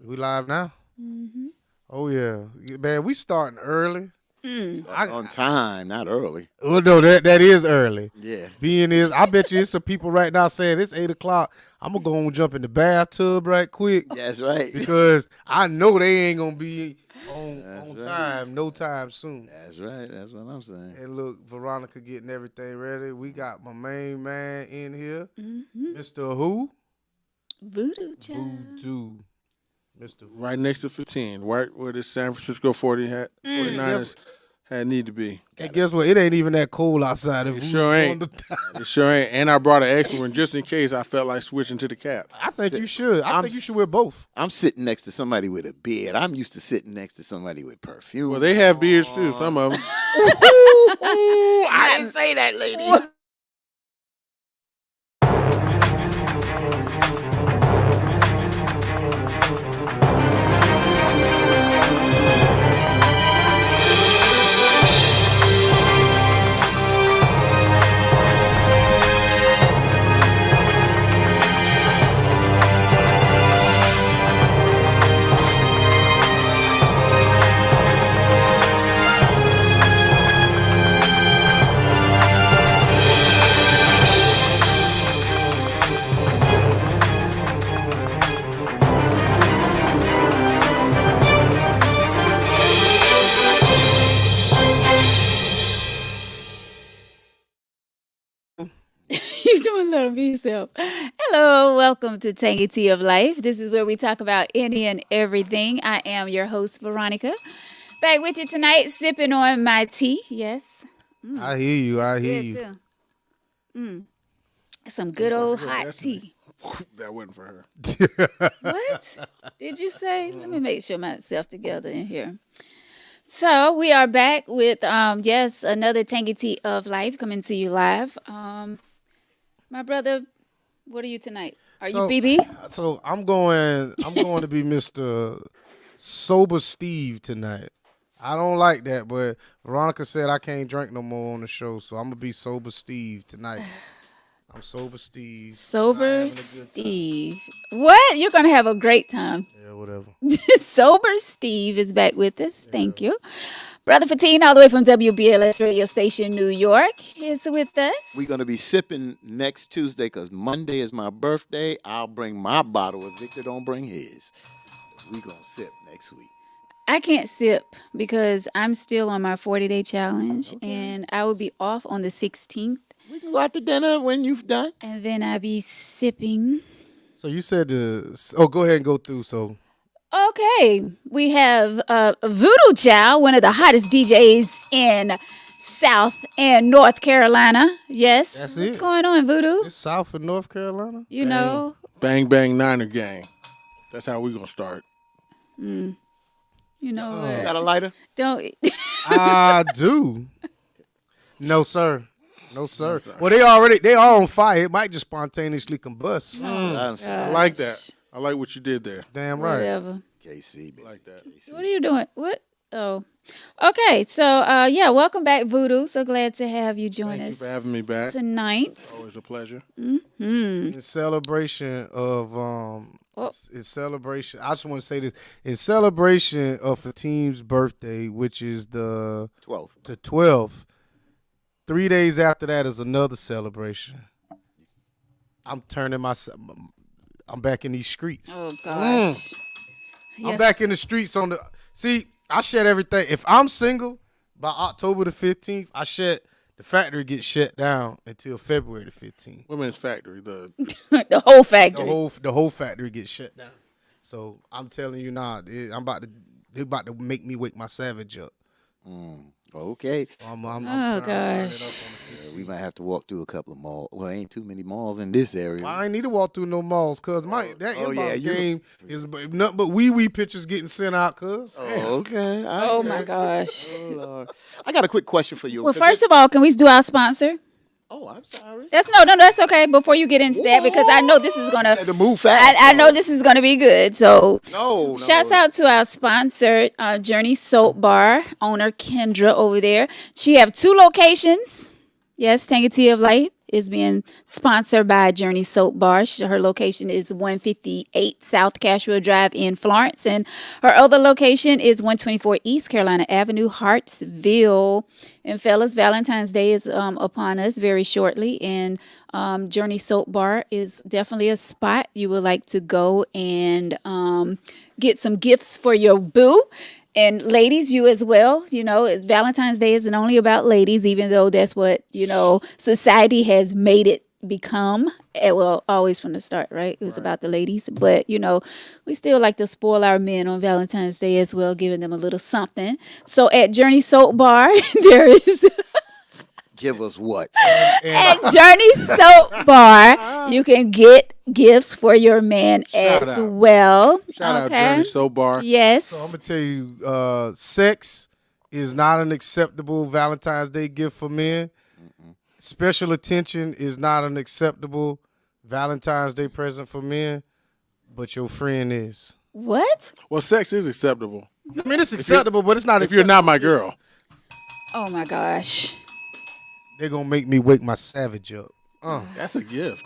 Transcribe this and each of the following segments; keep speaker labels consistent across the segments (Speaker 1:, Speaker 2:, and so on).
Speaker 1: We live now?
Speaker 2: Mm-hmm.
Speaker 1: Oh, yeah. Man, we starting early.
Speaker 3: On time, not early.
Speaker 1: Well, no, that is early.
Speaker 3: Yeah.
Speaker 1: I bet you it's some people right now saying it's 8 o'clock. I'm going to go and jump in the bathtub right quick
Speaker 3: That's right.
Speaker 1: because I know they ain't going to be on
Speaker 3: right.
Speaker 1: time no time soon.
Speaker 3: That's right. That's what I'm saying.
Speaker 1: And look, Veronica getting everything ready. We got my main man in here, Mr. Who?
Speaker 2: Voodoo Child.
Speaker 1: Voodoo. Mr. Voodoo.
Speaker 4: Right next to 15, right where the San Francisco 49ers had need to be.
Speaker 1: And guess what? It ain't even that cold outside. If
Speaker 4: It
Speaker 1: we
Speaker 4: sure
Speaker 1: was
Speaker 4: ain't.
Speaker 1: on the
Speaker 4: It sure ain't. And I brought an extra one just in case I felt like switching to the cap.
Speaker 1: I think you should. I think you should wear both.
Speaker 3: I'm sitting next to somebody with a beard. I'm used to sitting next to somebody with perfume.
Speaker 4: Well, they have beards too, some of them.
Speaker 3: I didn't say that, lady.
Speaker 2: You doing little me yourself. Hello, welcome to Tangy Tea of Life. This is where we talk about any and everything. I am your host, Veronica. Back with you tonight, sipping on my tea. Yes.
Speaker 1: I hear you. I hear you.
Speaker 2: Too. Some good old hot tea.
Speaker 4: That wasn't for her.
Speaker 2: What did you say? Let me make sure myself together in here. So we are back with another Tangy Tea of Life coming to you live. My brother, what are you tonight? Are you BB?
Speaker 1: So I'm going to be Mr. Sober Steve tonight. I don't like that, but Veronica said I can't drink no more on the show, so I'm gonna be Sober Steve tonight. I'm Sober Steve.
Speaker 2: Sober Steve. What? You're going to have a great time.
Speaker 1: Yeah, whatever.
Speaker 2: Sober Steve is back with us. Thank you. Brother Fatine, all the way from WBLS radio station, New York, is with us.
Speaker 3: We're going to be sipping next Tuesday because Monday is my birthday. I'll bring my bottle if Victor don't bring his. We're going to sip next week.
Speaker 2: I can't sip because I'm still on my 40-day challenge, and I will be off on the 16th.
Speaker 3: We can go out to dinner when you've done.
Speaker 2: And then I'll be sipping.
Speaker 1: So you said go ahead and go through. So
Speaker 2: Okay, we have Voodoo Child, one of the hottest DJs in South and North Carolina. Yes.
Speaker 1: That's
Speaker 2: What's
Speaker 1: it.
Speaker 2: going on, Voodoo?
Speaker 1: it's South and North Carolina.
Speaker 2: You know,
Speaker 4: Bang Bang Niner Gang. That's how we going to start.
Speaker 2: you know
Speaker 3: You
Speaker 2: what?
Speaker 3: got a lighter?
Speaker 2: Don't.
Speaker 1: I do. No, sir. No, sir. Well, they are on fire. It might just spontaneously combust.
Speaker 4: I like that. I like what you did there.
Speaker 1: Damn right.
Speaker 2: Whatever.
Speaker 3: KC, baby.
Speaker 4: Like that.
Speaker 2: What are you doing? What? Oh. Okay, so welcome back, Voodoo. So glad to have you join
Speaker 4: Thank you
Speaker 2: us
Speaker 4: for having me back.
Speaker 2: tonight.
Speaker 4: Always a pleasure.
Speaker 1: In celebration of in celebration. I just want to say this in celebration of Fatim's birthday, which is the
Speaker 3: 12.
Speaker 1: 12th. 3 days after that is another celebration. I'm back in these streets.
Speaker 2: Oh gosh.
Speaker 1: I'm back in the streets see, I shut everything. If I'm single by October the 15th, the factory gets shut down until February the 15th.
Speaker 4: Women's Factory. The
Speaker 2: The whole factory.
Speaker 1: The whole factory gets shut down. So I'm telling you now, they're about to make me wake my savage up.
Speaker 3: Okay.
Speaker 1: I'm
Speaker 2: Oh,
Speaker 1: turning it up
Speaker 2: gosh.
Speaker 1: on the 15th.
Speaker 3: We might have to walk through a couple of malls. Well, ain't too many malls in this area.
Speaker 1: I ain't need to walk through no malls, cause that inbox
Speaker 3: you-
Speaker 1: game is nothing but wee pictures getting sent out, cuz.
Speaker 3: Okay.
Speaker 2: Oh my gosh.
Speaker 3: Oh, Lord. I got a quick question for you.
Speaker 2: Well, first of all, can we do our sponsor?
Speaker 3: Oh, I'm sorry.
Speaker 2: That's okay. Before you get into that, because I know this is gonna.
Speaker 3: Had to move fast.
Speaker 2: I know this is gonna be good. So,
Speaker 3: No.
Speaker 2: shouts out to our sponsor, Journey Soap Bar owner Kendra over there. She have 2 locations. Yes, Tangy Tea of Life is being sponsored by Journey Soap Bar. Her location is 158 South Cashwell Drive in Florence, and her other location is 124 East Carolina Avenue, Hartsville. And fellas, Valentine's Day is upon us very shortly, and Journey Soap Bar is definitely a spot you would like to go and get some gifts for your boo. And ladies, you as well. You know, Valentine's Day isn't only about ladies, even though that's what, you know, society has made it become. Well, always from the start, right? It was about the ladies. But, you know, we still like to spoil our men on Valentine's Day as well, giving them a little something. So at Journey Soap Bar, there is...
Speaker 3: Give us what?
Speaker 2: At Journey Soap Bar, you can get gifts for your man
Speaker 1: Shout
Speaker 2: as
Speaker 1: out.
Speaker 2: well.
Speaker 4: Shout out Journey Soap Bar.
Speaker 2: Yes.
Speaker 1: So I'm gonna tell you, sex is not an acceptable Valentine's Day gift for men. Special attention is not an acceptable Valentine's Day present for men, but your friend is.
Speaker 2: What?
Speaker 4: Well, sex is acceptable
Speaker 1: I mean, it's acceptable, but it's not.
Speaker 4: if you're not my girl.
Speaker 2: Oh my gosh.
Speaker 1: They're gonna make me wake my savage up.
Speaker 4: That's a gift.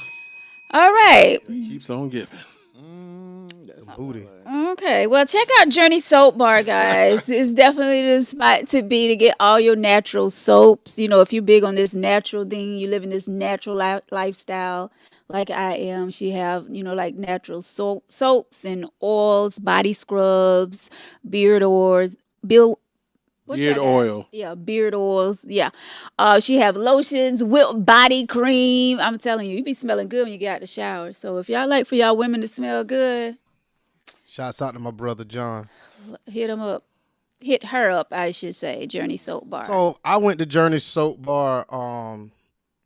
Speaker 2: All right.
Speaker 4: Keeps on giving.
Speaker 1: Some booty.
Speaker 2: Okay. Well, check out Journey Soap Bar, guys. It's definitely the spot to be to get all your natural soaps. You know, if you're big on this natural thing, you live in this natural lifestyle like I am. She have, you know, like natural soaps and oils, body scrubs, beard oils,
Speaker 4: Beard oil.
Speaker 2: Yeah, beard oils. Yeah. She have lotions, whipped body cream. I'm telling you, you be smelling good when you get out the shower. So if y'all like for y'all women to smell good,
Speaker 1: Shouts out to my brother John.
Speaker 2: hit them up. Hit her up, I should say. Journey Soap Bar.
Speaker 1: So I went to Journey Soap Bar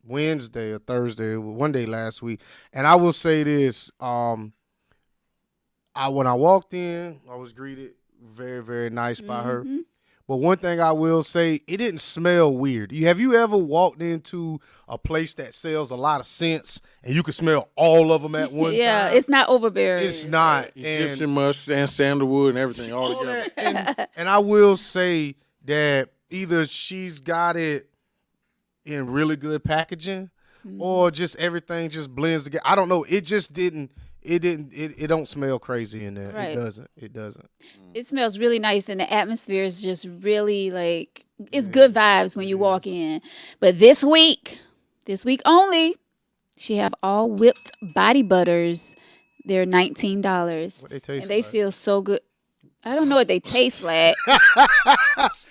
Speaker 1: Wednesday or Thursday, one day last week, and I will say this: when I walked in, I was greeted very, very nice by her. But one thing I will say, it didn't smell weird. Have you ever walked into a place that sells a lot of scents and you can smell all of them at one
Speaker 2: yeah,
Speaker 1: time?
Speaker 2: it's not overbearing.
Speaker 1: It's not.
Speaker 4: Egyptian musk and sandalwood and everything all
Speaker 1: all
Speaker 4: together.
Speaker 1: that. And I will say that either she's got it in really good packaging or just everything just blends together. I don't know. It just didn't. It don't smell crazy in there.
Speaker 2: Right.
Speaker 1: It doesn't.
Speaker 2: It smells really nice, and the atmosphere is just really like it's good vibes when you walk in. But this week only, she have all whipped body butters. They're $19.
Speaker 1: What they taste
Speaker 2: And they
Speaker 1: like?
Speaker 2: feel so good. I don't know what they taste like.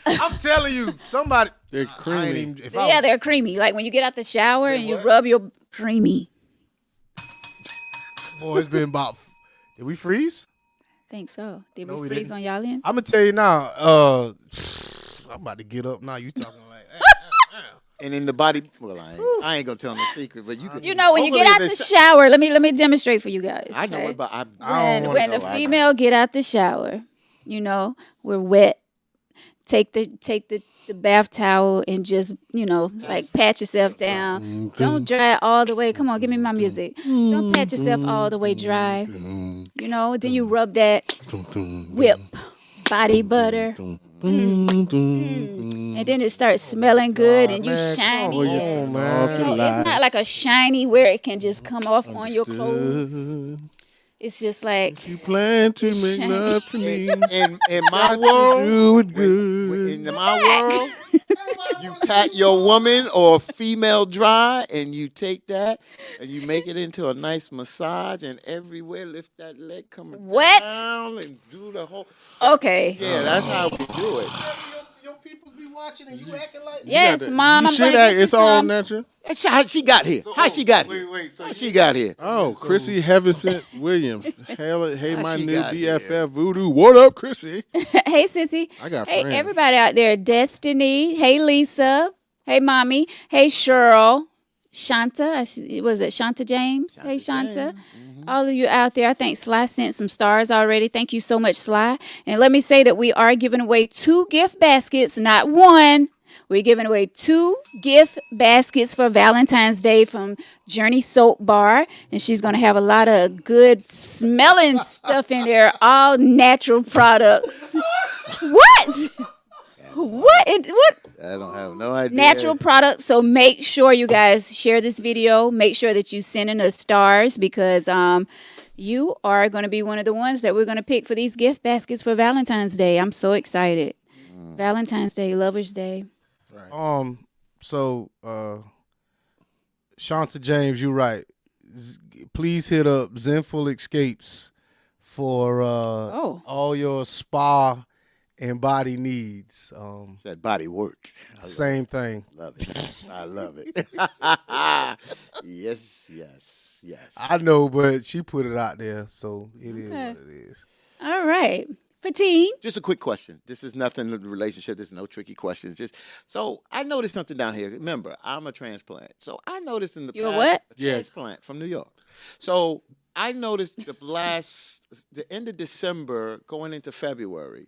Speaker 1: I'm telling you, somebody.
Speaker 4: They're
Speaker 1: I ain't
Speaker 4: creamy.
Speaker 1: even, if
Speaker 2: Yeah,
Speaker 1: I,
Speaker 2: they're creamy. Like when you get out the shower and you rub your creamy.
Speaker 1: boy, it's been about. Did we freeze?
Speaker 2: I think so. Did
Speaker 1: No,
Speaker 2: we
Speaker 1: we
Speaker 2: freeze
Speaker 1: didn't.
Speaker 2: on y'all end?
Speaker 1: I'm gonna tell you now. I'm about to get up now. You talking like
Speaker 3: And in the body, well, I ain't gonna tell no secret, but you can.
Speaker 2: You know, when you
Speaker 3: hopefully
Speaker 2: get out
Speaker 3: they
Speaker 2: the
Speaker 3: s-
Speaker 2: shower, let me demonstrate for you guys.
Speaker 3: I know
Speaker 2: okay?
Speaker 3: it, but
Speaker 1: I don't
Speaker 2: when
Speaker 1: wanna
Speaker 2: the
Speaker 3: know, I know.
Speaker 2: female get out the shower, you know, we're wet. Take the bath towel and just, you know, like pat yourself down. Don't dry it all the way. Come on, give me my music. Don't pat yourself all the way dry. You know, then you rub that whip body butter. And then it starts smelling good and you
Speaker 1: man,
Speaker 2: shiny.
Speaker 1: come on, man.
Speaker 2: No, it's not like a shiny where it can just come off on your clothes. It's just like
Speaker 4: You plan to make
Speaker 2: Shame.
Speaker 4: love to me.
Speaker 3: in my world,
Speaker 4: Do it good.
Speaker 3: in my world, you pat your woman or female dry, and you take that and you make it into a nice massage, and everywhere lift that leg coming
Speaker 2: What?
Speaker 3: down and do the whole.
Speaker 2: okay.
Speaker 3: Yeah, that's how we do it.
Speaker 1: Your peoples be watching and you acting like.
Speaker 2: Yes, Mom,
Speaker 4: You
Speaker 2: I'm
Speaker 4: should
Speaker 2: gonna
Speaker 4: act.
Speaker 2: get you
Speaker 4: It's all
Speaker 2: some.
Speaker 4: natural.
Speaker 3: That's how she got here. How she got here?
Speaker 1: Wait. So
Speaker 3: How she got here?
Speaker 4: Oh, Chrissy Heavinsent Williams. Hey,
Speaker 3: How
Speaker 4: my
Speaker 3: she
Speaker 4: new
Speaker 3: got here?
Speaker 4: BFF Voodoo. What up, Chrissy?
Speaker 2: Hey, Sissy.
Speaker 4: I got
Speaker 2: Hey,
Speaker 4: friends.
Speaker 2: everybody out there. Destiny. Hey, Lisa. Hey, Mommy. Hey, Cheryl. Shanta. Was it Shanta James? Hey, Shanta. All of you out there, I think Sly sent some stars already. Thank you so much, Sly. And let me say that we are giving away 2 gift baskets, not one. We're giving away 2 gift baskets for Valentine's Day from Journey Soap Bar. And she's going to have a lot of good smelling stuff in there, all natural products. What? What?
Speaker 3: I don't have no idea.
Speaker 2: Natural products. So make sure you guys share this video. Make sure that you send in us stars because you are going to be one of the ones that we're going to pick for these gift baskets for Valentine's Day. I'm so excited. Valentine's Day, Lover's Day.
Speaker 1: So Shanta James, you're right. Please hit up Zenful Escapes for all your spa and body needs.
Speaker 3: That body work.
Speaker 1: Same thing.
Speaker 3: Love it. I love it. Yes.
Speaker 1: I know, but she put it out there, so it is what it is.
Speaker 2: All right. Fatine.
Speaker 3: Just a quick question. This is nothing in the relationship. There's no tricky questions. Just so I noticed something down here. Remember, I'm a transplant. So I noticed in the
Speaker 2: You're
Speaker 3: past,
Speaker 2: what?
Speaker 3: a transplant from New York. So I noticed the end of December going into February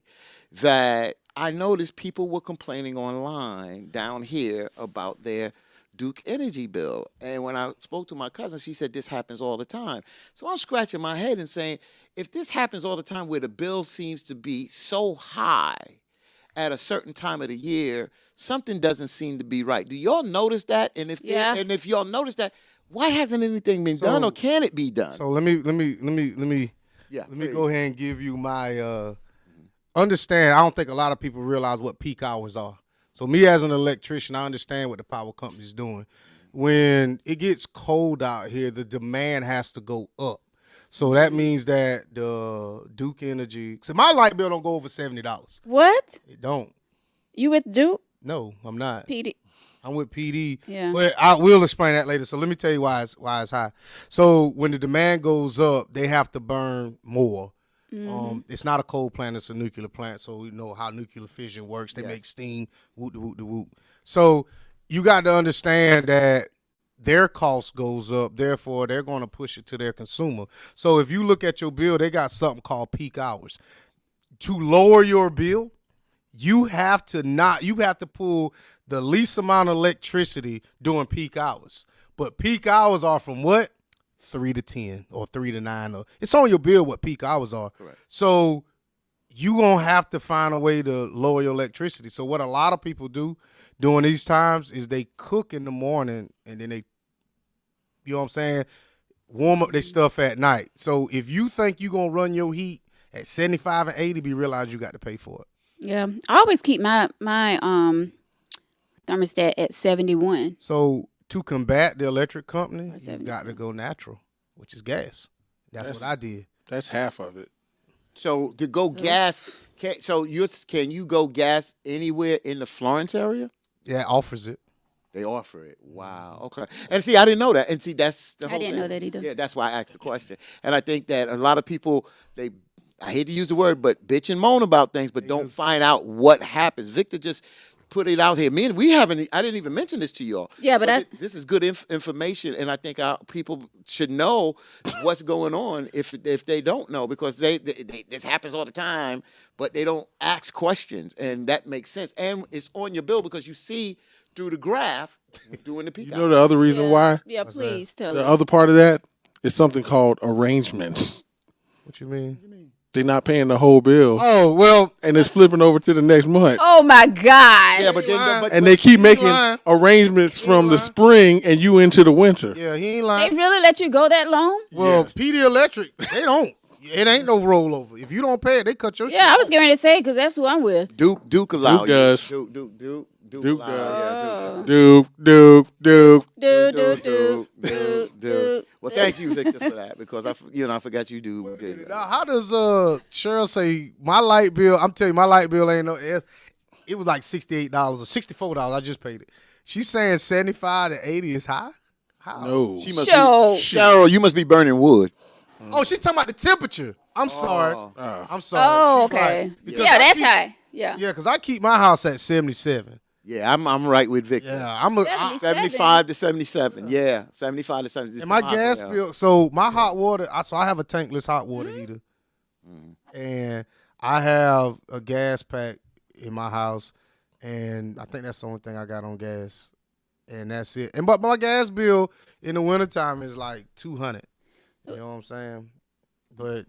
Speaker 3: that I noticed people were complaining online down here about their Duke Energy bill. And when I spoke to my cousin, she said this happens all the time. So I'm scratching my head and saying, if this happens all the time where the bill seems to be so high at a certain time of the year, something doesn't seem to be right. Do y'all notice that? And if if y'all notice that, why hasn't anything been done, or can it be done?
Speaker 1: So let me go ahead and give you my understand. I don't think a lot of people realize what peak hours are. So me as an electrician, I understand what the power company's doing. When it gets cold out here, the demand has to go up. So that means that the Duke Energy. So my light bill don't go over $70.
Speaker 2: What?
Speaker 1: It don't.
Speaker 2: You with Duke?
Speaker 1: No, I'm not.
Speaker 2: PD.
Speaker 1: I'm with PD.
Speaker 2: Yeah.
Speaker 1: But I will explain that later. So let me tell you why it's high. So when the demand goes up, they have to burn more. It's not a coal plant, it's a nuclear plant. So we know how nuclear fission works. They make steam, whoop de whoop de whoop. So you got to understand that their cost goes up, therefore they're going to push it to their consumer. So if you look at your bill, they got something called peak hours. To lower your bill, you have to pull the least amount of electricity during peak hours. But peak hours are from what? 3 to 10 or 3 to 9. Or it's on your bill what peak hours are.
Speaker 3: Correct.
Speaker 1: So you going to have to find a way to lower your electricity. So what a lot of people do during these times is they cook in the morning and then they, you know what I'm saying, warm up their stuff at night. So if you think you're going to run your heat at 75 and 80, be realize you got to pay for it.
Speaker 2: Yeah. I always keep my thermostat at 71.
Speaker 1: So to combat the electric company, you
Speaker 2: 72.
Speaker 1: got to go natural, which is gas. That's what I did.
Speaker 4: That's half of it.
Speaker 3: So to go gas, can you go gas anywhere in the Florence area?
Speaker 1: Yeah, it offers it.
Speaker 3: They offer it. Wow. Okay. And see, I didn't know that. And see, that's the whole
Speaker 2: I didn't
Speaker 3: thing.
Speaker 2: know that either.
Speaker 3: Yeah, that's why I asked the question. And I think that a lot of people, I hate to use the word, but bitch and moan about things, but don't find out what happens. Victor just put it out here. I didn't even mention this to y'all.
Speaker 2: Yeah, but
Speaker 3: this is good information, and I think our people should know what's going on if they don't know, because they this happens all the time, but they don't ask questions, and that makes sense. And it's on your bill because you see through the graph doing the peak
Speaker 4: You know the other reason why?
Speaker 2: Yeah, please tell
Speaker 4: The
Speaker 2: us.
Speaker 4: other part of that is something called arrangements.
Speaker 1: What you mean?
Speaker 4: They're not paying the whole bill,
Speaker 1: Oh, well,
Speaker 4: and it's flipping over to the next month.
Speaker 2: Oh my gosh.
Speaker 3: Yeah, but then
Speaker 4: And they keep making
Speaker 1: lying.
Speaker 4: arrangements from the
Speaker 1: lying.
Speaker 4: spring and you into the winter.
Speaker 1: yeah, he ain't
Speaker 2: They
Speaker 1: lying.
Speaker 2: really let you go that long?
Speaker 1: Well,
Speaker 4: Yes.
Speaker 1: PD Electric, they don't. It ain't no rollover. If you don't pay it, they cut your shit
Speaker 2: Yeah, I was
Speaker 1: off.
Speaker 2: getting ready to say because that's who I'm with.
Speaker 3: Duke allow
Speaker 4: Duke does.
Speaker 3: Duke
Speaker 4: Duke
Speaker 3: allow.
Speaker 4: does.
Speaker 3: Yeah,
Speaker 4: Duke.
Speaker 2: Do
Speaker 3: Duke.
Speaker 2: do.
Speaker 3: Well, thank you, Victor, for that, because I forgot you do.
Speaker 1: Now, how does Cheryl say my light bill? I'm telling you, my light bill ain't no. It was like $68 or $64. I just paid it. She's saying 75 to 80 is high. How?
Speaker 4: No.
Speaker 3: She must
Speaker 2: Show.
Speaker 3: Cheryl, you must be burning wood.
Speaker 1: Oh, she's talking about the temperature. I'm sorry. I'm sorry.
Speaker 2: Oh,
Speaker 1: She's
Speaker 2: okay.
Speaker 1: right. Because
Speaker 2: Yeah,
Speaker 1: I
Speaker 2: that's
Speaker 1: keep-
Speaker 2: high. Yeah.
Speaker 1: Yeah, because I keep my house at 77.
Speaker 3: Yeah, I'm right with Victor.
Speaker 1: Yeah, I'm a. I,
Speaker 3: 75 to 77. Yeah, 75 to 77.
Speaker 1: and my gas bill. So my hot water. So I have a tankless hot water heater, and I have a gas pack in my house, and I think that's the only thing I got on gas, and that's it. And but my gas bill in the wintertime is like $200. You know what I'm saying? But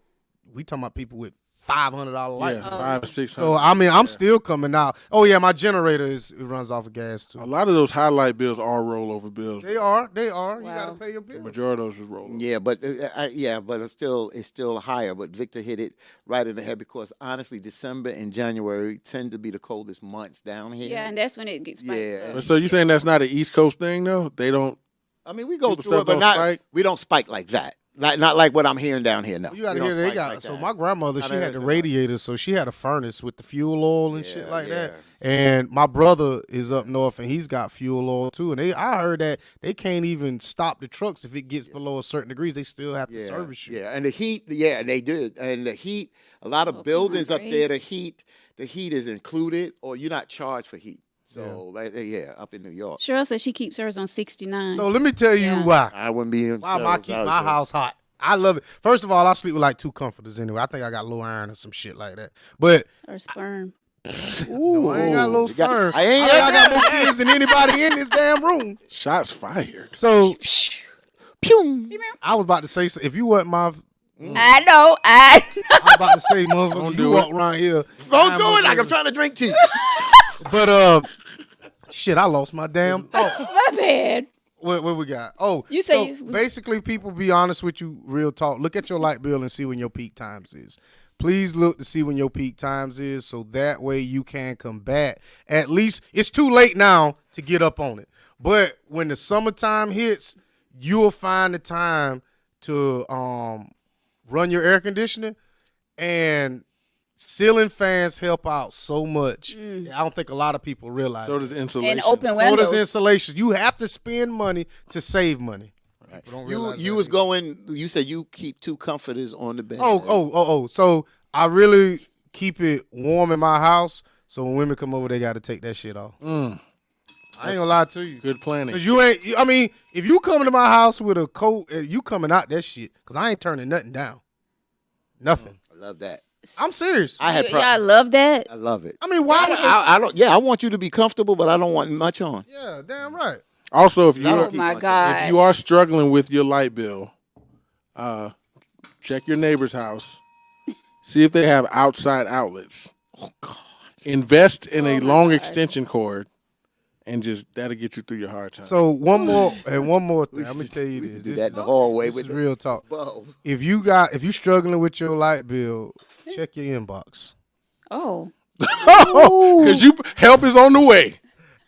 Speaker 1: we talking about people with $500 light
Speaker 4: Yeah,
Speaker 1: bill.
Speaker 4: 500 or 600.
Speaker 1: So I mean, I'm still coming out. Oh yeah, my generator it runs off of gas too.
Speaker 4: A lot of those highlight bills are rollover bills.
Speaker 1: They are. You gotta
Speaker 2: Wow.
Speaker 1: pay your
Speaker 4: The
Speaker 1: bill.
Speaker 4: majority of those is rollover.
Speaker 3: Yeah, but but it's still higher. But Victor hit it right in the head because honestly, December and January tend to be the coldest months down here.
Speaker 2: Yeah, and that's when it gets spiked
Speaker 3: Yeah.
Speaker 2: up.
Speaker 4: But so you saying that's not an East Coast thing though? They don't.
Speaker 3: I mean, we go
Speaker 4: People
Speaker 3: through it,
Speaker 4: stuff
Speaker 3: but
Speaker 4: don't
Speaker 3: not
Speaker 4: spike?
Speaker 3: we don't spike like that. Not like what I'm hearing down here. No,
Speaker 1: You gotta
Speaker 3: We
Speaker 1: hear
Speaker 3: don't
Speaker 1: they
Speaker 3: spike
Speaker 1: got.
Speaker 3: like
Speaker 1: So
Speaker 3: that.
Speaker 1: my grandmother,
Speaker 3: How
Speaker 1: she
Speaker 3: that
Speaker 1: had the
Speaker 3: is,
Speaker 1: radiator, so she had a furnace with the fuel oil and shit
Speaker 3: Yeah,
Speaker 1: like that.
Speaker 3: yeah.
Speaker 1: And my brother is up north, and he's got fuel oil too. And I heard that they can't even stop the trucks if it gets below a certain degrees. They still have to service you.
Speaker 3: Yeah, and the heat, and they did. And the heat, a lot
Speaker 2: Oh,
Speaker 3: of
Speaker 2: come on,
Speaker 3: buildings up
Speaker 2: Ray.
Speaker 3: there, the heat is included, or you're not charged for heat. So, up in New York.
Speaker 2: Cheryl said she keeps hers on 69.
Speaker 1: So let me tell you
Speaker 2: Yeah.
Speaker 1: why.
Speaker 3: I wouldn't be in
Speaker 1: Why am I
Speaker 3: Cheryl's
Speaker 1: keep
Speaker 3: house,
Speaker 1: my
Speaker 3: so-
Speaker 1: house hot? I love it. First of all, I sleep with like 2 comforters anyway. I think I got low iron or some shit like that. But
Speaker 2: Or sperm.
Speaker 1: no, I ain't got low
Speaker 3: You got-
Speaker 1: sperm.
Speaker 3: I ain't
Speaker 1: I got more kids than anybody in this damn room.
Speaker 4: Shots fired.
Speaker 1: So
Speaker 3: Pew!
Speaker 1: I was about to say, if you wasn't my,
Speaker 2: I know.
Speaker 1: I was about to say, motherfucker,
Speaker 4: Don't
Speaker 1: you
Speaker 4: do
Speaker 1: walk around here.
Speaker 3: Don't do it like I'm trying to drink tea.
Speaker 1: But shit, I lost my damn thought.
Speaker 2: My bad.
Speaker 1: What we got? Oh,
Speaker 2: You say
Speaker 1: so
Speaker 2: you-
Speaker 1: basically, people be honest with you, real talk. Look at your light bill and see when your peak times is. Please look to see when your peak times is, so that way you can combat. At least it's too late now to get up on it, but when the summertime hits, you'll find the time to run your air conditioner, and ceiling fans help out so much. I don't think a lot of people realize.
Speaker 4: So
Speaker 1: that.
Speaker 4: does insulation.
Speaker 2: And open
Speaker 1: So
Speaker 2: windows.
Speaker 1: does insulation. You have to spend money to save money. People don't realize
Speaker 3: You
Speaker 1: that
Speaker 3: was
Speaker 1: either.
Speaker 3: going. You said you keep 2 comforters on the bed.
Speaker 1: Oh. So I really keep it warm in my house. So when women come over, they got to take that shit off. I ain't gonna lie to you.
Speaker 4: Good planning.
Speaker 1: Cause you ain't. I mean, if you coming to my house with a coat, you coming out that shit. Cause I ain't turning nothing down. Nothing.
Speaker 3: I love that.
Speaker 1: I'm serious.
Speaker 3: I had.
Speaker 2: Y'all love that?
Speaker 3: I love it.
Speaker 1: I mean, why would
Speaker 3: I don't. Yeah, I want you to be comfortable, but I don't want much on.
Speaker 1: Yeah, damn right.
Speaker 4: Also, if you
Speaker 3: I
Speaker 2: Oh
Speaker 3: don't keep
Speaker 2: my
Speaker 3: my-
Speaker 2: God.
Speaker 4: if you are struggling with your light bill, check your neighbor's house. See if they have outside outlets.
Speaker 3: Oh God.
Speaker 4: Invest in a
Speaker 2: my
Speaker 4: long
Speaker 2: gosh.
Speaker 4: extension cord, and just that'll get you through your hard time.
Speaker 1: So one more thing.
Speaker 3: We
Speaker 1: Let me
Speaker 3: used
Speaker 1: tell
Speaker 3: to-
Speaker 1: you
Speaker 3: we
Speaker 1: this.
Speaker 3: used to do
Speaker 1: This
Speaker 3: that in the hallway
Speaker 1: this
Speaker 3: with
Speaker 1: is
Speaker 3: the
Speaker 1: real talk.
Speaker 3: bulb.
Speaker 1: If you struggling with your light bill, check your inbox.
Speaker 2: Oh.
Speaker 4: Because you help is on the way.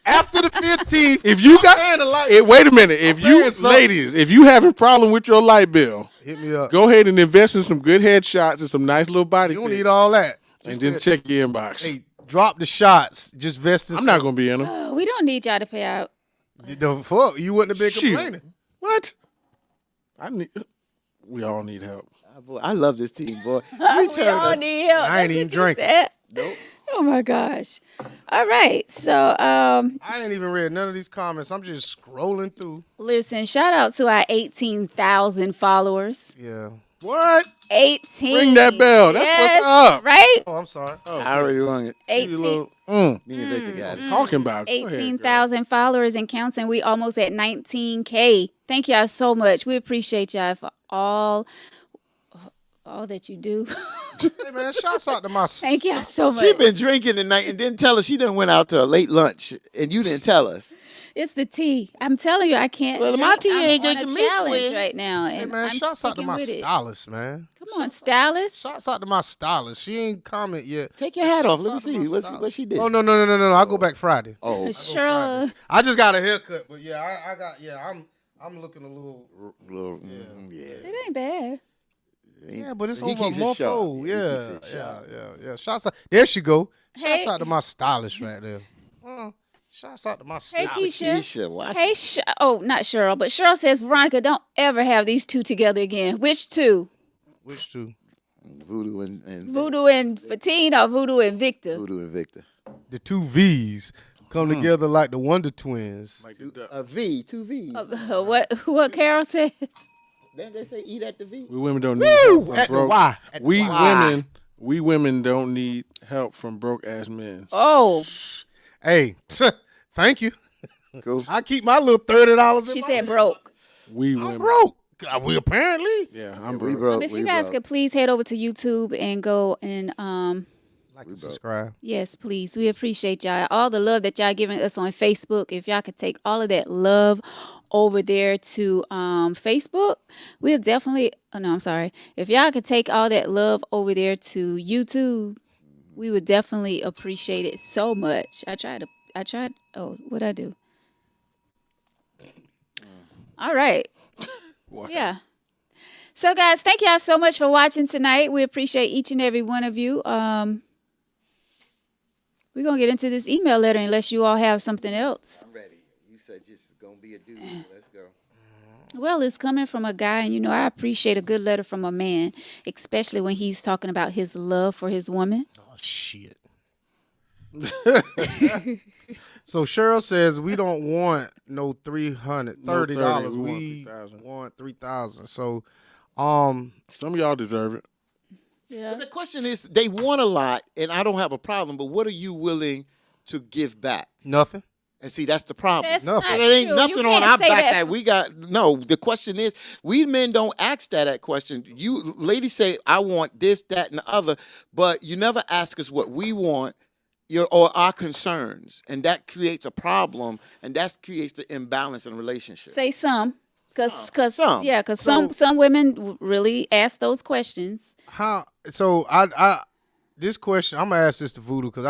Speaker 1: After the 15th,
Speaker 4: If you got
Speaker 1: paying the light,
Speaker 4: wait a minute. If you
Speaker 1: paying something.
Speaker 4: ladies, if you having problem with your light bill,
Speaker 1: hit me up.
Speaker 4: go ahead and invest in some good headshots and some nice little body
Speaker 1: You don't
Speaker 4: pics,
Speaker 1: need all that.
Speaker 4: and
Speaker 1: Just
Speaker 4: then
Speaker 1: that-
Speaker 4: check your inbox.
Speaker 1: Hey, drop the shots. Just vest in
Speaker 4: I'm not gonna be in them.
Speaker 2: We don't need y'all to pay out.
Speaker 1: The fuck? You wouldn't have been
Speaker 4: Shoot.
Speaker 1: complaining.
Speaker 4: What? We all need help.
Speaker 3: Boy, I love this team, boy.
Speaker 2: We
Speaker 3: turn
Speaker 2: all
Speaker 3: us-
Speaker 2: need help.
Speaker 1: I ain't
Speaker 2: That's
Speaker 1: even
Speaker 2: what you
Speaker 1: drinking.
Speaker 2: said.
Speaker 3: Nope.
Speaker 2: Oh my gosh. All right. So
Speaker 1: I ain't even read none of these comments. I'm just scrolling through.
Speaker 2: listen, shout out to our 18,000 followers.
Speaker 1: Yeah.
Speaker 4: What?
Speaker 2: 18.
Speaker 4: Ring that bell. That's what's up.
Speaker 2: Right?
Speaker 1: Oh, I'm sorry.
Speaker 3: I already rung it.
Speaker 2: 18.
Speaker 3: Me and Victor got it.
Speaker 4: Talking about Go ahead, girl.
Speaker 2: 18,000 followers and counting. We almost at 19K. Thank y'all so much. We appreciate y'all for all that you do.
Speaker 1: Hey man, shouts out to my.
Speaker 2: Thank y'all so much.
Speaker 3: She been drinking tonight and didn't tell us. She done went out to a late lunch and you didn't tell us.
Speaker 2: It's the tea. I'm telling you, I can't.
Speaker 3: Well,
Speaker 2: drink.
Speaker 3: my tea
Speaker 2: I'm
Speaker 3: ain't
Speaker 2: on
Speaker 3: drinking
Speaker 2: a
Speaker 3: Miss
Speaker 2: challenge
Speaker 3: Win.
Speaker 2: right now,
Speaker 1: Hey
Speaker 2: and
Speaker 1: man,
Speaker 2: I'm
Speaker 1: shouts out to
Speaker 2: sticking
Speaker 1: my
Speaker 2: with it.
Speaker 1: stylist, man.
Speaker 2: Come on, stylist.
Speaker 1: Shouts out to my stylist. She ain't comment yet.
Speaker 3: Take your hat off. Let me
Speaker 1: Shouts out to my
Speaker 3: see what
Speaker 1: stylist.
Speaker 3: she did.
Speaker 1: Oh no! I go back Friday.
Speaker 3: Oh,
Speaker 2: Sure.
Speaker 1: I just got a haircut, but yeah, I got I'm looking a little.
Speaker 3: yeah.
Speaker 2: It ain't bad.
Speaker 1: Yeah, but it's
Speaker 3: He
Speaker 1: over a
Speaker 3: keeps it
Speaker 1: month
Speaker 3: sharp.
Speaker 1: old.
Speaker 3: Yeah, he
Speaker 1: Yeah,
Speaker 3: keeps it sharp.
Speaker 1: yeah. Shouts out. There she go.
Speaker 2: Hey.
Speaker 1: Shouts out to my stylist right there. Shouts out to my
Speaker 2: Hey,
Speaker 1: stylist.
Speaker 2: Keisha.
Speaker 3: Keisha, watch
Speaker 2: Hey, not Cheryl, but Cheryl says, Veronica, don't ever have these two together again. Which two?
Speaker 1: Which two?
Speaker 3: Voodoo and
Speaker 2: Voodoo and Fatine or Voodoo and Victor?
Speaker 3: Voodoo and Victor.
Speaker 1: The two V's come together like the Wonder Twins.
Speaker 4: Like the-
Speaker 3: A V, 2 V's.
Speaker 2: What Carol says?
Speaker 3: Didn't they say eat at the V?
Speaker 4: we women don't need help from
Speaker 1: At the
Speaker 4: broke.
Speaker 1: Y. At the
Speaker 4: We
Speaker 1: Y.
Speaker 4: women don't need help from broke ass men.
Speaker 2: Oh,
Speaker 1: Hey, thank you.
Speaker 3: Cool.
Speaker 1: I keep my little $30.
Speaker 2: she said broke.
Speaker 4: We
Speaker 1: I'm
Speaker 4: women.
Speaker 1: broke. We apparently
Speaker 4: Yeah, I'm
Speaker 3: We
Speaker 4: broke.
Speaker 3: broke.
Speaker 2: If
Speaker 3: we
Speaker 2: you guys
Speaker 3: broke.
Speaker 2: could please head over to YouTube and go and
Speaker 1: like and subscribe.
Speaker 2: yes, please. We appreciate y'all. All the love that y'all giving us on Facebook. If y'all could take all of that love over there to Facebook, we'll definitely oh no, I'm sorry. If y'all could take all that love over there to YouTube, we would definitely appreciate it so much. I tried oh, what'd I do? All right.
Speaker 4: Wow.
Speaker 2: Yeah. So guys, thank y'all so much for watching tonight. We appreciate each and every one of you. We're gonna get into this email letter unless you all have something else.
Speaker 3: I'm ready. You said just gonna be a dude. Let's go.
Speaker 2: Well, it's coming from a guy, and I appreciate a good letter from a man, especially when he's talking about his love for his woman.
Speaker 1: Oh shit. So Cheryl says we don't want no $330.
Speaker 4: we want
Speaker 1: We
Speaker 4: $3,000.
Speaker 1: want 3,000. So
Speaker 4: Some of y'all deserve it.
Speaker 2: Yeah.
Speaker 3: The question is, they want a lot, and I don't have a problem. But what are you willing to give back?
Speaker 1: nothing.
Speaker 3: And see, that's the problem.
Speaker 2: That's
Speaker 1: Nothing.
Speaker 2: not
Speaker 3: There ain't
Speaker 2: true.
Speaker 3: nothing
Speaker 2: You
Speaker 3: on
Speaker 2: can't
Speaker 3: our
Speaker 2: say
Speaker 3: back
Speaker 2: that
Speaker 3: that we got. No, the question is, we men don't ask that question. You ladies say, I want this, that, and the other, but you never ask us what we want or our concerns. And that creates a problem, and that creates the imbalance in a relationship.
Speaker 2: Say some, because
Speaker 3: Some.
Speaker 2: yeah, because some women really ask those questions.
Speaker 1: How so I this question I'm gonna ask this to Voodoo because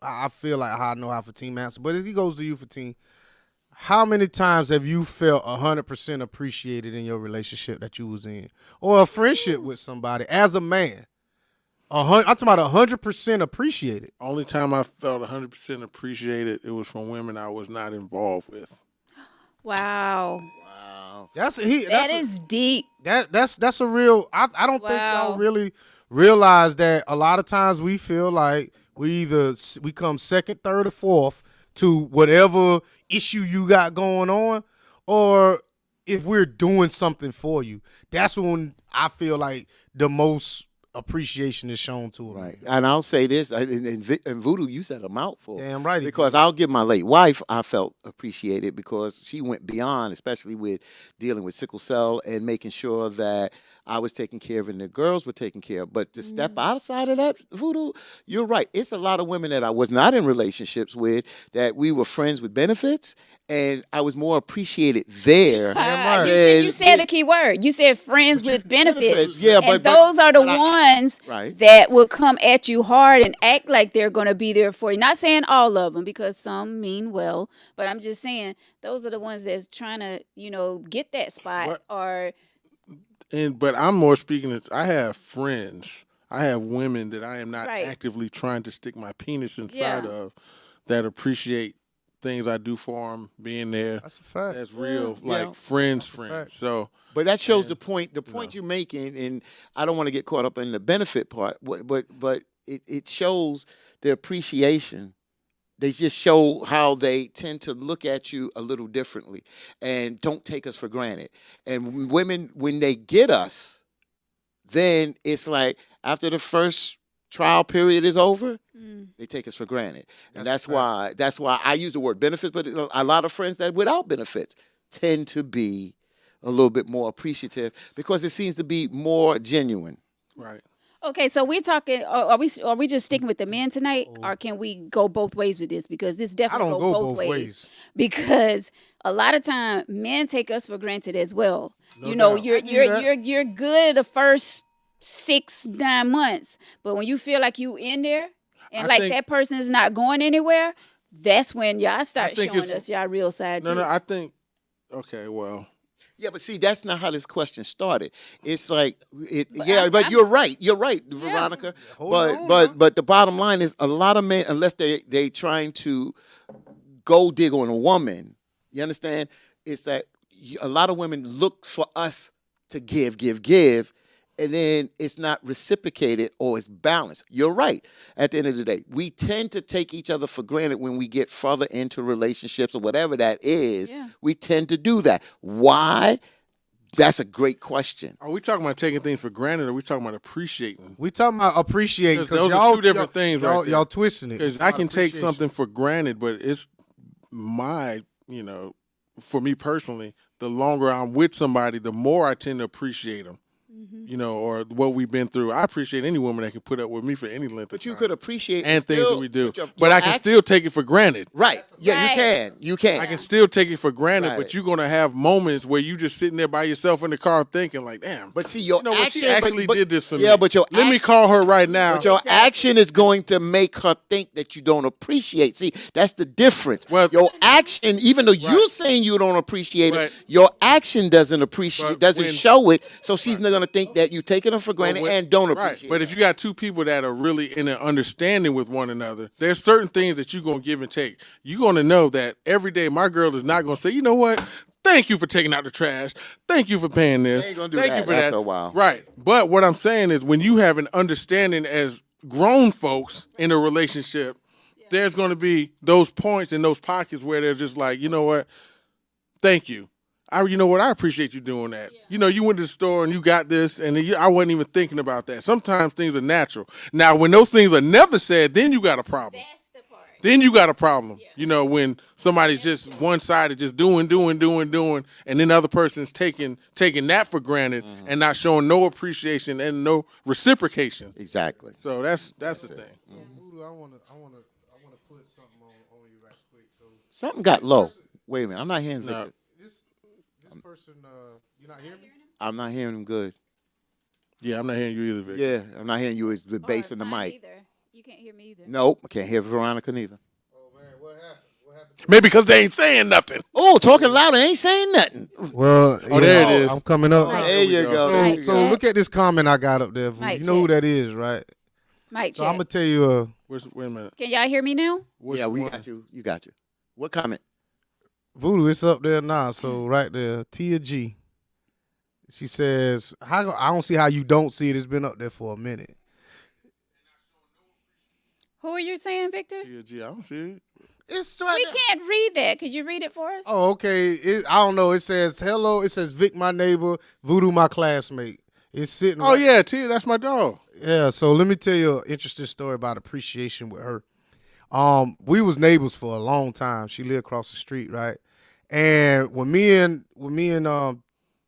Speaker 1: I feel like I know how Fatim answer, but if he goes to you, Fatim, how many times have you felt 100% appreciated in your relationship that you was in, or a friendship with somebody as a man? I'm talking about 100% appreciated.
Speaker 4: Only time I felt 100% appreciated, it was from women I was not involved with.
Speaker 2: Wow,
Speaker 3: Wow.
Speaker 1: That's
Speaker 2: deep.
Speaker 1: that's a real. I don't think
Speaker 2: Wow.
Speaker 1: y'all really realize that a lot of times we feel like we come second, third, or fourth to whatever issue you got going on, or if we're doing something for you, that's when I feel like the most appreciation is shown to them.
Speaker 3: Right. And I'll say this, in Voodoo, you said a mouthful.
Speaker 1: Damn right.
Speaker 3: Because I'll give my late wife, I felt appreciated because she went beyond, especially with dealing with sickle cell and making sure that I was taken care of and the girls were taken care of. But to step outside of that, Voodoo, you're right. It's a lot of women that I was not in relationships with that we were friends with benefits, and I was more appreciated there.
Speaker 1: right.
Speaker 2: You said the key word. You said friends with benefits.
Speaker 3: Yeah,
Speaker 2: and those are the ones
Speaker 3: Right.
Speaker 2: that will come at you hard and act like they're going to be there for you. Not saying all of them, because some mean well, but I'm just saying those are the ones that's trying to, get that spot
Speaker 4: What?
Speaker 2: or.
Speaker 4: But I'm more speaking. I have friends. I have women that I am not
Speaker 2: Right.
Speaker 4: actively trying to stick my penis inside
Speaker 2: Yeah.
Speaker 4: of that appreciate things I do for them, being there.
Speaker 1: That's a fact.
Speaker 4: That's real,
Speaker 3: Yeah.
Speaker 4: like friends.
Speaker 1: fact.
Speaker 4: So
Speaker 3: But that shows the point. The point you're making, and I don't want to get caught up in the benefit part, but it shows the appreciation. They just show how they tend to look at you a little differently, and don't take us for granted. And women, when they get us, then it's like after the first trial period is over, they take us for granted, and that's why I use the word benefits. But a lot of friends that without benefits tend to be a little bit more appreciative because it seems to be more genuine.
Speaker 4: right.
Speaker 2: Okay, so we're talking. Are we just sticking with the men tonight, or can we go both ways with this? Because this
Speaker 1: I
Speaker 2: definitely
Speaker 1: don't
Speaker 2: go
Speaker 1: go
Speaker 2: both
Speaker 1: both
Speaker 2: ways.
Speaker 1: ways.
Speaker 2: Because a lot of time men take us for granted as well.
Speaker 1: No doubt.
Speaker 2: You're good the first 6-9 months, but when you feel like you in there and
Speaker 4: I
Speaker 2: like
Speaker 4: think-
Speaker 2: that person is not going anywhere, that's when y'all start
Speaker 4: think
Speaker 2: showing
Speaker 4: it's-
Speaker 2: us y'all real side.
Speaker 4: No,
Speaker 2: too.
Speaker 4: I think. Okay, well,
Speaker 3: Yeah, but see, that's not how this question started. It's like,
Speaker 2: But
Speaker 3: but you're right. You're right, Veronica.
Speaker 1: Hold on now.
Speaker 3: But the bottom line is, a lot of men, unless they trying to go dig on a woman, you understand? It's that a lot of women look for us to give, and then it's not reciprocated or it's balanced. You're right. At the end of the day, we tend to take each other for granted when we get further into relationships or whatever that is.
Speaker 2: Yeah.
Speaker 3: We tend to do that. Why? That's a great question.
Speaker 4: are we talking about taking things for granted, or are we talking about appreciating?
Speaker 1: We talking about appreciating
Speaker 4: Because those are two different things right
Speaker 1: Y'all,
Speaker 4: there.
Speaker 1: y'all twisting it.
Speaker 4: Because
Speaker 1: It's
Speaker 4: I
Speaker 1: about
Speaker 4: can take
Speaker 1: appreciation.
Speaker 4: something for granted, but it's my, for me personally, the longer I'm with somebody, the more I tend to appreciate them. You know, or what we've been through. I appreciate any woman that can put up with me for any length of
Speaker 3: But
Speaker 4: time.
Speaker 3: you could appreciate
Speaker 4: and things
Speaker 3: still,
Speaker 4: that we do.
Speaker 3: your
Speaker 4: But I can
Speaker 3: action-
Speaker 4: still take it for granted.
Speaker 3: Right. Yeah,
Speaker 2: Right.
Speaker 3: you can. You can.
Speaker 4: I can still take it for granted,
Speaker 3: Right.
Speaker 4: but you're gonna have moments where you just sitting there by yourself in the car thinking like, damn.
Speaker 3: But see, your
Speaker 4: you know what?
Speaker 3: action
Speaker 4: She actually
Speaker 3: but-
Speaker 4: did this for me.
Speaker 3: Yeah, but your
Speaker 4: let me
Speaker 3: action-
Speaker 4: call her right now.
Speaker 3: But your
Speaker 2: Exactly.
Speaker 3: action is going to make her think that you don't appreciate. See, that's the difference.
Speaker 4: Well-
Speaker 3: your action, even though you're
Speaker 4: Right.
Speaker 3: saying you don't appreciate
Speaker 4: Right.
Speaker 3: it, your action doesn't appreciate,
Speaker 4: But
Speaker 3: doesn't
Speaker 4: when-
Speaker 3: show it. So she's not going to think that you're taking her for granted
Speaker 4: when-
Speaker 3: and don't
Speaker 4: Right.
Speaker 3: appreciate.
Speaker 4: But
Speaker 3: it.
Speaker 4: if you got two people that are really in an understanding with one another, there's certain things that you're gonna give and take. You're gonna know that every day my girl is not gonna say, you know what? Thank you for taking out the trash. Thank you for paying this.
Speaker 3: They ain't gonna do
Speaker 4: Thank
Speaker 3: that
Speaker 4: you for
Speaker 3: after
Speaker 4: that.
Speaker 3: a while.
Speaker 4: Right. But what I'm saying is when you have an understanding as grown folks in a relationship, there's gonna be those points in those pockets where they're just like, you know what? Thank you. You know what? I appreciate you doing that. You know, you went to the store and you got this, and I wasn't even thinking about that. Sometimes things are natural. Now, when those things are never said, then you got a problem.
Speaker 2: That's the part.
Speaker 4: Then you got a problem. You know, when somebody's just one-sided, just doing, and then the other person's taking that for granted and not showing no appreciation and no reciprocation.
Speaker 3: exactly.
Speaker 4: So that's the thing.
Speaker 1: Voodoo, I wanna put something on you right quick. So
Speaker 3: Something got low. Wait a minute. I'm not hearing
Speaker 4: No.
Speaker 3: Victor.
Speaker 1: this person, you not hearing me?
Speaker 3: I'm not hearing him good.
Speaker 4: Yeah, I'm not hearing you either, Vic.
Speaker 3: Yeah, I'm not hearing you. It's the bass
Speaker 2: Or
Speaker 3: in the
Speaker 2: mine
Speaker 3: mic.
Speaker 2: Either. You can't hear me either.
Speaker 3: Nope, I can't hear Veronica neither.
Speaker 1: Oh man, what happened? What happened?
Speaker 4: Maybe because they ain't saying nothing.
Speaker 3: Oh, talking louder, ain't saying nothing.
Speaker 1: Well,
Speaker 4: there it is.
Speaker 1: I'm coming up.
Speaker 2: Right.
Speaker 3: There you go.
Speaker 1: So,
Speaker 3: There
Speaker 2: Right.
Speaker 3: you
Speaker 1: so
Speaker 3: go.
Speaker 1: look at this comment I got up there. Voodoo.
Speaker 2: Mic
Speaker 1: You know who
Speaker 2: check.
Speaker 1: that is, right?
Speaker 2: Mic
Speaker 1: So
Speaker 2: check.
Speaker 1: I'm gonna tell you.
Speaker 4: Wait a minute.
Speaker 2: Can y'all hear me now?
Speaker 4: What's
Speaker 3: Yeah, we
Speaker 4: one?
Speaker 3: got you. You got you. What comment?
Speaker 1: Voodoo, it's up there now. So right there, Tia G. She says, I don't see how you don't see it. It's been up there for a minute.
Speaker 2: Who are you saying, Victor?
Speaker 4: TLG, I don't see it.
Speaker 1: It's right
Speaker 2: We
Speaker 1: there.
Speaker 2: can't read that. Could you read it for us?
Speaker 1: Oh, okay. I don't know. It says hello. It says Vic, my neighbor. Voodoo, my classmate. It's sitting.
Speaker 4: Oh
Speaker 1: right-
Speaker 4: yeah, Tia, that's my dog.
Speaker 1: Yeah. So let me tell you an interesting story about appreciation with her. We was neighbors for a long time. She lived across the street, right? And when me and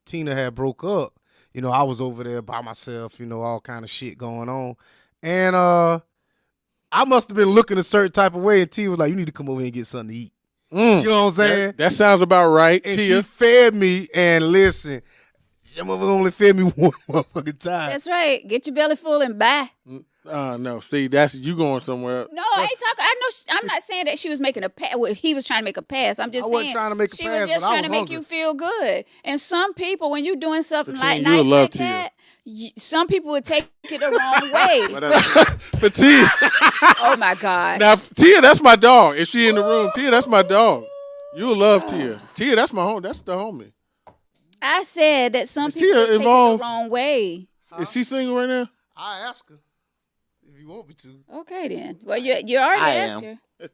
Speaker 1: Tina had broke up, you know, I was over there by myself, you know, all kind of shit going on. And I must have been looking a certain type of way, and Tia was like, you need to come over here and get something to eat. You know what I'm saying?
Speaker 4: That sounds about right,
Speaker 1: And
Speaker 4: Tia.
Speaker 1: she fed me, and listen, that motherfucker only fed me one motherfucking time.
Speaker 2: That's right. Get your belly full and bye.
Speaker 4: No, see, that's you going somewhere.
Speaker 2: No, I ain't talking. I know. I'm not saying that she was making a pass. Well, he was trying to make a pass. I'm just
Speaker 1: I
Speaker 2: saying
Speaker 1: wasn't trying to make a
Speaker 2: she
Speaker 1: pass,
Speaker 2: was just
Speaker 1: but I
Speaker 2: trying to
Speaker 1: was
Speaker 2: make you
Speaker 1: hungry.
Speaker 2: feel good. And some people, when you're doing something
Speaker 4: Fatima,
Speaker 2: like
Speaker 4: you
Speaker 2: nice
Speaker 4: would love
Speaker 2: like
Speaker 4: Tia.
Speaker 2: that, some people would take it the wrong way.
Speaker 4: But Tia,
Speaker 2: Oh my God.
Speaker 4: now Tia, that's my dog. If she in the room, Tia, that's my dog. You'll love Tia. Tia, that's my home. That's the homie.
Speaker 2: I said that some
Speaker 4: Is
Speaker 2: people
Speaker 4: Tia
Speaker 2: would take
Speaker 4: involved?
Speaker 2: it the wrong way.
Speaker 4: Is she single right now?
Speaker 1: I ask her if you want me to.
Speaker 2: Okay then. Well, you already
Speaker 3: I
Speaker 2: asked
Speaker 3: am.
Speaker 2: her.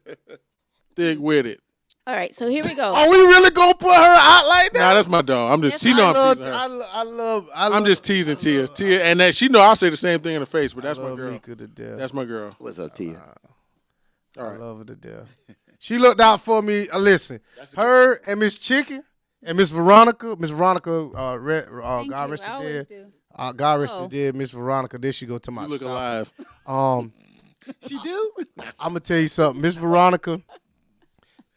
Speaker 4: Thick with it.
Speaker 2: All right. So here we go.
Speaker 1: Are we really gonna put her out like that?
Speaker 4: Nah, that's my dog. I'm just.
Speaker 2: That's
Speaker 4: She know I'm teasing her.
Speaker 1: I love.
Speaker 4: I'm just teasing Tia. Tia, and that she know I'll say the same thing in the face, but that's
Speaker 1: I
Speaker 4: my
Speaker 1: love
Speaker 4: girl.
Speaker 1: Mika to death.
Speaker 4: That's my girl.
Speaker 3: What's up, Tia?
Speaker 4: All
Speaker 1: I
Speaker 4: right.
Speaker 1: love her to death. She looked out for me. Listen, her and Miss Chicken and Miss Veronica. Miss Veronica,
Speaker 2: Thank
Speaker 1: God
Speaker 2: you.
Speaker 1: rest
Speaker 2: I
Speaker 1: her
Speaker 2: always
Speaker 1: dead.
Speaker 2: do.
Speaker 1: God rest
Speaker 2: Oh.
Speaker 1: her dead. Miss Veronica. There she go to my
Speaker 4: You look
Speaker 1: stop.
Speaker 4: alive.
Speaker 3: She do?
Speaker 1: I'm gonna tell you something, Miss Veronica.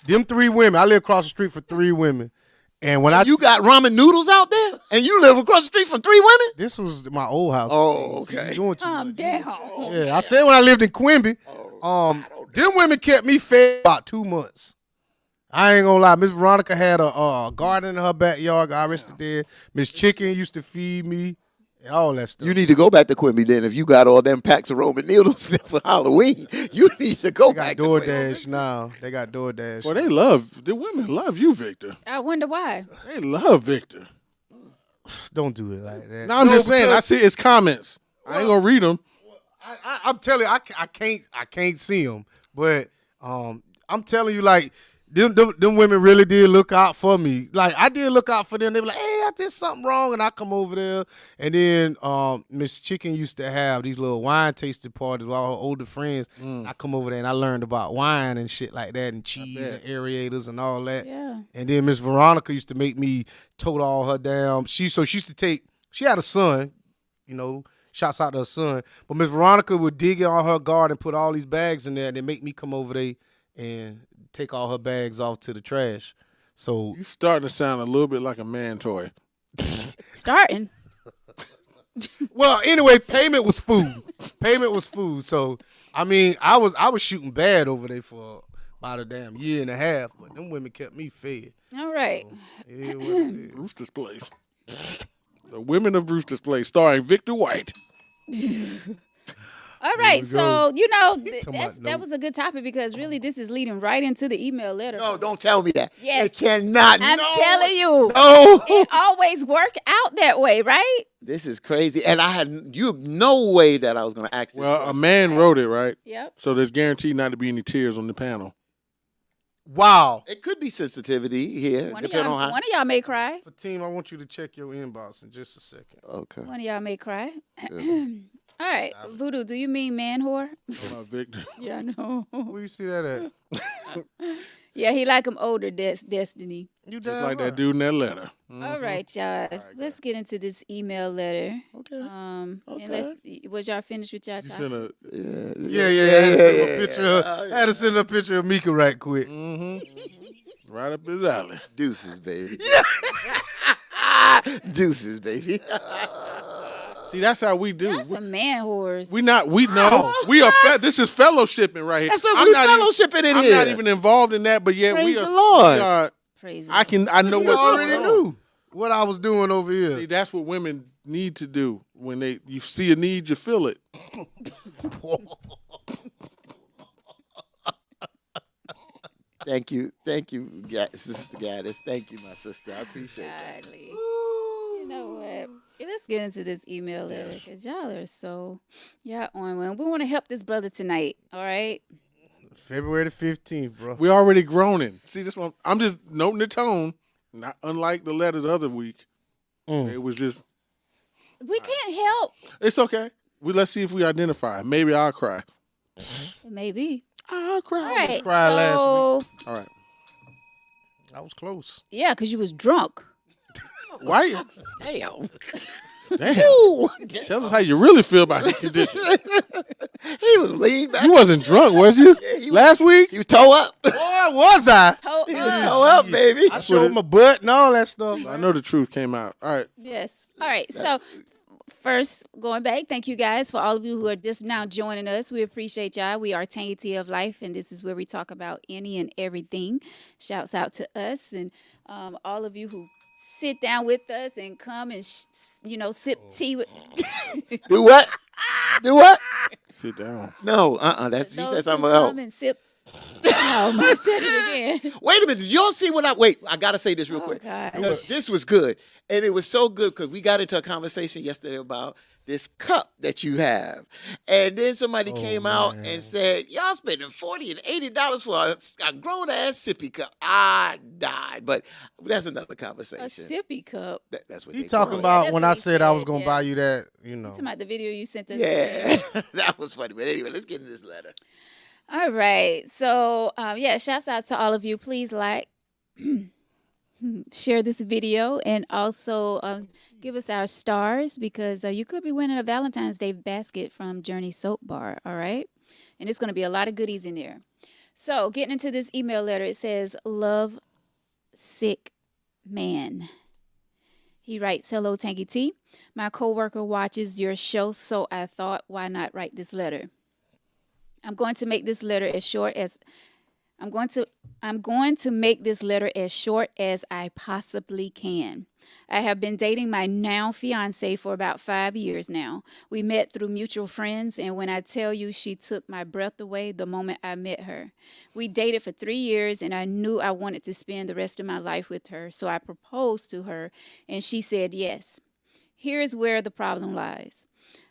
Speaker 1: Them 3 women. I live across the street for 3 women, and when
Speaker 3: You got ramen noodles out there, and you live across the street from 3 women?
Speaker 1: this was my old house.
Speaker 3: Oh,
Speaker 1: She
Speaker 3: okay.
Speaker 1: doing too
Speaker 2: Calm
Speaker 1: much.
Speaker 2: down.
Speaker 1: Yeah, I said when I lived in Quimby, them women kept me fed about 2 months. I ain't gonna lie. Miss Veronica had a garden in her backyard. God rest her dead. Miss Chicken used to feed me and all that stuff.
Speaker 3: You need to go back to Quimby then if you got all them packs of Roman noodles for Halloween. You need to go
Speaker 1: they got
Speaker 3: back to Quimby.
Speaker 1: DoorDash now. They got DoorDash.
Speaker 4: Well, the women love you, Victor.
Speaker 2: I wonder why.
Speaker 4: They love Victor.
Speaker 1: Don't do it like that.
Speaker 4: No, I'm just saying. I
Speaker 1: because
Speaker 4: see his comments. I ain't gonna read them.
Speaker 1: I'm telling you, I can't see them. But I'm telling you, like them women really did look out for me. Like I did look out for them. They were like, "Hey, I did something wrong," and I come over there. And then Miss Chicken used to have these little wine tasting parties with all her older friends. I come over there and I learned about wine and shit like that, and cheese and aerators and all that.
Speaker 2: Yeah.
Speaker 1: And then Miss Veronica used to make me tote all her damn. She used to take. She had a son, you know. Shouts out to her son. But Miss Veronica would dig in all her garden, put all these bags in there, and then make me come over there and take all her bags off to the trash. So
Speaker 4: You starting to sound a little bit like a man toy.
Speaker 2: Starting.
Speaker 1: well, anyway, payment was food. Payment was food. So I mean, I was shooting bad over there for about a damn year and a half, but them women kept me fed.
Speaker 2: All right.
Speaker 1: Yeah, what it is.
Speaker 4: Brewster's Place. The Women of Brewster's Place, starring Victor White.
Speaker 2: All right.
Speaker 1: we
Speaker 2: So, you know,
Speaker 1: talking about
Speaker 2: that was a good topic because really this is leading right into the email letter.
Speaker 3: No, don't tell me that.
Speaker 2: Yes.
Speaker 3: It cannot.
Speaker 2: I'm
Speaker 3: no,
Speaker 2: telling you.
Speaker 3: No.
Speaker 2: It always work out that way, right?
Speaker 3: This is crazy. And I had no way that I was going to ask this
Speaker 4: Well, a
Speaker 3: question.
Speaker 4: man wrote it, right?
Speaker 2: Yep.
Speaker 4: So there's guaranteed not to be any tears on the panel.
Speaker 1: Wow.
Speaker 3: It could be sensitivity here,
Speaker 2: One of
Speaker 3: depending
Speaker 2: y'all,
Speaker 3: on how.
Speaker 2: one of y'all may cry.
Speaker 1: Fatim, I want you to check your inbox in just a second.
Speaker 3: Okay.
Speaker 2: One of y'all may cry. All right. Voodoo, do you mean man whore?
Speaker 4: Victor.
Speaker 2: Yeah, I know.
Speaker 1: Where you see that at?
Speaker 2: Yeah, he like him older, Destiny.
Speaker 1: You
Speaker 4: Just
Speaker 1: damn
Speaker 4: like that
Speaker 1: right.
Speaker 4: dude in that letter.
Speaker 2: All right, y'all. Let's get into this email letter.
Speaker 3: Okay.
Speaker 2: And let's. Was y'all finished with y'all
Speaker 4: You
Speaker 2: topic?
Speaker 4: sent a.
Speaker 1: Yeah. I had to send a picture of Mika right quick.
Speaker 4: Right up his alley.
Speaker 3: Deuces, baby. Deuces, baby.
Speaker 4: See, that's how we do.
Speaker 2: Y'all some man whores.
Speaker 4: We know. We are. This is fellowshipping right here.
Speaker 3: That's what we fellowshipping in
Speaker 4: I'm
Speaker 3: here.
Speaker 4: not even involved in that, but yet
Speaker 3: Praise
Speaker 4: we are.
Speaker 3: the Lord.
Speaker 4: We are
Speaker 2: Praise
Speaker 4: I know
Speaker 1: You
Speaker 4: what's
Speaker 1: already
Speaker 4: going on.
Speaker 1: knew what I was doing over here.
Speaker 4: See, that's what women need to do when you see a need, you feel it.
Speaker 3: Thank you, Sister Gaddis. Thank you, my sister. I appreciate that.
Speaker 2: Godly. You know what? Let's get into this email letter because y'all are y'all on one. We want to help this brother tonight. All right.
Speaker 1: February the 15th, bro.
Speaker 4: We already groaning. See this one? I'm just noting the tone. Not unlike the letter the other week. It was just.
Speaker 2: We can't help.
Speaker 4: It's okay. Let's see if we identify. Maybe I'll cry.
Speaker 2: Maybe.
Speaker 4: I'll cry.
Speaker 2: All right.
Speaker 1: cried last
Speaker 2: so,
Speaker 4: All right.
Speaker 1: I was close.
Speaker 2: yeah, because you was drunk.
Speaker 4: Why?
Speaker 3: Damn.
Speaker 4: Damn. Tell us how you really feel about this condition.
Speaker 3: He was lean back.
Speaker 4: You wasn't drunk, was you?
Speaker 3: Yeah, he was-
Speaker 4: Last week?
Speaker 3: He was toe up.
Speaker 1: Boy, was I?
Speaker 2: Toe
Speaker 3: He was
Speaker 2: up.
Speaker 3: toe up, baby.
Speaker 1: I showed my butt and all that stuff.
Speaker 4: I know the truth came out. All right.
Speaker 2: Yes. All right. So, first, going back, thank you guys for all of you who are just now joining us. We appreciate y'all. We are Tangy Tea of Life, and this is where we talk about any and everything. Shouts out to us and all of you who sit down with us and come and sip tea with.
Speaker 3: Do what? Do what?
Speaker 4: Sit down.
Speaker 3: No, That's she
Speaker 2: those
Speaker 3: said
Speaker 2: who
Speaker 3: something
Speaker 2: come
Speaker 3: else.
Speaker 2: and sip. No, I said it again.
Speaker 3: Wait a minute. Did y'all see what I gotta say this real
Speaker 2: Oh,
Speaker 3: quick.
Speaker 2: God.
Speaker 3: Because this was good. And it was so good because we got into a conversation yesterday about this cup that you have. And then somebody came out and said, y'all spending $40 and $80 for a grown ass sippy cup. I died. But that's another
Speaker 2: A
Speaker 3: conversation.
Speaker 2: sippy cup.
Speaker 3: That's what
Speaker 1: He
Speaker 3: they
Speaker 1: talking
Speaker 3: call it.
Speaker 1: about
Speaker 2: that's
Speaker 1: when
Speaker 2: what
Speaker 1: I
Speaker 2: he
Speaker 1: said I was
Speaker 2: said,
Speaker 1: gonna
Speaker 2: yeah.
Speaker 1: buy you that, you know.
Speaker 2: Talking about the video you sent us.
Speaker 3: Yeah, that was funny. But anyway, let's get into this letter.
Speaker 2: All right. So, shouts out to all of you. Please share this video, and also give us our stars because you could be winning a Valentine's Day basket from Journey Soap Bar. All right. And it's going to be a lot of goodies in there. So, getting into this email letter, it says, Love Sick Man. He writes, Hello, Tangy T. My coworker watches your show, so I thought, why not write this letter? I'm going to make this letter as short as I'm going to make this letter as short as I possibly can. I have been dating my now fiance for about 5 years now. We met through mutual friends, and when I tell you she took my breath away the moment I met her. We dated for 3 years, and I knew I wanted to spend the rest of my life with her, so I proposed to her, and she said yes. Here's where the problem lies.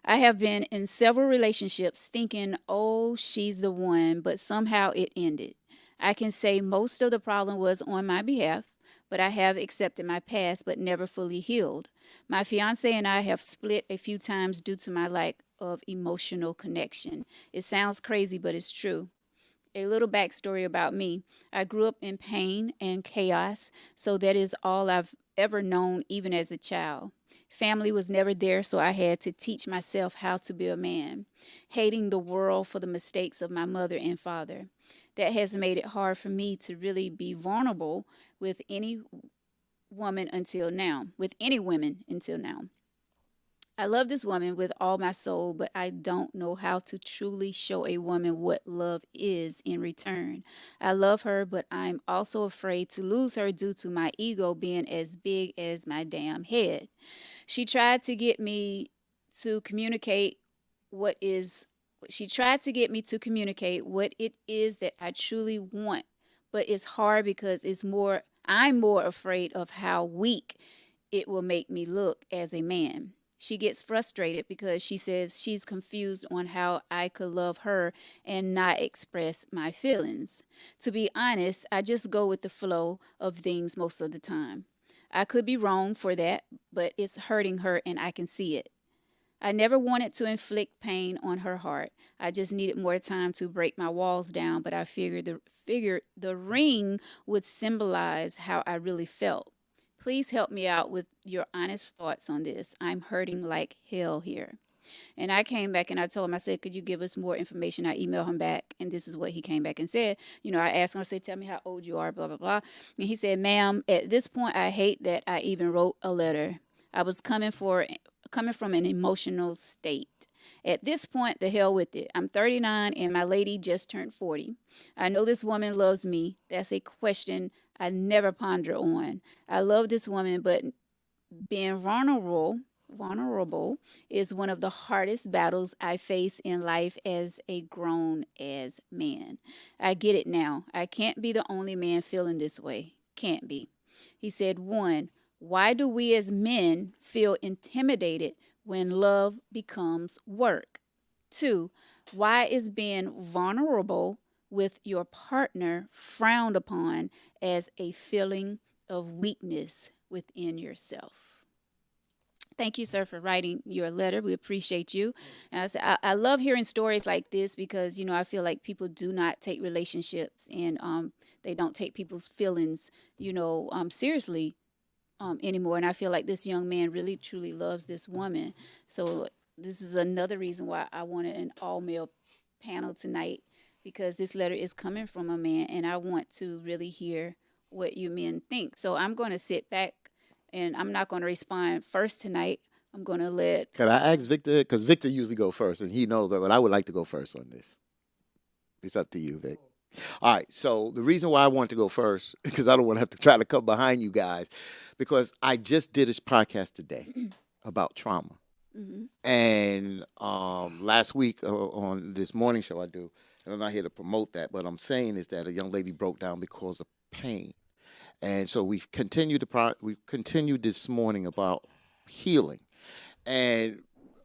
Speaker 2: I have been in several relationships thinking, oh, she's the one, but somehow it ended. I can say most of the problem was on my behalf, but I have accepted my past but never fully healed. My fiance and I have split a few times due to my lack of emotional connection. It sounds crazy, but it's true. A little backstory about me. I grew up in pain and chaos, so that is all I've ever known, even as a child. Family was never there, so I had to teach myself how to be a man, hating the world for the mistakes of my mother and father. That has made it hard for me to really be vulnerable with any with any women until now. I love this woman with all my soul, but I don't know how to truly show a woman what love is in return. I love her, but I'm also afraid to lose her due to my ego being as big as my damn head. She tried to get me to communicate what is she tried to get me to communicate what it is that I truly want, but it's hard because I'm more afraid of how weak it will make me look as a man. She gets frustrated because she says she's confused on how I could love her and not express my feelings. To be honest, I just go with the flow of things most of the time. I could be wrong for that, but it's hurting her and I can see it. I never wanted to inflict pain on her heart. I just needed more time to break my walls down, but I figured the ring would symbolize how I really felt. Please help me out with your honest thoughts on this. I'm hurting like hell here. And I came back and I told him, I said, could you give us more information? I emailed him back, and this is what he came back and said. I asked him, I said, tell me how old you are, blah, blah, blah. And he said, ma'am, at this point, I hate that I even wrote a letter. I was coming from an emotional state. At this point, the hell with it. I'm 39 and my lady just turned 40. I know this woman loves me. That's a question I never ponder on. I love this woman, but being vulnerable is one of the hardest battles I face in life as a grown as man. I get it now. I can't be the only man feeling this way. Can't be. He said, one, why do we as men feel intimidated when love becomes work? Two, why is being vulnerable with your partner frowned upon as a feeling of weakness within yourself? Thank you, sir, for writing your letter. We appreciate you. And I love hearing stories like this because, I feel like people do not take relationships and they don't take people's feelings, seriously anymore. And I feel like this young man really, truly loves this woman. So this is another reason why I wanted an all-male panel tonight, because this letter is coming from a man, and I want to really hear what you men think. So I'm going to sit back, and I'm not going to respond first tonight. I'm going to let...
Speaker 3: Can I ask Victor? Because Victor usually go first, and he knows that, but I would like to go first on this. It's up to you, Vic. All right, so the reason why I want to go first, because I don't want to have to try to come behind you guys, because I just did this podcast today about trauma.
Speaker 2: Mhm.
Speaker 3: And last week on this morning show I do, and I'm not here to promote that, but I'm saying is that a young lady broke down because of pain. And so we've continued this morning about healing. And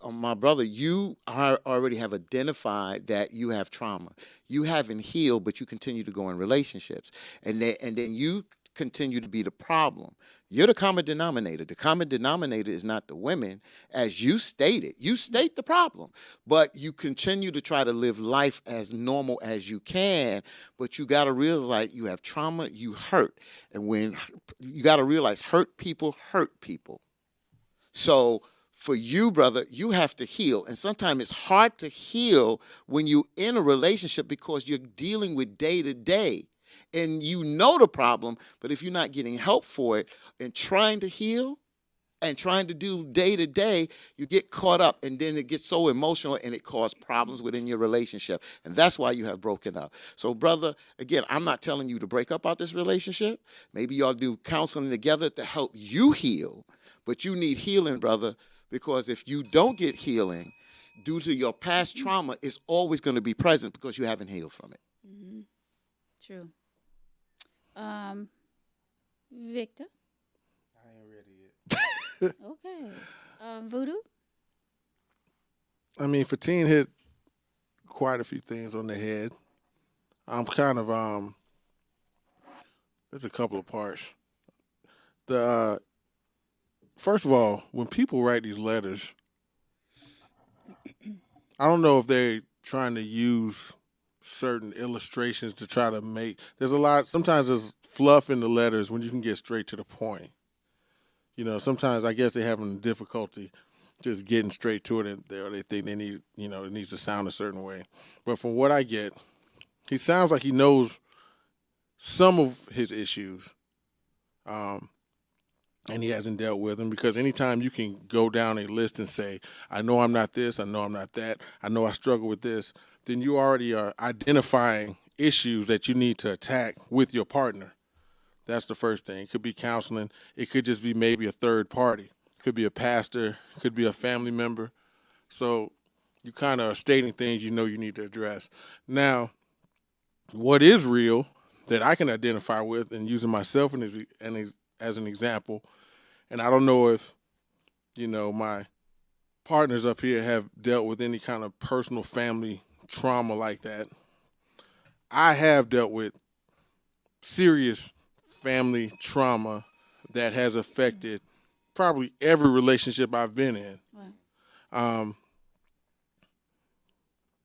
Speaker 3: my brother, you already have identified that you have trauma. You haven't healed, but you continue to go in relationships. And then you continue to be the problem. You're the common denominator. The common denominator is not the women, as you stated. You state the problem, but you continue to try to live life as normal as you can, but you got to realize you have trauma, you hurt. And when you got to realize hurt people hurt people. So for you, brother, you have to heal. And sometimes it's hard to heal when you're in a relationship because you're dealing with day to day. And you know the problem, but if you're not getting help for it and trying to heal and trying to do day to day, you get caught up and then it gets so emotional and it causes problems within your relationship. And that's why you have broken up. So, brother, again, I'm not telling you to break up out this relationship. Maybe y'all do counseling together to help you heal, but you need healing, brother, because if you don't get healing due to your past trauma, it's always going to be present because you haven't healed from it.
Speaker 2: Mm-hmm. True. Victor?
Speaker 1: I ain't ready yet.
Speaker 2: Okay. Voodoo?
Speaker 4: I mean, Fatine hit quite a few things on the head. I'm kind of there's a couple of parts. The first of all, when people write these letters, I don't know if they're trying to use certain illustrations to try to make. There's a lot. Sometimes there's fluff in the letters when you can get straight to the point. You know, sometimes I guess they're having difficulty just getting straight to it, and they think they need, you know, it needs to sound a certain way. But from what I get, he sounds like he knows some of his issues, and he hasn't dealt with them, because anytime you can go down a list and say, I know I'm not this, I know I'm not that, I know I struggle with this, then you already are identifying issues that you need to attack with your partner. That's the first thing. It could be counseling. It could just be maybe a third party. It could be a pastor. It could be a family member. So you kind of are stating things you know you need to address. Now, what is real that I can identify with, and using myself as an example, and I don't know if, you know, my partners up here have dealt with any kind of personal family trauma like that. I have dealt with serious family trauma that has affected probably every relationship I've been in.
Speaker 2: Wow.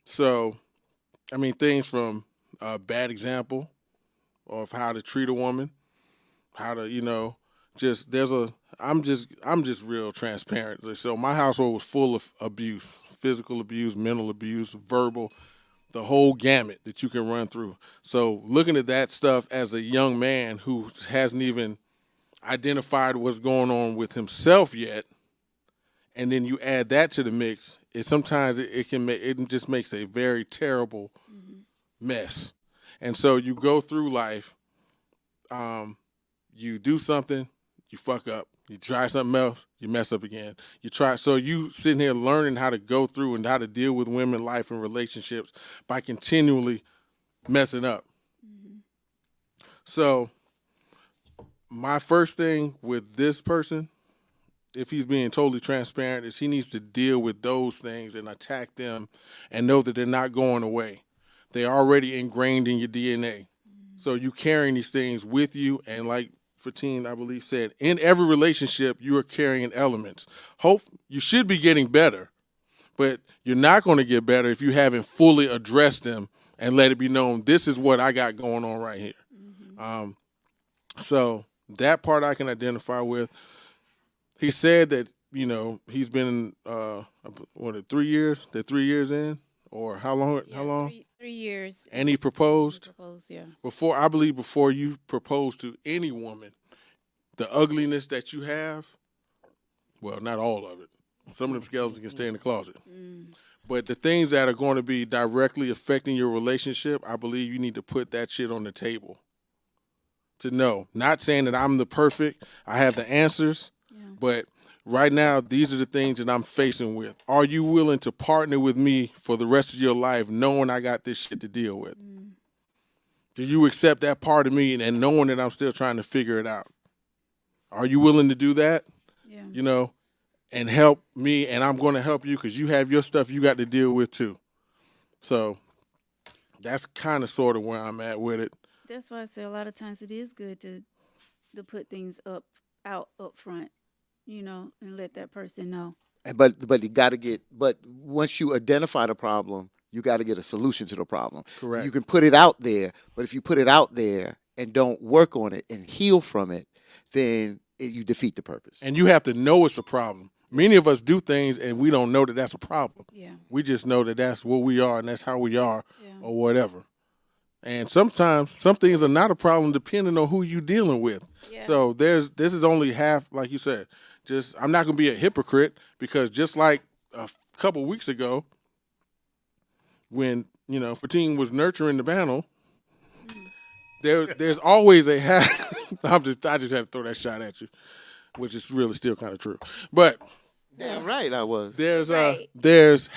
Speaker 4: So, I mean, things from a bad example of how to treat a woman, how to, you know, I'm just real transparent. So my household was full of abuse, physical abuse, mental abuse, verbal, the whole gamut that you can run through. So looking at that stuff as a young man who hasn't even identified what's going on with himself yet, and then you add that to the mix, it just makes a very terrible mess. And so you go through life, you do something, you fuck up. You try something else, you mess up again. So you sitting here learning how to go through and how to deal with women, life, and relationships by continually messing up. So my first thing with this person, if he's being totally transparent, is he needs to deal with those things and attack them and know that they're not going away. They're already ingrained in your DNA. So you carrying these things with you, and like Fatine, I believe, said, in every relationship, you are carrying elements. You should be getting better, but you're not going to get better if you haven't fully addressed them and let it be known, this is what I got going on right here. So that part I can identify with. He said that, you know, he's been, 3 years? They're 3 years in? Or how long?
Speaker 2: Yeah,
Speaker 4: how long?
Speaker 2: 3 years.
Speaker 4: And he proposed?
Speaker 2: Yeah.
Speaker 4: Before you propose to any woman, the ugliness that you have, well, not all of it. Some of them skeletons can stay in the closet. But the things that are going to be directly affecting your relationship, I believe you need to put that shit on the table. To know. Not saying that I'm the perfect, I have the answers, but right now, these are the things that I'm facing with. Are you willing to partner with me for the rest of your life knowing I got this shit to deal with? Do you accept that part of me and knowing that I'm still trying to figure it out? Are you willing to do that?
Speaker 2: Yeah.
Speaker 4: You know, and help me, and I'm going to help you because you have your stuff you got to deal with too. So that's kind of sort of where I'm at with it.
Speaker 2: That's why I say a lot of times it is good to put things out up front, you know, and let that person know.
Speaker 3: But you got to get. But once you identify the problem, you got to get a solution to the problem.
Speaker 4: Correct.
Speaker 3: You can put it out there, but if you put it out there and don't work on it and heal from it, then you defeat the purpose.
Speaker 4: And you have to know it's a problem. Many of us do things and we don't know that that's a problem.
Speaker 2: Yeah.
Speaker 4: We just know that that's what we are and that's how we are,
Speaker 2: Yeah.
Speaker 4: or whatever. And sometimes some things are not a problem depending on who you're dealing with.
Speaker 2: Yeah.
Speaker 4: So this is only half, like you said. I'm not going to be a hypocrite, because just like a couple weeks ago when, you know, Fatine was nurturing the panel, there's always a half. I just had to throw that shot at you, which is really still kind of true. But
Speaker 3: Damn right I was.
Speaker 4: there's
Speaker 2: Right.
Speaker 4: there's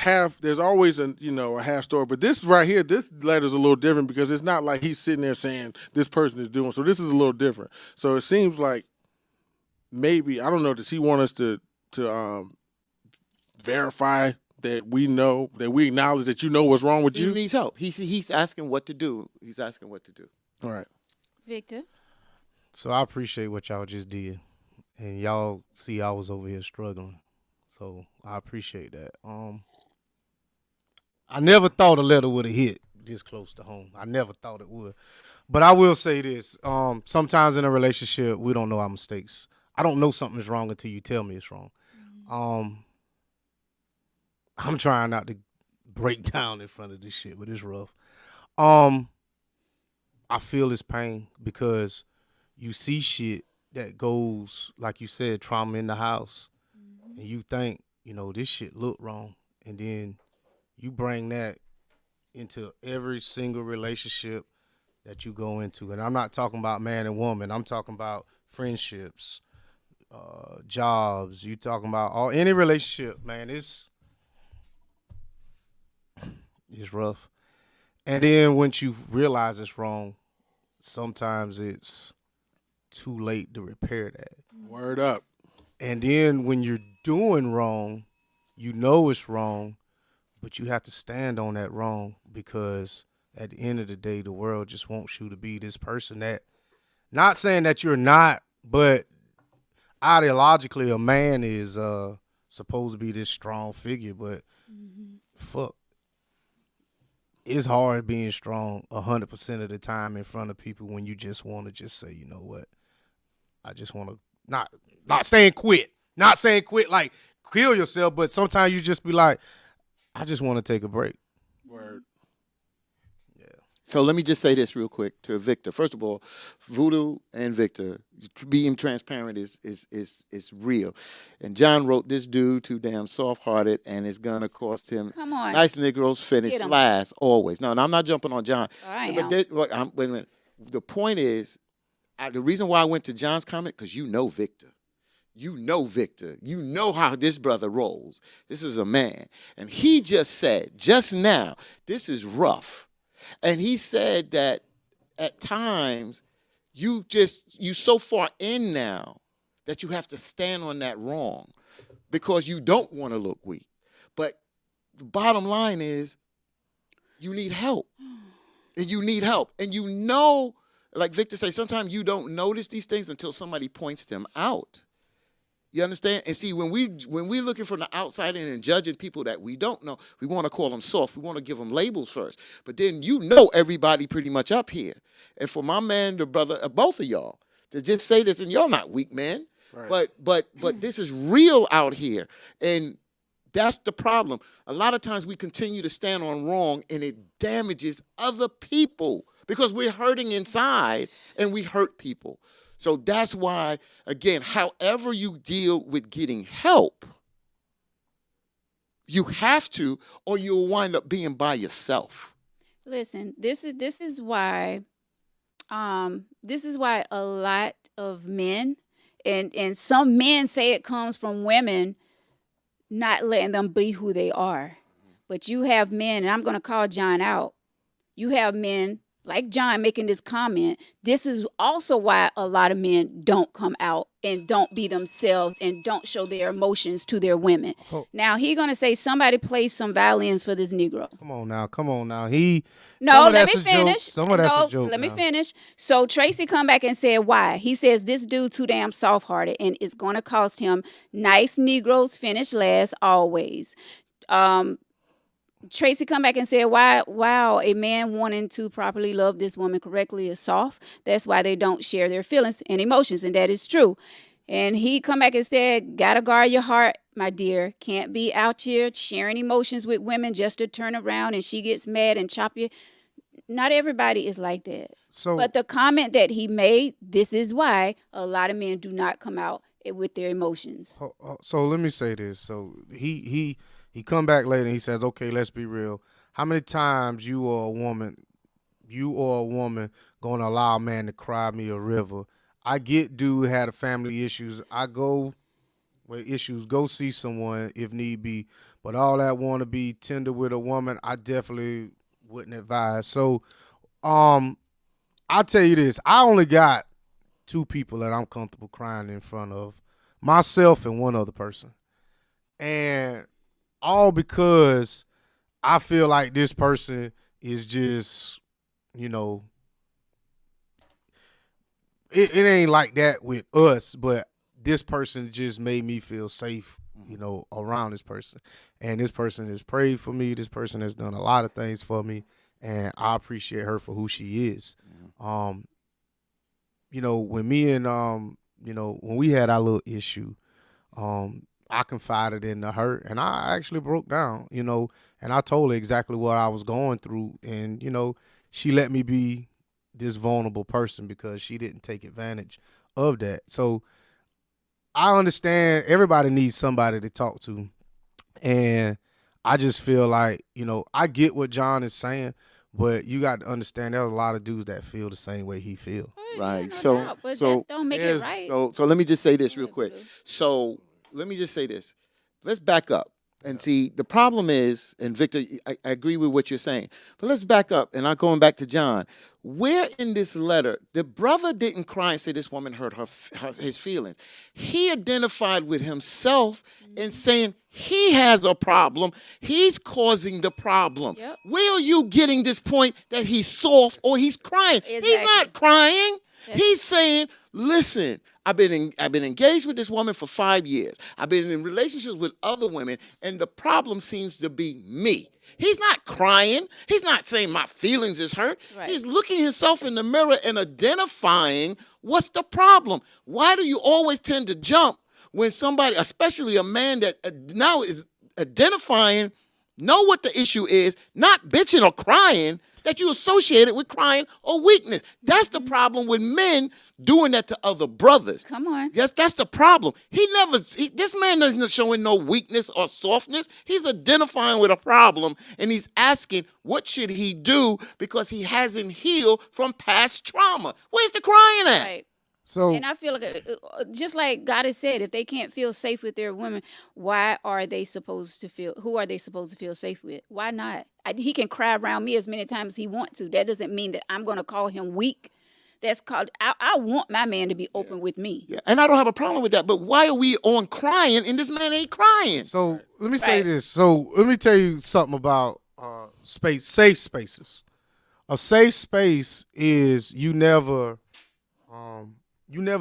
Speaker 4: always a half story. But this right here, this letter's a little different because it's not like he's sitting there saying this person is doing. So this is a little different. So it seems like maybe, I don't know, does he want us to verify that we know, that we acknowledge that you know what's wrong with
Speaker 3: He
Speaker 4: you?
Speaker 3: needs help. He's asking what to do. He's asking what to do.
Speaker 4: All right.
Speaker 2: Victor?
Speaker 1: So I appreciate what y'all just did, and y'all see I was over here struggling. So I appreciate that. I never thought a letter would have hit this close to home. I never thought it would. But I will say this: sometimes in a relationship, we don't know our mistakes. I don't know something is wrong until you tell me it's wrong. I'm trying not to break down in front of this shit, but it's rough. I feel this pain because you see shit that goes, like you said, trauma in the house, and you think, this shit look wrong, and then you bring that into every single relationship that you go into. And I'm not talking about man and woman. I'm talking about friendships, jobs. You talking about any relationship, man. It's rough. And then once you realize it's wrong, sometimes it's too late to repair that.
Speaker 4: Word up.
Speaker 1: And then when you're doing wrong, you know it's wrong, but you have to stand on that wrong because at the end of the day, the world just wants you to be this person that, not saying that you're not, but ideologically a man is supposed to be this strong figure, but fuck. It's hard being strong 100% of the time in front of people when you just want to just say, you know what, I just want to not saying quit, like kill yourself, but sometimes you just be like, I just want to take a break.
Speaker 4: Word.
Speaker 3: So let me just say this real quick to Victor. First of all, Voodoo and Victor, being transparent is real. And John wrote this dude too damn soft-hearted, and it's gonna cost him.
Speaker 2: Come on.
Speaker 3: Nice Negroes finish
Speaker 2: Get 'em.
Speaker 3: last always. No, I'm not jumping on John.
Speaker 2: I
Speaker 3: But
Speaker 2: am.
Speaker 3: wait a minute. The point is, the reason why I went to John's comment, because you know Victor. You know Victor. You know how this brother rolls. This is a man. And he just said, just now, this is rough. And he said that at times you so far in now that you have to stand on that wrong because you don't want to look weak. But the bottom line is you need help. And you need help. And like Victor said, sometimes you don't notice these things until somebody points them out. You understand? And see, when we're looking from the outside in and judging people that we don't know, we want to call them soft. We want to give them labels first. But then everybody pretty much up here. And for my man, the brother, both of y'all, to just say this, and y'all not weak men, right. but this is real out here. And that's the problem. A lot of times we continue to stand on wrong, and it damages other people because we're hurting inside, and we hurt people. So that's why, again, however you deal with getting help, you have to, or you'll wind up being by yourself.
Speaker 2: Listen, this is why a lot of men and some men say it comes from women not letting them be who they are. But you have men, and I'm going to call John out. You have men like John making this comment. This is also why a lot of men don't come out and don't be themselves and don't show their emotions to their women.
Speaker 1: Oh.
Speaker 2: Now he gonna say somebody play some violins for this Negro.
Speaker 1: Come on now.
Speaker 2: No, let me finish.
Speaker 1: Some of that's a joke.
Speaker 2: Let me finish. So Tracy come back and said why. He says this dude too damn soft-hearted and it's gonna cost him. Nice Negroes finish last always. Tracy come back and said, wow, a man wanting to properly love this woman correctly is soft. That's why they don't share their feelings and emotions, and that is true. And he come back and said, gotta guard your heart, my dear. Can't be out here sharing emotions with women just to turn around and she gets mad and chop you. Not everybody is like that. But the comment that he made, this is why a lot of men do not come out with their emotions.
Speaker 1: So let me say this. So he come back later and he says, okay, let's be real. How many times you or a woman gonna allow a man to cry me a river? I get dude had a family issues. I go see someone if need be. But all that want to be tender with a woman, I definitely wouldn't advise. So I'll tell you this. I only got 2 people that I'm comfortable crying in front of, myself and one other person. And all because I feel like this person is just, it ain't like that with us, but this person just made me feel safe, around this person. And this person has prayed for me. This person has done a lot of things for me, and I appreciate her for who she is. When me and when we had our little issue, I confided in her, and I actually broke down, and I told her exactly what I was going through, and she let me be this vulnerable person because she didn't take advantage of that. So I understand everybody needs somebody to talk to, and I just feel like, I get what John is saying, but you got to understand there's a lot of dudes that feel the same way he feel.
Speaker 3: Right.
Speaker 2: No
Speaker 3: So-
Speaker 2: doubt, but
Speaker 3: so
Speaker 2: that don't make it right.
Speaker 3: So let me just say this real
Speaker 2: Whatever,
Speaker 3: quick.
Speaker 2: Blue.
Speaker 3: So let me just say this. Let's back up and see. The problem is, and Victor, I agree with what you're saying, but let's back up. And I'm going back to John. Where in this letter, the brother didn't cry and say this woman hurt his feelings. He identified with himself and saying he has a problem. He's causing the problem.
Speaker 2: Yep.
Speaker 3: Where are you getting this point that he's soft or he's crying? He's
Speaker 2: Exactly.
Speaker 3: not crying.
Speaker 2: Yes.
Speaker 3: He's saying, listen, I've been engaged with this woman for 5 years. I've been in relationships with other women, and the problem seems to be me. He's not crying. He's not saying my feelings is hurt.
Speaker 2: Right.
Speaker 3: He's looking himself in the mirror and identifying what's the problem. Why do you always tend to jump when somebody, especially a man that now is identifying, know what the issue is, not bitching or crying, that you associate it with crying or weakness. That's the problem with men doing that to other brothers.
Speaker 2: Come on.
Speaker 3: Yes, that's the problem. This man isn't showing no weakness or softness. He's identifying with a problem, and he's asking, what should he do because he hasn't healed from past trauma? Where's the crying at?
Speaker 2: Right.
Speaker 1: So
Speaker 2: And I feel like, just like God has said, if they can't feel safe with their women, why are they supposed to feel? Who are they supposed to feel safe with? Why not? He can cry around me as many times as he wants to. That doesn't mean that I'm going to call him weak. That's called. I want my man to be open with me.
Speaker 3: Yeah, and I don't have a problem with that. But why are we on crying and this man ain't crying?
Speaker 1: So let me say
Speaker 2: Right.
Speaker 1: this. So let me tell you something about safe spaces. A safe space is you never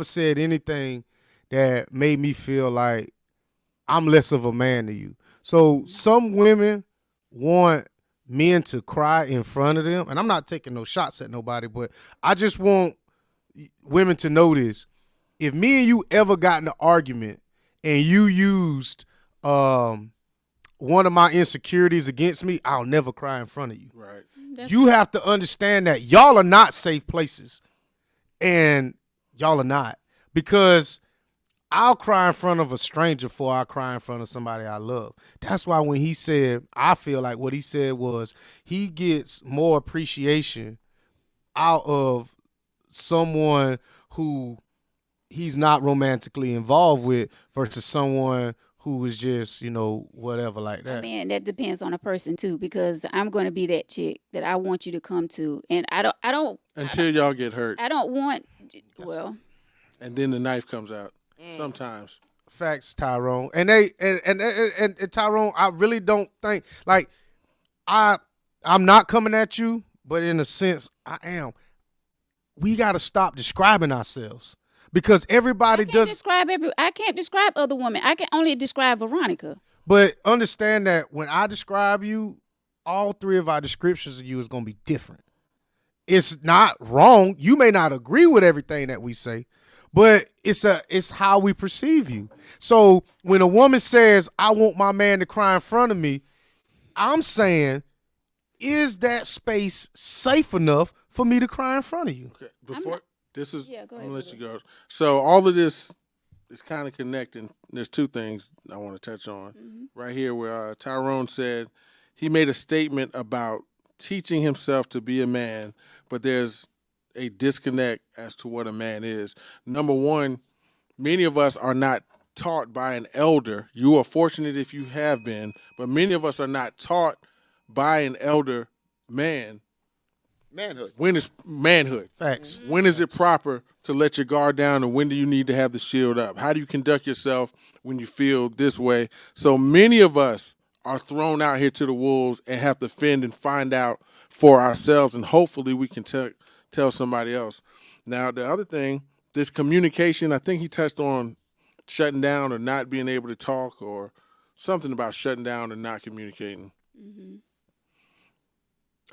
Speaker 1: said anything that made me feel like I'm less of a man than you. So some women want men to cry in front of them, and I'm not taking no shots at nobody, but I just want women to know this. If me and you ever got in an argument and you used one of my insecurities against me, I'll never cry in front of you.
Speaker 4: Right.
Speaker 1: You have to understand that y'all are not safe places, and y'all are not, because I'll cry in front of a stranger before I cry in front of somebody I love. That's why when he said, I feel like what he said was he gets more appreciation out of someone who he's not romantically involved with versus someone who is just, whatever like that.
Speaker 2: I mean, that depends on a person too, because I'm going to be that chick that I want you to come to, and I don't
Speaker 4: Until y'all get hurt,
Speaker 2: want. Well,
Speaker 4: and then the knife comes out. Sometimes.
Speaker 1: Facts, Tyrone. And and Tyrone, I really don't think like I'm not coming at you, but in a sense I am. We got to stop describing ourselves because everybody
Speaker 2: I can't describe other women. I can only describe Veronica.
Speaker 1: But understand that when I describe you, all three of our descriptions of you is going to be different. It's not wrong. You may not agree with everything that we say, but it's how we perceive you. So when a woman says, I want my man to cry in front of me, I'm saying, is that space safe enough for me to cry in front of you?
Speaker 4: Okay. Before this is,
Speaker 2: Yeah, go
Speaker 4: I'm
Speaker 2: ahead,
Speaker 4: gonna let you
Speaker 2: Lulu.
Speaker 4: go. So all of this is kind of connecting. There's two things I want to touch on right here, where Tyrone said he made a statement about teaching himself to be a man, but there's a disconnect as to what a man is. Number one, many of us are not taught by an elder. You are fortunate if you have been, but many of us are not taught by an elder man
Speaker 3: Manhood.
Speaker 4: when it's manhood.
Speaker 1: Facts.
Speaker 4: When is it proper to let your guard down, and when do you need to have the shield up? How do you conduct yourself when you feel this way? So many of us are thrown out here to the wolves and have to fend and find out for ourselves, and hopefully we can tell somebody else. Now, the other thing this communication, I think he touched on shutting down or not being able to talk or something about shutting down and not communicating.
Speaker 2: Mm-hmm.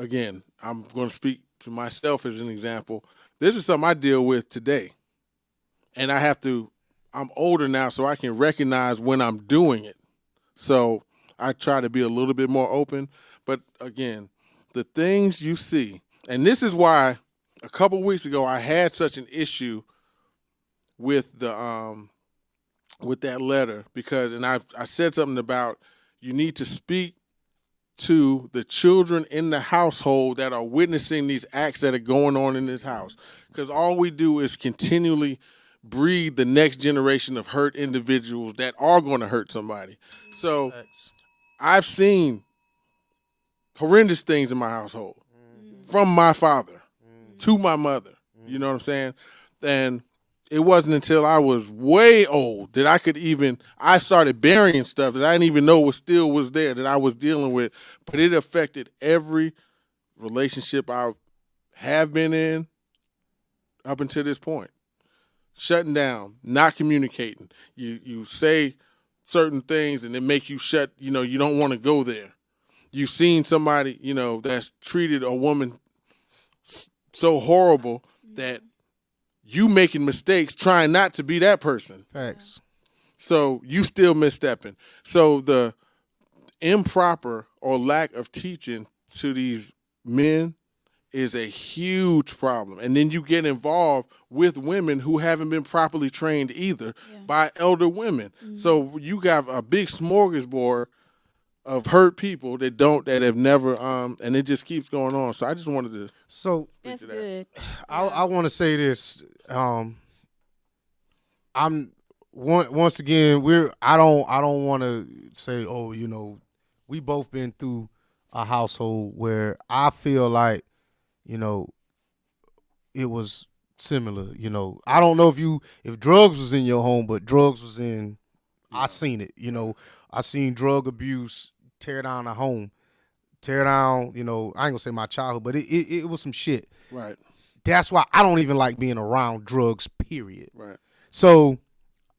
Speaker 4: Again, I'm going to speak to myself as an example. This is something I deal with today. And I'm older now, so I can recognize when I'm doing it. So I try to be a little bit more open. But again, the things you see, and this is why a couple weeks ago I had such an issue with with that letter, because I said something about you need to speak to the children in the household that are witnessing these acts that are going on in this house, because all we do is continually breed the next generation of hurt individuals that are going to hurt somebody. So I've seen horrendous things in my household from my father to my mother. You know what I'm saying? And it wasn't until I was way old that I started burying stuff that I didn't even know was there, that I was dealing with. But it affected every relationship I have been in up until this point. Shutting down, not communicating. You say certain things and it make you shut, you don't want to go there. You've seen somebody, that's treated a woman so horrible that you making mistakes trying not to be that person.
Speaker 1: Facts.
Speaker 4: So you still misstepping. So the improper or lack of teaching to these men is a huge problem. And then you get involved with women who haven't been properly trained either by elder women. Mm-hmm. So you got a big smorgasbord of hurt people that have never, and it just keeps going on. So I just wanted to.
Speaker 1: So
Speaker 2: that's good.
Speaker 1: I want to say this. I'm once again I don't want to say, we both been through a household where I feel like it was similar. I don't know if drugs was in your home, but drugs was in. I seen it. I seen drug abuse tear down a home, tear down. I ain't gonna say my childhood, but it was some shit.
Speaker 4: Right.
Speaker 1: That's why I don't even like being around drugs, period.
Speaker 4: Right.
Speaker 1: So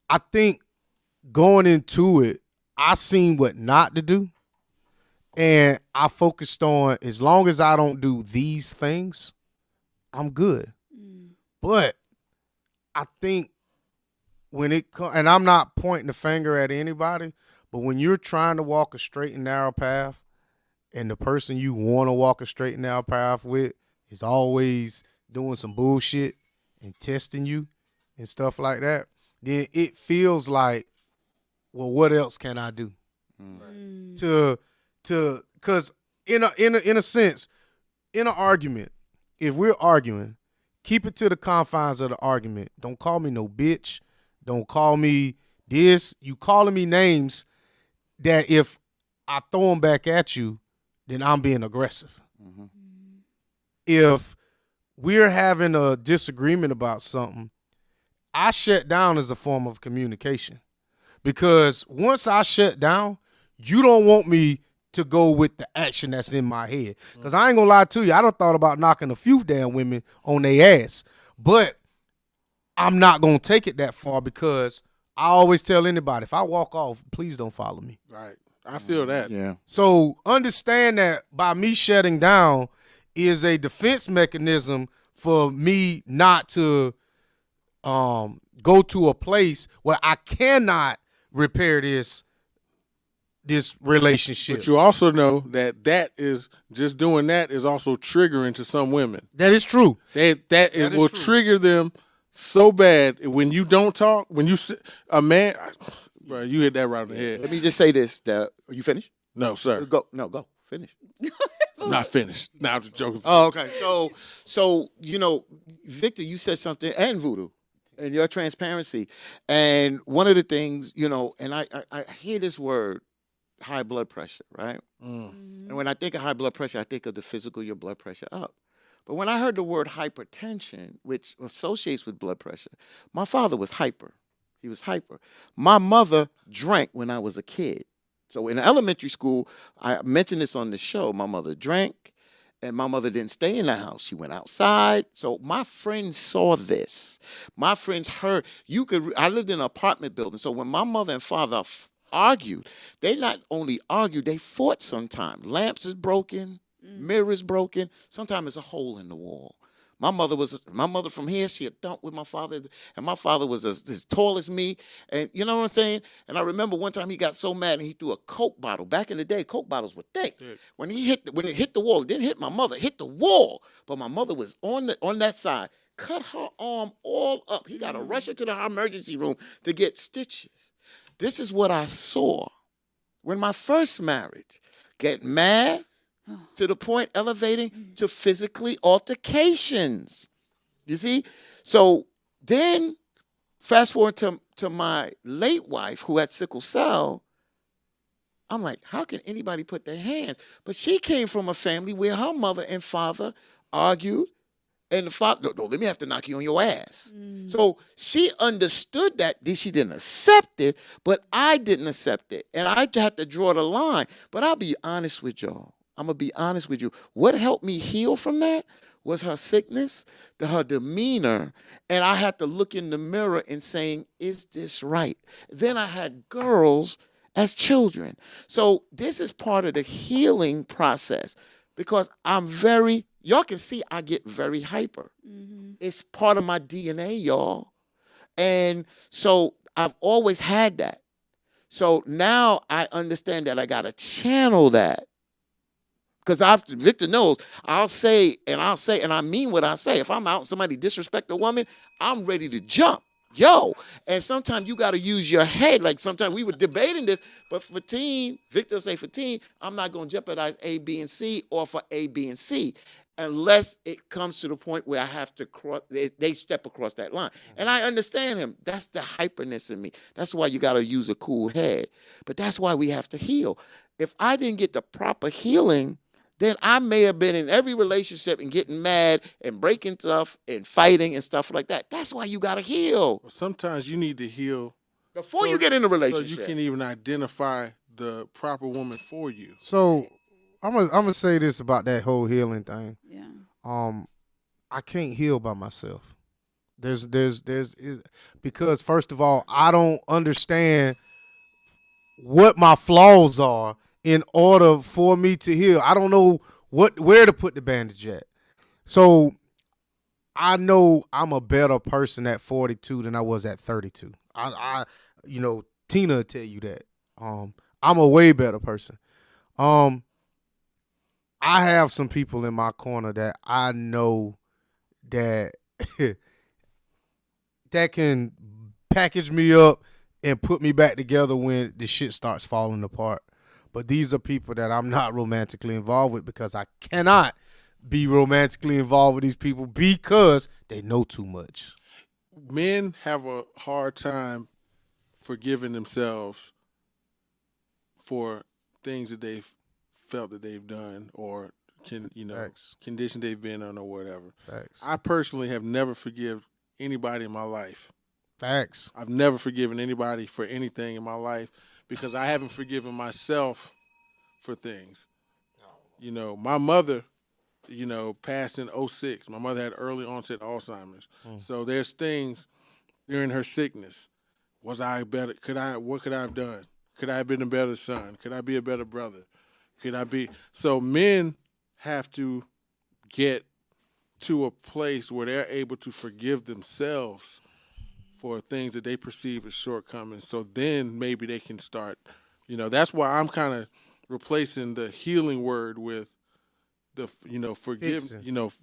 Speaker 1: I think going into it, I seen what not to do. And I focused on, as long as I don't do these things, I'm good. But I think when it comes, and I'm not pointing the finger at anybody, but when you're trying to walk a straight and narrow path and the person you want to walk a straight and narrow path with is always doing some bullshit and testing you and stuff like that, then it feels like, well, what else can I do? Because in a sense, in an argument, if we're arguing, keep it to the confines of the argument. Don't call me no bitch. Don't call me this. You calling me names that if I throw them back at you, then I'm being aggressive. Mm-hmm. If we're having a disagreement about something, I shut down as a form of communication. Because once I shut down, you don't want me to go with the action that's in my head. Because I ain't gonna lie to you, I done thought about knocking a few damn women on their ass. But I'm not gonna take it that far, because I always tell anybody, if I walk off, please don't follow me.
Speaker 4: Right. I feel that.
Speaker 3: Yeah.
Speaker 1: So understand that by me shutting down is a defense mechanism for me not to go to a place where I cannot repair this relationship.
Speaker 4: But you also know that is just doing that is also triggering to some women.
Speaker 1: That is true.
Speaker 4: That will trigger them so bad when you don't talk. When you a man, bro, you hit that right on the head.
Speaker 3: Let me just say this: are you finished?
Speaker 4: No, sir.
Speaker 3: Go. Finish.
Speaker 4: Not finished. Now I'm just joking.
Speaker 3: Oh, okay. So Victor, you said something, and Voodoo, and your transparency, and one of the things, and I hear this word, high blood pressure, right? And when I think of high blood pressure, I think of the physical, your blood pressure up. But when I heard the word hypertension, which associates with blood pressure, my father was hyper. He was hyper. My mother drank when I was a kid. So in elementary school, I mentioned this on the show, my mother drank, And my mother didn't stay in the house. She went outside. So my friends saw this. My friends heard. I lived in an apartment building. So when my mother and father argued, they not only argued, they fought sometimes. Lamps is broken, mirrors broken. Sometimes it's a hole in the wall. My mother from here. She had dumped with my father, and my father was as tall as me. And you know what I'm saying? And I remember one time he got so mad and he threw a Coke bottle. Back in the day, Coke bottles were thick. When it hit the wall, it didn't hit my mother. It hit the wall, but my mother was on that side. Cut her arm all up. He got to rush her to the emergency room to get stitches. This is what I saw when my first marriage. Get mad. To the point elevating to physically altercations. You see? So then fast forward to my late wife who had sickle cell. I'm like, how can anybody put their hands? But she came from a family where her mother and father argued, and the father, no, let me have to knock you on your ass. So she understood that. She didn't accept it, but I didn't accept it. And I had to draw the line. But I'll be honest with y'all. I'm going to be honest with you. What helped me heal from that was her sickness, her demeanor, and I had to look in the mirror and saying, is this right? Then I had girls as children. So this is part of the healing process because y'all can see I get very hyper. It's part of my DNA, y'all. And so I've always had that. So now I understand that I got to channel that. Because Victor knows, I'll say, and I mean what I say. If I'm out and somebody disrespect a woman, I'm ready to jump. Yo. And sometimes you got to use your head. Like sometimes we were debating this, but for teen, Victor say for teen, I'm not going to jeopardize A, B, and C or for A, B, and C unless it comes to the point where I have to they step across that line. And I understand him. That's the hyperness in me. That's why you got to use a cool head. But that's why we have to heal. If I didn't get the proper healing, then I may have been in every relationship and getting mad and breaking stuff and fighting and stuff like that. That's why you got to heal.
Speaker 4: Well, sometimes you need to heal
Speaker 3: before you get in a relationship.
Speaker 4: So you can even identify the proper woman for you.
Speaker 1: So I'm gonna say this about that whole healing thing.
Speaker 2: Yeah.
Speaker 1: I can't heal by myself. There's because first of all, I don't understand what my flaws are in order for me to heal. I don't know where to put the bandage at. So I know I'm a better person at 42 than I was at 32. I Tina will tell you that. I'm a way better person. I have some people in my corner that I know that that can package me up and put me back together when the shit starts falling apart. But these are people that I'm not romantically involved with because I cannot be romantically involved with these people because they know too much.
Speaker 4: Men have a hard time forgiving themselves for things that they've felt that they've done or
Speaker 1: Facts.
Speaker 4: condition they've been in or whatever.
Speaker 1: Facts.
Speaker 4: I personally have never forgiven anybody in my life.
Speaker 1: Facts.
Speaker 4: I've never forgiven anybody for anything in my life because I haven't forgiven myself for things. My mother, passed in 2006. My mother had early onset Alzheimer's. So there's things during her sickness. Was I better? What could I have done? Could I have been a better son? Could I be a better brother? So men have to get to a place where they're able to forgive themselves for things that they perceive as shortcomings. So then maybe they can start, that's why I'm kind of replacing the healing word with the, forgive,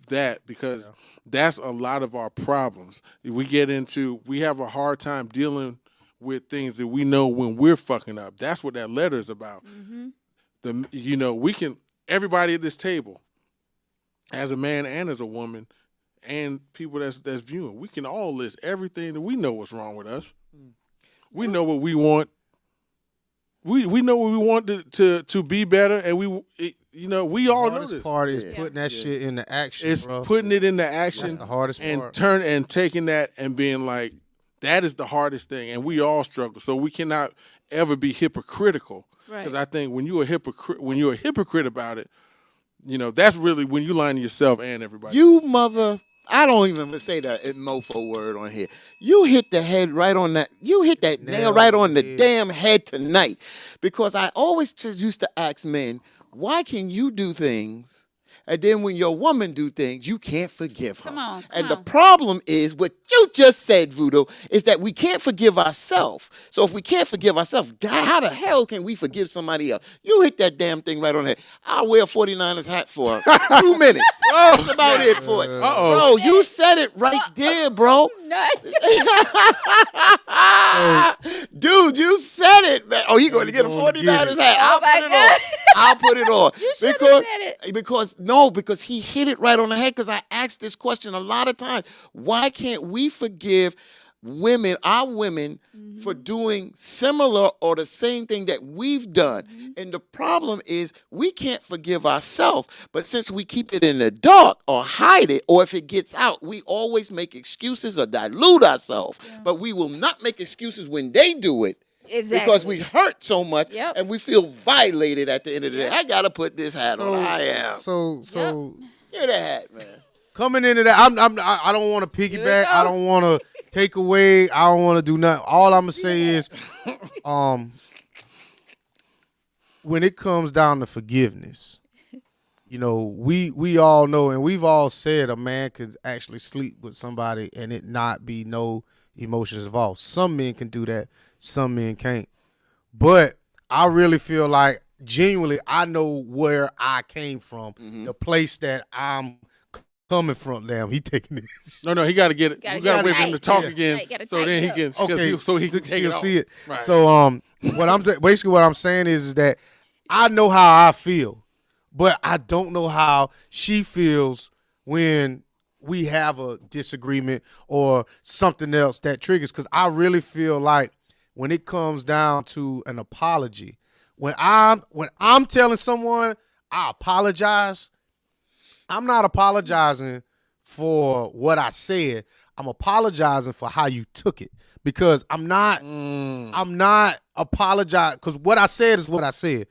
Speaker 4: that because that's a lot of our problems. We have a hard time dealing with things that we know when we're fucking up. That's what that letter is about. Mm-hmm. Everybody at this table, as a man and as a woman, and people that's viewing, we can all list everything that we know what's wrong with us. We know what we want. We know what we want to be better, and we all know this.
Speaker 1: The hardest part is putting that shit into action.
Speaker 4: It's
Speaker 1: bro.
Speaker 4: putting it into action.
Speaker 1: That's the hardest part.
Speaker 4: And taking that and being like, that is the hardest thing, and we all struggle. So we cannot ever be hypocritical.
Speaker 2: Right.
Speaker 4: Because I think when you're a hypocrite about it, That's really when you lying to yourself and everybody.
Speaker 3: You mother. I don't even say that mofo word on here. You hit the head right on that. You hit that nail right on the damn head tonight. Because I always just used to ask men, why can you do things, and then when your woman do things, you can't forgive her?
Speaker 2: Come on,
Speaker 3: the problem is what you just said, Voodoo, is that we can't forgive ourselves. So if we can't forgive ourselves, God, how the hell can we forgive somebody else? You hit that damn thing right on the head. I'll wear a 49ers hat for 2 minutes. That's about it for it. Bro, you said it right there, bro. Dude, you said it, man. Oh, you going to get a 49ers hat. I'll put it on.
Speaker 2: You should have said it.
Speaker 3: Because he hit it right on the head. Because I asked this question a lot of times. Why can't we forgive our women, for doing similar or the same thing that we've done? And the problem is we can't forgive ourselves. But since we keep it in the dark or hide it, or if it gets out, we always make excuses or dilute ourselves. But we will not make excuses when they do it.
Speaker 2: Exactly.
Speaker 3: Because we hurt so much,
Speaker 2: Yep.
Speaker 3: and we feel violated at the end of the day. I gotta put this hat on. I am.
Speaker 1: So
Speaker 3: Give the hat, man.
Speaker 1: coming into that, I don't want to piggyback. I don't want to take away. I don't want to do nothing. All I'm gonna say is, when it comes down to forgiveness, we all know, and we've all said a man could actually sleep with somebody and it not be no emotions involved. Some men can do that. Some men can't. But I really feel like, genuinely, I know where I came from, the place that I'm coming from. Damn, he taking this.
Speaker 4: No, he got to get it. We got to wait for him to talk again,
Speaker 2: Right,
Speaker 4: so then he can.
Speaker 1: Okay,
Speaker 4: so he can take
Speaker 1: still
Speaker 4: it
Speaker 1: see it.
Speaker 4: Right.
Speaker 1: So what I'm saying is that I know how I feel, but I don't know how she feels when we have a disagreement or something else that triggers. Because I really feel like when it comes down to an apology, when I'm telling someone I apologize, I'm not apologizing for what I said. I'm apologizing for how you took it. Because I'm not apologizing, because what I said is what I said.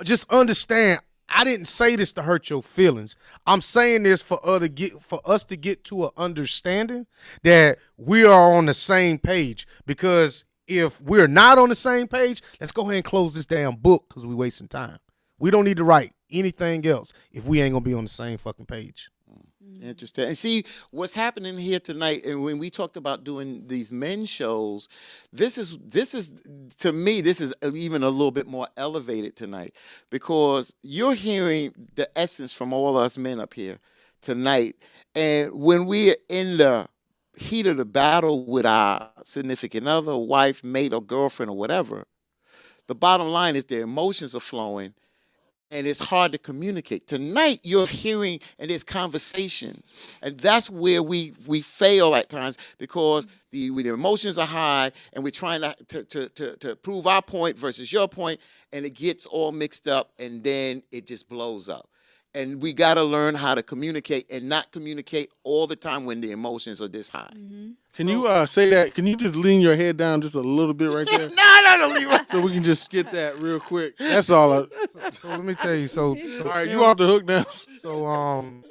Speaker 1: Just understand, I didn't say this to hurt your feelings. I'm saying this for us to get to an understanding that we are on the same page. Because if we're not on the same page, let's go ahead and close this damn book, because we're wasting time. We don't need to write anything else if we ain't gonna be on the same fucking page.
Speaker 3: Interesting. And see what's happening here tonight. And when we talked about doing these men shows, this is to me, this is even a little bit more elevated tonight, because you're hearing the essence from all us men up here tonight. And when we're in the heat of the battle with our significant other, wife, mate, or girlfriend, or whatever, the bottom line is their emotions are flowing. And it's hard to communicate. Tonight, you're hearing, and there's conversations. And that's where we fail at times, because the emotions are high, and we're trying to prove our point versus your point, and it gets all mixed up, and then it just blows up. And we got to learn how to communicate and not communicate all the time when the emotions are this high.
Speaker 4: Can you say that? Can you just lean your head down just a little bit right there?
Speaker 3: No, leave it.
Speaker 4: So we can just get that real quick. That's all.
Speaker 1: So let me tell you. So
Speaker 4: All right, you off the hook now.
Speaker 1: So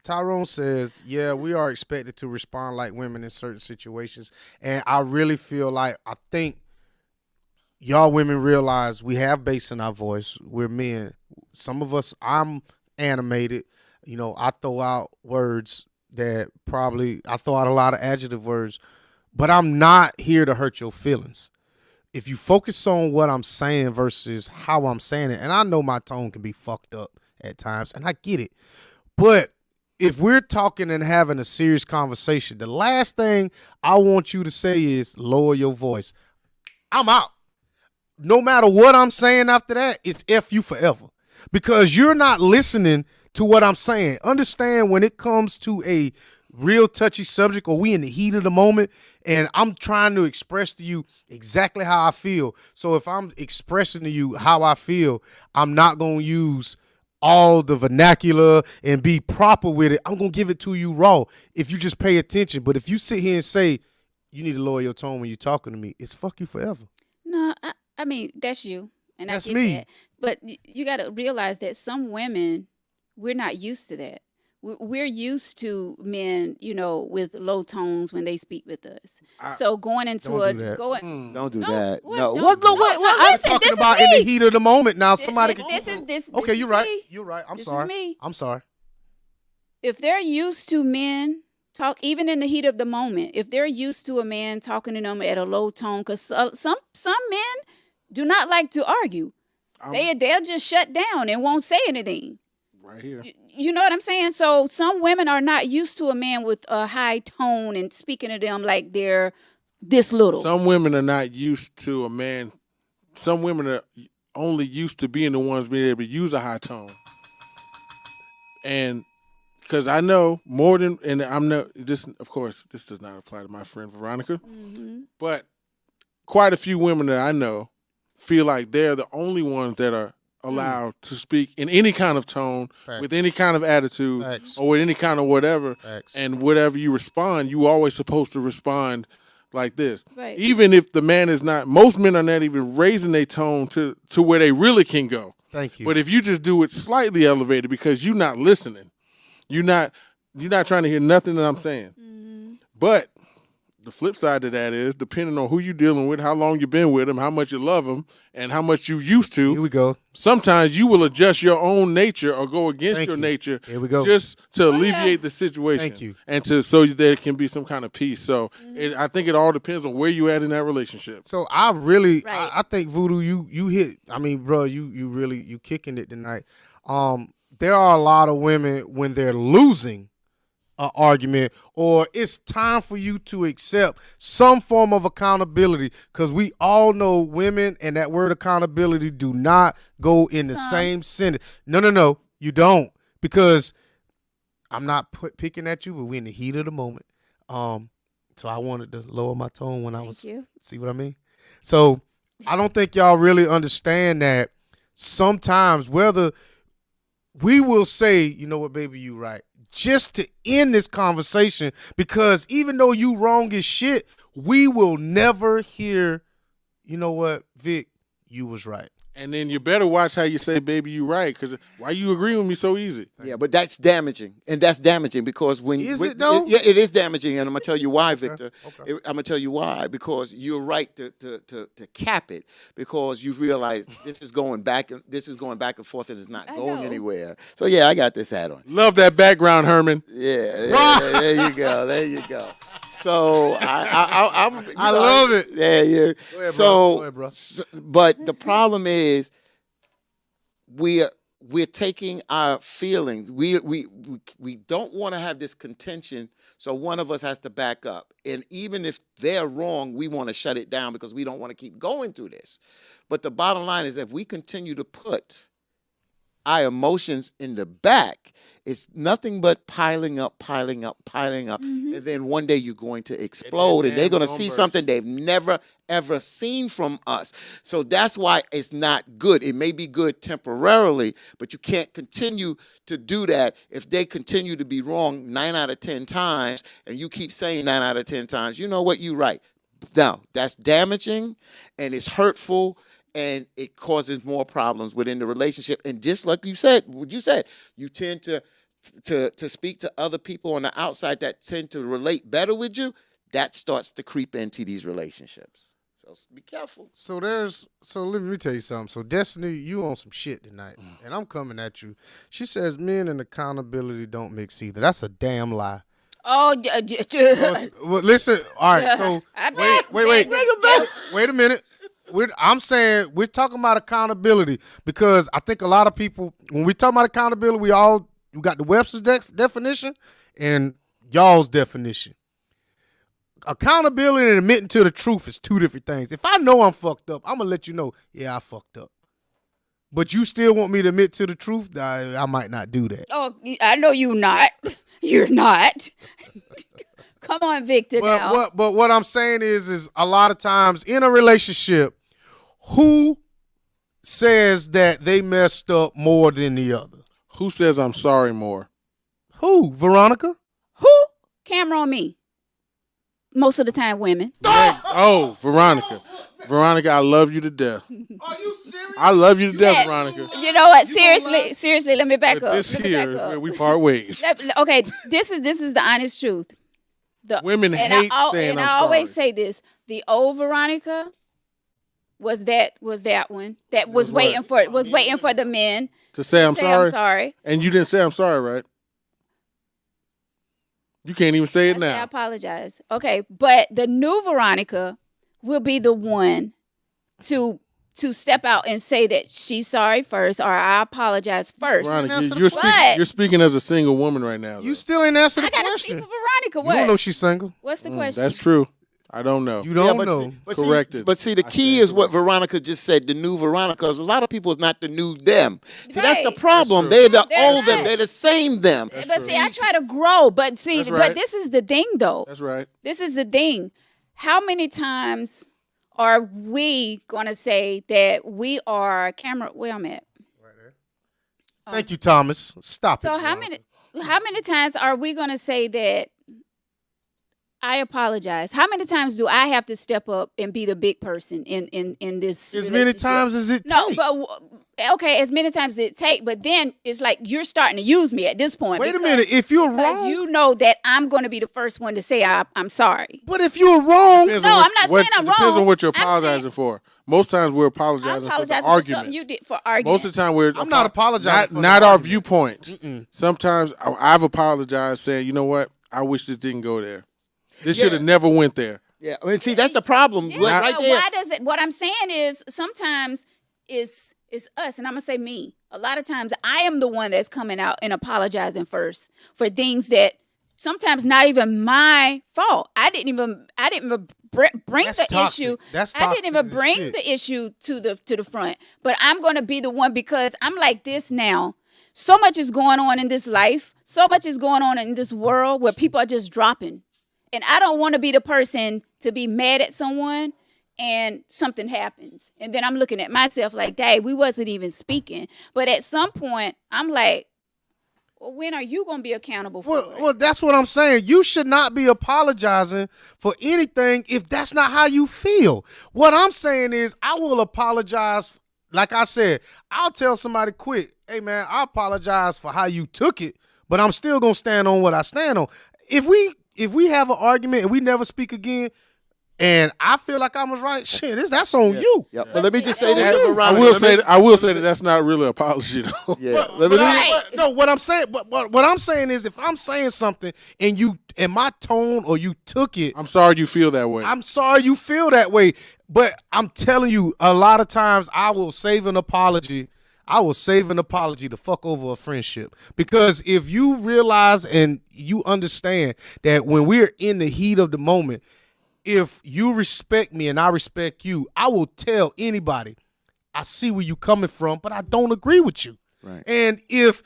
Speaker 1: Tyrone says, yeah, we are expected to respond like women in certain situations. And I really feel like, I think y'all women realize we have bass in our voice. We're men. Some of us, I'm animated. I throw out words that I throw out a lot of adjective words, but I'm not here to hurt your feelings. If you focus on what I'm saying versus how I'm saying it, and I know my tone can be fucked up at times, and I get it, but if we're talking and having a serious conversation, the last thing I want you to say is lower your voice. I'm out. No matter what I'm saying after that, it's F you forever. Because you're not listening to what I'm saying. Understand, when it comes to a real touchy subject, or we in the heat of the moment, and I'm trying to express to you exactly how I feel. So if I'm expressing to you how I feel, I'm not going to use all the vernacular and be proper with it. I'm going to give it to you raw if you just pay attention. But if you sit here and say, you need to lower your tone when you're talking to me, it's fuck you forever.
Speaker 2: No, I mean, that's you. And
Speaker 1: That's
Speaker 2: I get
Speaker 1: me.
Speaker 2: that. But you got to realize that some women we're not used to that. We're used to men, with low tones when they speak with us. So going into
Speaker 1: Don't do that.
Speaker 3: Don't do
Speaker 2: No,
Speaker 3: that.
Speaker 2: what?
Speaker 3: No.
Speaker 2: Don't-
Speaker 3: What?
Speaker 2: no,
Speaker 3: What?
Speaker 2: no,
Speaker 3: What?
Speaker 2: listen,
Speaker 1: I'm talking
Speaker 2: this
Speaker 1: about
Speaker 2: is
Speaker 1: in the
Speaker 2: me.
Speaker 1: heat of the moment. Now somebody can.
Speaker 2: This
Speaker 1: Okay,
Speaker 2: is
Speaker 1: you're right.
Speaker 2: me.
Speaker 1: You're right. I'm
Speaker 2: This
Speaker 1: sorry.
Speaker 2: is me.
Speaker 1: I'm sorry.
Speaker 2: If they're used to men talk, even in the heat of the moment, if they're used to a man talking to them at a low tone, because some men do not like to argue. They'll just shut down and won't say anything.
Speaker 4: Right here.
Speaker 2: You know what I'm saying? So some women are not used to a man with a high tone and speaking to them like they're this little.
Speaker 4: Some women are not used to a man. Some women are only used to being the ones being able to use a high tone. And because I know more than, and I'm not, this, of course, this does not apply to my friend Veronica, but quite a few women that I know feel like they're the only ones that are allowed to speak in any kind of tone,
Speaker 1: Facts.
Speaker 4: with any kind of attitude,
Speaker 1: Facts.
Speaker 4: or with any kind of whatever.
Speaker 1: Facts.
Speaker 4: And whatever you respond, you always supposed to respond like this.
Speaker 2: Right.
Speaker 4: Even if the man is not, most men are not even raising their tone to where they really can go.
Speaker 1: Thank you.
Speaker 4: But if you just do it slightly elevated because you're not listening, you're not trying to hear nothing that I'm saying. But the flip side to that is, depending on who you're dealing with, how long you've been with them, how much you love them, and how much you used to,
Speaker 1: Here we go.
Speaker 4: sometimes you will adjust your own nature or go against
Speaker 1: Thank
Speaker 4: your
Speaker 1: you.
Speaker 4: nature
Speaker 1: Here we go.
Speaker 4: just to alleviate the situation.
Speaker 1: Thank you.
Speaker 4: And so there can be some kind of peace. So I think it all depends on where you at in that relationship.
Speaker 1: So I really,
Speaker 2: Right.
Speaker 1: I think Voodoo, you hit. I mean, bro, you really you kicking it tonight. There are a lot of women when they're losing an argument, or it's time for you to accept some form of accountability, because we all know women and that word accountability do not go in the same sentence. No, you don't, because I'm not picking at you, but we're in the heat of the moment. So I wanted to lower my tone when I was.
Speaker 2: Thank you.
Speaker 1: See what I mean? So I don't think y'all really understand that sometimes, whether we will say, you know what, baby, you right, just to end this conversation, because even though you wrong as shit, we will never hear, you know what, Vic, you was right.
Speaker 4: And then you better watch how you say, baby, you right, because why you agree with me so easy?
Speaker 3: Yeah, but that's damaging, and that's damaging because when
Speaker 1: Is it though?
Speaker 3: Yeah, it is damaging, and I'm gonna tell you why, Victor.
Speaker 1: Okay.
Speaker 3: I'm gonna tell you why, because you're right to cap it, because you realize this is going back and forth, and it's not
Speaker 2: I
Speaker 3: going
Speaker 2: know.
Speaker 3: anywhere. So yeah, I got this hat on.
Speaker 4: Love that background, Herman.
Speaker 3: Yeah, there you go, there you go. So
Speaker 1: I love it.
Speaker 3: Yeah, yeah.
Speaker 1: Go ahead, bro.
Speaker 3: So,
Speaker 1: Go ahead, bro.
Speaker 3: but the problem is, we're taking our feelings. We don't want to have this contention. So one of us has to back up. And even if they're wrong, we want to shut it down because we don't want to keep going through this. But the bottom line is, if we continue to put our emotions in the back, it's nothing but piling up. And then one day you're going to explode, and they're going to see something they've never, ever seen from us. So that's why it's not good. It may be good temporarily, but you can't continue to do that if they continue to be wrong 9 out of 10 times, and you keep saying 9 out of 10 times, you know what, you're right. Now, that's damaging, and it's hurtful, and it causes more problems within the relationship. And just like you said, you tend to speak to other people on the outside that tend to relate better with you. That starts to creep into these relationships. So be careful.
Speaker 1: So let me tell you something. So Destiny, you on some shit tonight, and I'm coming at you. She says men and accountability don't mix either. That's a damn lie.
Speaker 2: Oh,
Speaker 1: Well, listen, all right. So
Speaker 2: I bet.
Speaker 1: wait a minute. I'm saying we're talking about accountability, because I think a lot of people, when we talk about accountability, we got the Webster's definition and y'all's definition. Accountability and admitting to the truth is two different things. If I know I'm fucked up, I'm gonna let you know, yeah, I fucked up. But you still want me to admit to the truth? I might not do that.
Speaker 2: Oh, I know you not. You're not. Come on, Victor. Now.
Speaker 1: But what I'm saying is a lot of times in a relationship, who says that they messed up more than the other?
Speaker 4: Who says I'm sorry more?
Speaker 1: Who? Veronica?
Speaker 2: Who? Camera on me. Most of the time, women.
Speaker 4: Oh, Veronica. Veronica, I love you to death.
Speaker 1: Are you serious?
Speaker 4: I love you to death,
Speaker 2: Yeah.
Speaker 4: Veronica.
Speaker 2: You know what?
Speaker 1: You gonna lie?
Speaker 2: Seriously, let me back
Speaker 4: But
Speaker 2: up.
Speaker 4: this
Speaker 2: Let me
Speaker 4: here
Speaker 2: back
Speaker 4: is
Speaker 2: up.
Speaker 4: where we part ways.
Speaker 2: Okay, this is the honest truth.
Speaker 4: Women
Speaker 2: and
Speaker 4: hate
Speaker 2: I,
Speaker 4: saying
Speaker 2: and
Speaker 4: I'm
Speaker 2: I always
Speaker 4: sorry.
Speaker 2: say this: the old Veronica was that one that was
Speaker 4: what?
Speaker 2: waiting for the men
Speaker 4: To say I'm
Speaker 2: to say
Speaker 4: sorry.
Speaker 2: I'm sorry.
Speaker 4: And you didn't say I'm sorry, right? You can't even say it
Speaker 2: I say I
Speaker 4: now.
Speaker 2: apologize. Okay, but the new Veronica will be the one to step out and say that she's sorry first, or I apologize first.
Speaker 4: Veronica,
Speaker 1: answer the
Speaker 4: you're
Speaker 1: question.
Speaker 4: speaking. You're speaking as a single woman right now.
Speaker 1: You
Speaker 4: though.
Speaker 1: still ain't answered
Speaker 2: I
Speaker 1: the
Speaker 2: gotta
Speaker 1: question.
Speaker 2: speak for Veronica.
Speaker 1: You
Speaker 2: What?
Speaker 1: don't know she's single.
Speaker 2: What's the question?
Speaker 4: That's true. I don't know.
Speaker 1: You don't
Speaker 3: but
Speaker 1: know.
Speaker 3: See, but
Speaker 4: Corrected.
Speaker 3: See, but see, the key
Speaker 4: stand
Speaker 3: is what Veronica just said, the new Veronica, because a lot of people is not the new them. See, that's the
Speaker 2: Right.
Speaker 3: problem.
Speaker 4: That's true.
Speaker 3: They're the
Speaker 2: They're
Speaker 3: old them.
Speaker 2: not.
Speaker 3: They're the same them.
Speaker 2: But see, I try to grow. But see,
Speaker 4: That's right.
Speaker 2: but this is the thing, though.
Speaker 4: That's right.
Speaker 2: This is the thing. How many times are we gonna say that we are camera? Where I'm at.
Speaker 1: Thank you, Thomas. Stop it.
Speaker 2: So how many times are we gonna say that I apologize? How many times do I have to step up and be the big person in this?
Speaker 1: As many
Speaker 2: relationship?
Speaker 1: times as it
Speaker 2: No,
Speaker 1: takes.
Speaker 2: but okay, as many times as it take. But then it's like you're starting to use me at this point.
Speaker 1: Wait a
Speaker 2: because-
Speaker 1: minute. If you're
Speaker 2: because
Speaker 1: wrong,
Speaker 2: you know that I'm going to be the first one to say I'm sorry.
Speaker 1: but if you're wrong,
Speaker 4: Depends
Speaker 2: No,
Speaker 4: on
Speaker 2: I'm not saying I'm
Speaker 4: It depends
Speaker 2: wrong.
Speaker 4: on what you're
Speaker 2: I'm saying-
Speaker 4: apologizing for. Most times we're
Speaker 2: I
Speaker 4: apologizing for
Speaker 2: apologize
Speaker 4: the
Speaker 2: for
Speaker 4: argument.
Speaker 2: something you did for argument.
Speaker 4: Most of the time we're
Speaker 1: I'm not apologizing for the
Speaker 4: Not our
Speaker 1: argument.
Speaker 4: viewpoints. Sometimes I've apologized saying, you know what? I wish this didn't go there. This should have never went there.
Speaker 3: Yeah, I mean, see, that's the problem.
Speaker 2: Yeah,
Speaker 3: right
Speaker 2: but
Speaker 3: there.
Speaker 2: why does it? What I'm saying is sometimes it's us, and I'm gonna say me. A lot of times I am the one that's coming out and apologizing first for things that sometimes not even my fault. I didn't even bring
Speaker 1: That's
Speaker 2: the
Speaker 1: toxic.
Speaker 2: issue.
Speaker 1: That's
Speaker 2: I didn't even
Speaker 1: toxic as
Speaker 2: bring
Speaker 1: shit.
Speaker 2: the issue to the front. But I'm gonna be the one because I'm like this now. So much is going on in this life. So much is going on in this world where people are just dropping. And I don't want to be the person to be mad at someone and something happens. And then I'm looking at myself like, dang, we wasn't even speaking. But at some point, I'm like, well, when are you going to be accountable for it?
Speaker 1: well, that's what I'm saying. You should not be apologizing for anything if that's not how you feel. What I'm saying is I will apologize. Like I said, I'll tell somebody quick, hey, man, I apologize for how you took it, but I'm still going to stand on what I stand on. If we have an argument and we never speak again, and I feel like I was right, shit, that's on you.
Speaker 3: Yeah, but let me just say
Speaker 1: That's
Speaker 3: this
Speaker 1: on
Speaker 3: to
Speaker 1: you.
Speaker 3: Veronica.
Speaker 4: I will say that that's not really an apology though.
Speaker 3: Yeah,
Speaker 1: What I'm saying, but what I'm saying is, if I'm saying something and you and my tone or you took it,
Speaker 4: I'm sorry you feel that way.
Speaker 1: I'm sorry you feel that way. But I'm telling you, a lot of times I will save an apology. I will save an apology to fuck over a friendship. Because if you realize and you understand that when we're in the heat of the moment, if you respect me and I respect you, I will tell anybody, I see where you coming from, but I don't agree with you.
Speaker 3: Right.
Speaker 1: And if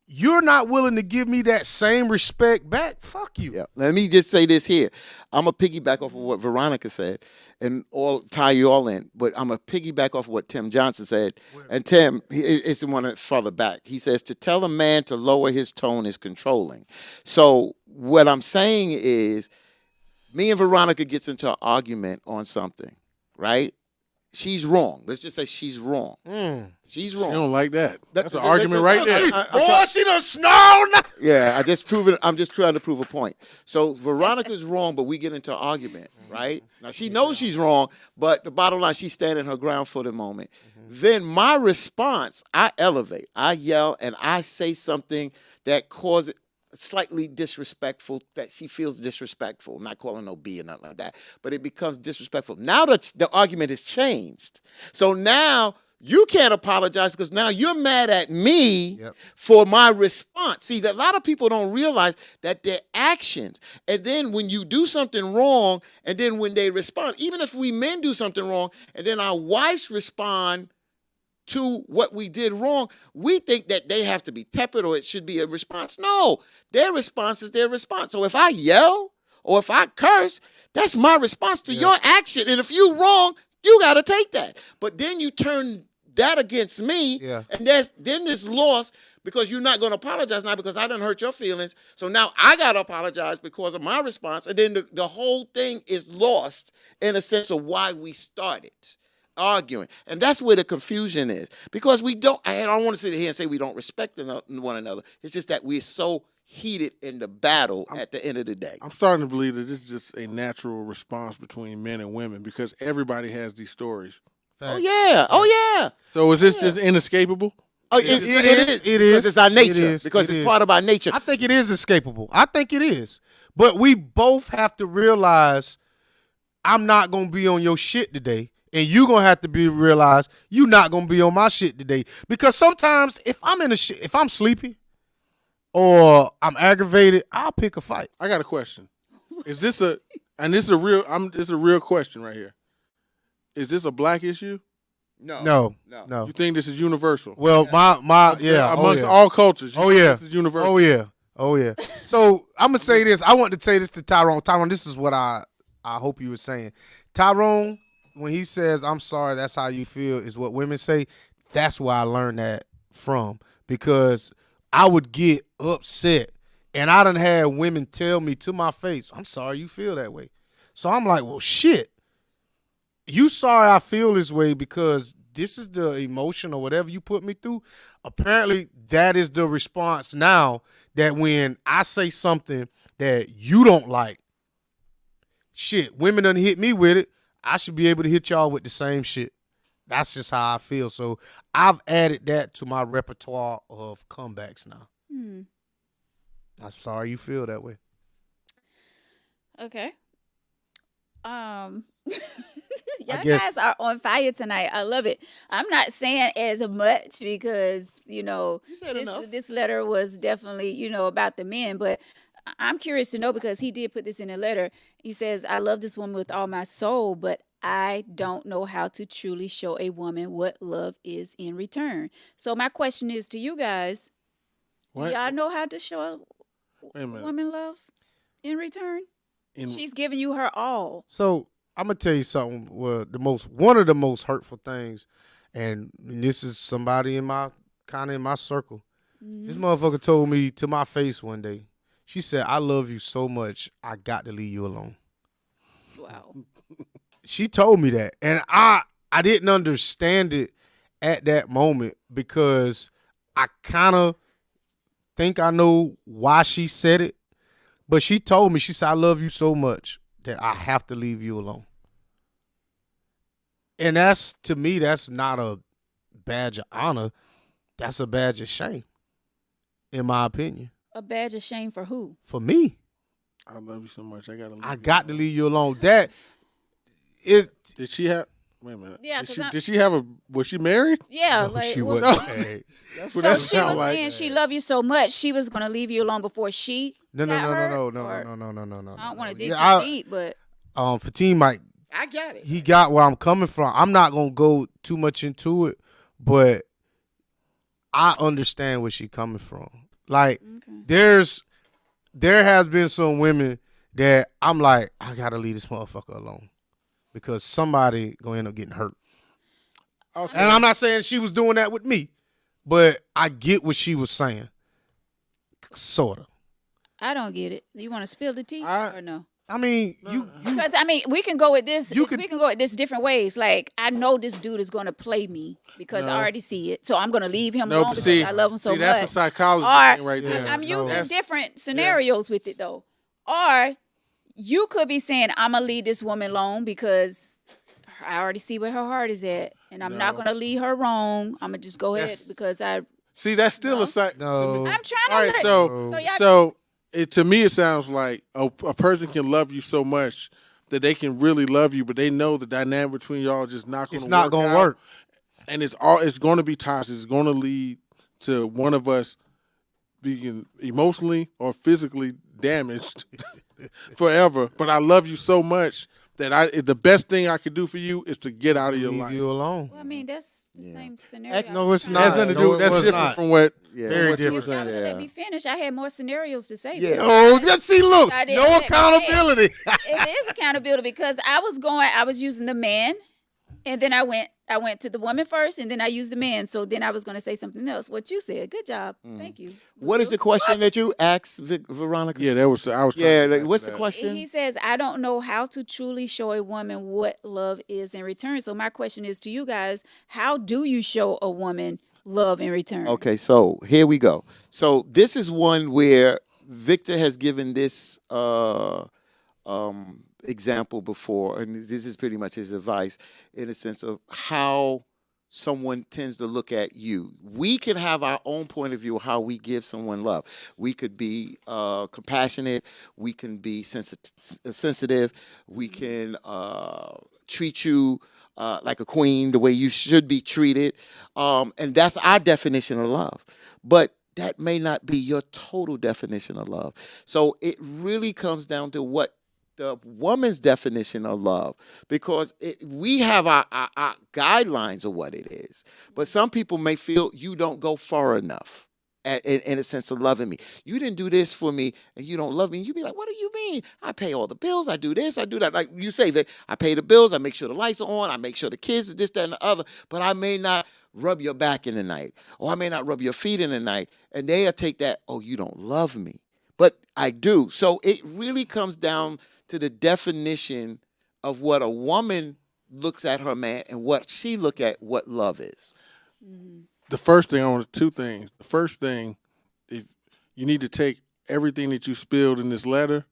Speaker 1: you're not willing to give me that same respect back, fuck you.
Speaker 3: Yeah. Let me just say this here. I'm going to piggyback off of what Veronica said and tie you all in. But I'm going to piggyback off of what Tim Johnson said. And Tim, it's the one further back. He says, to tell a man to lower his tone is controlling. So what I'm saying is, me and Veronica gets into an argument on something, right? She's wrong. Let's just say she's wrong. She's
Speaker 4: She
Speaker 3: wrong.
Speaker 4: don't like that. That's an
Speaker 3: that-
Speaker 4: argument
Speaker 3: that-
Speaker 4: right
Speaker 3: that-
Speaker 4: there.
Speaker 1: Boy, she done snarled now.
Speaker 3: Yeah, I'm just trying to prove a point. So Veronica's wrong, but we get into an argument, right? Now she knows she's wrong, but the bottom line, she's standing her ground for the moment. Then my response, I elevate, I yell, and I say something that causes slightly disrespectful, that she feels disrespectful. I'm not calling no B or nothing like that, but it becomes disrespectful. Now that the argument has changed. So now you can't apologize because now you're mad at me for my response. See, that a lot of people don't realize that their actions, and then when you do something wrong, and then when they respond, even if we men do something wrong, and then our wives respond to what we did wrong, we think that they have to be tepid or it should be a response. No, their response is their response. So if I yell or if I curse, that's my response to your action. And if you're wrong, you got to take that. But then you turn that against me,
Speaker 1: Yeah.
Speaker 3: and then there's loss because you're not going to apologize now because I done hurt your feelings. So now I got to apologize because of my response. And then the whole thing is lost in a sense of why we started arguing. And that's where the confusion is, because I don't want to sit here and say we don't respect one another. It's just that we're so heated in the battle at the end of the day.
Speaker 4: I'm starting to believe that this is just a natural response between men and women because everybody has these stories.
Speaker 3: Oh yeah. Oh yeah.
Speaker 4: So is this just inescapable?
Speaker 3: Oh, it is. Because it's our nature. Because it's part of our nature.
Speaker 1: I think it is escapable. I think it is. But we both have to realize I'm not going to be on your shit today. And you're going to have to realize you're not going to be on my shit today. Because sometimes if I'm sleepy or I'm aggravated, I'll pick a fight.
Speaker 4: I got a question. Is this it's a real question right here. Is this a black issue?
Speaker 1: No.
Speaker 4: You think this is universal?
Speaker 1: Well,
Speaker 4: amongst all cultures. This is universal.
Speaker 1: Oh yeah. So I'm gonna say this. I want to say this to Tyrone. Tyrone, this is what I hope you were saying. Tyrone, when he says "I'm sorry," that's how you feel, is what women say. That's where I learned that from, because I would get upset, and I done had women tell me to my face, "I'm sorry you feel that way." So I'm like, well, shit. You sorry I feel this way because this is the emotion or whatever you put me through. Apparently, that is the response now, that when I say something that you don't like, shit, women done hit me with it, I should be able to hit y'all with the same shit. That's just how I feel. So I've added that to my repertoire of comebacks now. I'm sorry you feel that way.
Speaker 2: Okay. Y'all guys are on fire tonight. I love it. I'm not saying as much because, this letter was definitely, about the men, but I'm curious to know, because he did put this in a letter. He says, I love this woman with all my soul, but I don't know how to truly show a woman what love is in return. So my question is to you guys, do y'all know how to show a woman love in return? She's giving you her all.
Speaker 1: So I'm gonna tell you something. Well, one of the most hurtful things, and this is somebody in my circle. Mm-hmm. This motherfucker told me to my face one day. She said, "I love you so much, I got to leave you alone."
Speaker 2: Wow.
Speaker 1: She told me that, and I didn't understand it at that moment, because I kind of think I know why she said it, but she told me, she said, "I love you so much that I have to leave you alone." And to me, that's not a badge of honor. That's a badge of shame, in my opinion.
Speaker 2: A badge of shame for who?
Speaker 1: For me.
Speaker 4: I love you so much. I
Speaker 1: got to leave you alone. That is.
Speaker 4: Did she have? Wait a minute.
Speaker 2: Yeah.
Speaker 4: Did she have was she married?
Speaker 2: Yeah.
Speaker 1: No, she
Speaker 2: wasn't.
Speaker 1: That's
Speaker 2: what that sounds like. Saying she loved you so much, she was gonna leave you alone before she.
Speaker 1: No.
Speaker 2: I don't want to dig too deep, but
Speaker 1: Fatim might.
Speaker 3: I got it.
Speaker 1: He got where I'm coming from. I'm not gonna go too much into it, but I understand where she's coming from. Like, there has been some women that I'm like, I gotta leave this motherfucker alone, because somebody gonna end up getting hurt. Okay. And I'm not saying she was doing that with me, but I get what she was saying. Sorta.
Speaker 2: I don't get it. You want to spill the tea or no?
Speaker 1: I mean,
Speaker 2: because we can go with this. We can go with this different ways. Like, I know this dude is going to play me because I already see it, so I'm going to leave him alone because I love him so much.
Speaker 4: That's a psychology thing right there.
Speaker 2: I'm using different scenarios with it though. Or you could be saying, I'm gonna leave this woman alone because I already see where her heart is at, and I'm not gonna leave her wrong. I'm gonna just go ahead because I
Speaker 4: see. That's still a psych.
Speaker 1: No,
Speaker 2: I'm trying to.
Speaker 4: All right, so to me, it sounds like a person can love you so much that they can really love you, but they know the dynamic between y'all just not going to work.
Speaker 1: It's not going to work,
Speaker 4: and it's going to be toxic. It's going to lead to one of us being emotionally or physically damaged forever. But I love you so much that the best thing I could do for you is to get out of your life.
Speaker 1: Leave you alone.
Speaker 2: Well, I mean, that's the same scenario.
Speaker 1: No, it's not.
Speaker 4: That's nothing to do. That's different from what.
Speaker 1: Very different.
Speaker 2: Let me finish. I had more scenarios to say.
Speaker 3: Yeah.
Speaker 1: Oh, just see, look, no accountability.
Speaker 2: It is accountability because I was using the man And then I went to the woman first, and then I used the man. So then I was going to say something else. What you said. Good job. Thank you.
Speaker 3: What is the question that you asked, Veronica?
Speaker 4: Yeah, that was I was. trying
Speaker 3: Yeah,
Speaker 4: to
Speaker 3: like,
Speaker 4: get
Speaker 3: what's
Speaker 4: to
Speaker 3: the
Speaker 4: that.
Speaker 3: question?
Speaker 2: He says, I don't know how to truly show a woman what love is in return. So my question is to you guys, how do you show a woman love in return?
Speaker 3: Okay, so here we go. So this is one where Victor has given this example before, and this is pretty much his advice in the sense of how someone tends to look at you. We can have our own point of view of how we give someone love. We could be compassionate. We can be sensitive. We can treat you like a queen, the way you should be treated. And that's our definition of love. But that may not be your total definition of love. So it really comes down to what the woman's definition of love, because we have our guidelines of what it is. But some people may feel you don't go far enough in a sense of loving me. You didn't do this for me and you don't love me. You be like, what do you mean? I pay all the bills. I do this. I do that. Like you say, Vic, I pay the bills. I make sure the lights are on. I make sure the kids are this, that, and the other. But I may not rub your back in the night, or I may not rub your feet in the night. And they'll take that, oh, you don't love me. But I do. So it really comes down to the definition of what a woman looks at her man and what she look at what love is.
Speaker 4: The first thing I want two things. The first thing, if you need to take everything that you spilled in this letter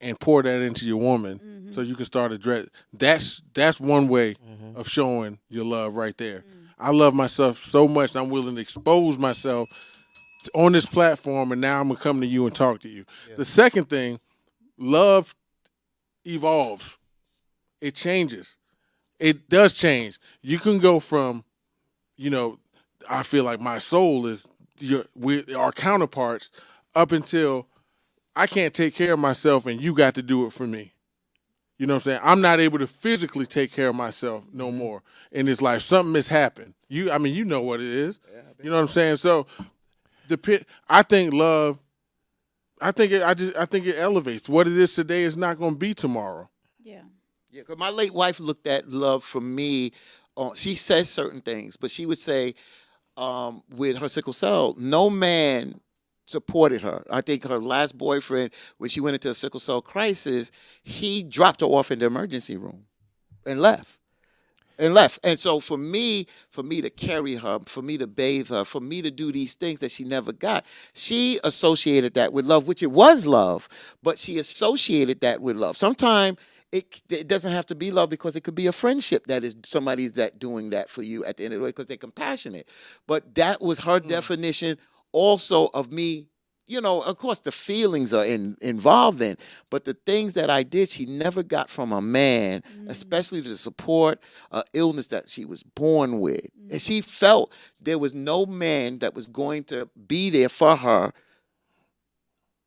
Speaker 4: and pour that into your woman, so you can start address. That's one way of showing your love right there. I love myself so much I'm willing to expose myself on this platform, and now I'm gonna come to you and talk to you. Yeah. The second thing, love evolves. It changes. It does change. You can go from, I feel like my soul is we our counterparts up until I can't take care of myself and you got to do it for me. You know what I'm saying? I'm not able to physically take care of myself no more. And it's like something has happened. You know what it is. You know what I'm saying? So I think love, I think it elevates. What it is today is not going to be tomorrow.
Speaker 2: Yeah.
Speaker 3: Yeah, because my late wife looked at love from me. She says certain things, but she would say with her sickle cell, no man supported her. I think her last boyfriend, when she went into a sickle cell crisis, he dropped her off in the emergency room and left. And so for me to carry her, for me to bathe her, for me to do these things that she never got, she associated that with love, which it was love, but she associated that with love. Sometimes it doesn't have to be love, because it could be a friendship that is somebody's that doing that for you at the end of the day because they're compassionate. But that was her definition also of me. Of course, the feelings are involved in, but the things that I did, she never got from a man, especially the support, illness that she was born with. And she felt there was no man that was going to be there for her.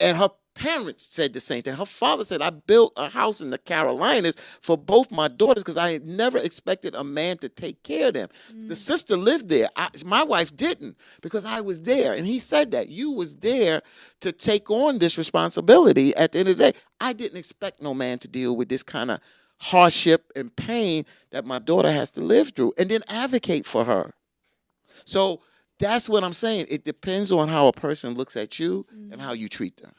Speaker 3: And her parents said the same thing. Her father said, I built a house in the Carolinas for both my daughters because I had never expected a man to take care of them. The sister lived there. My wife didn't, because I was there. And he said that. You was there to take on this responsibility at the end of the day. I didn't expect no man to deal with this kind of hardship and pain that my daughter has to live through, and then advocate for her. So that's what I'm saying. It depends on how a person looks at you and how you treat them.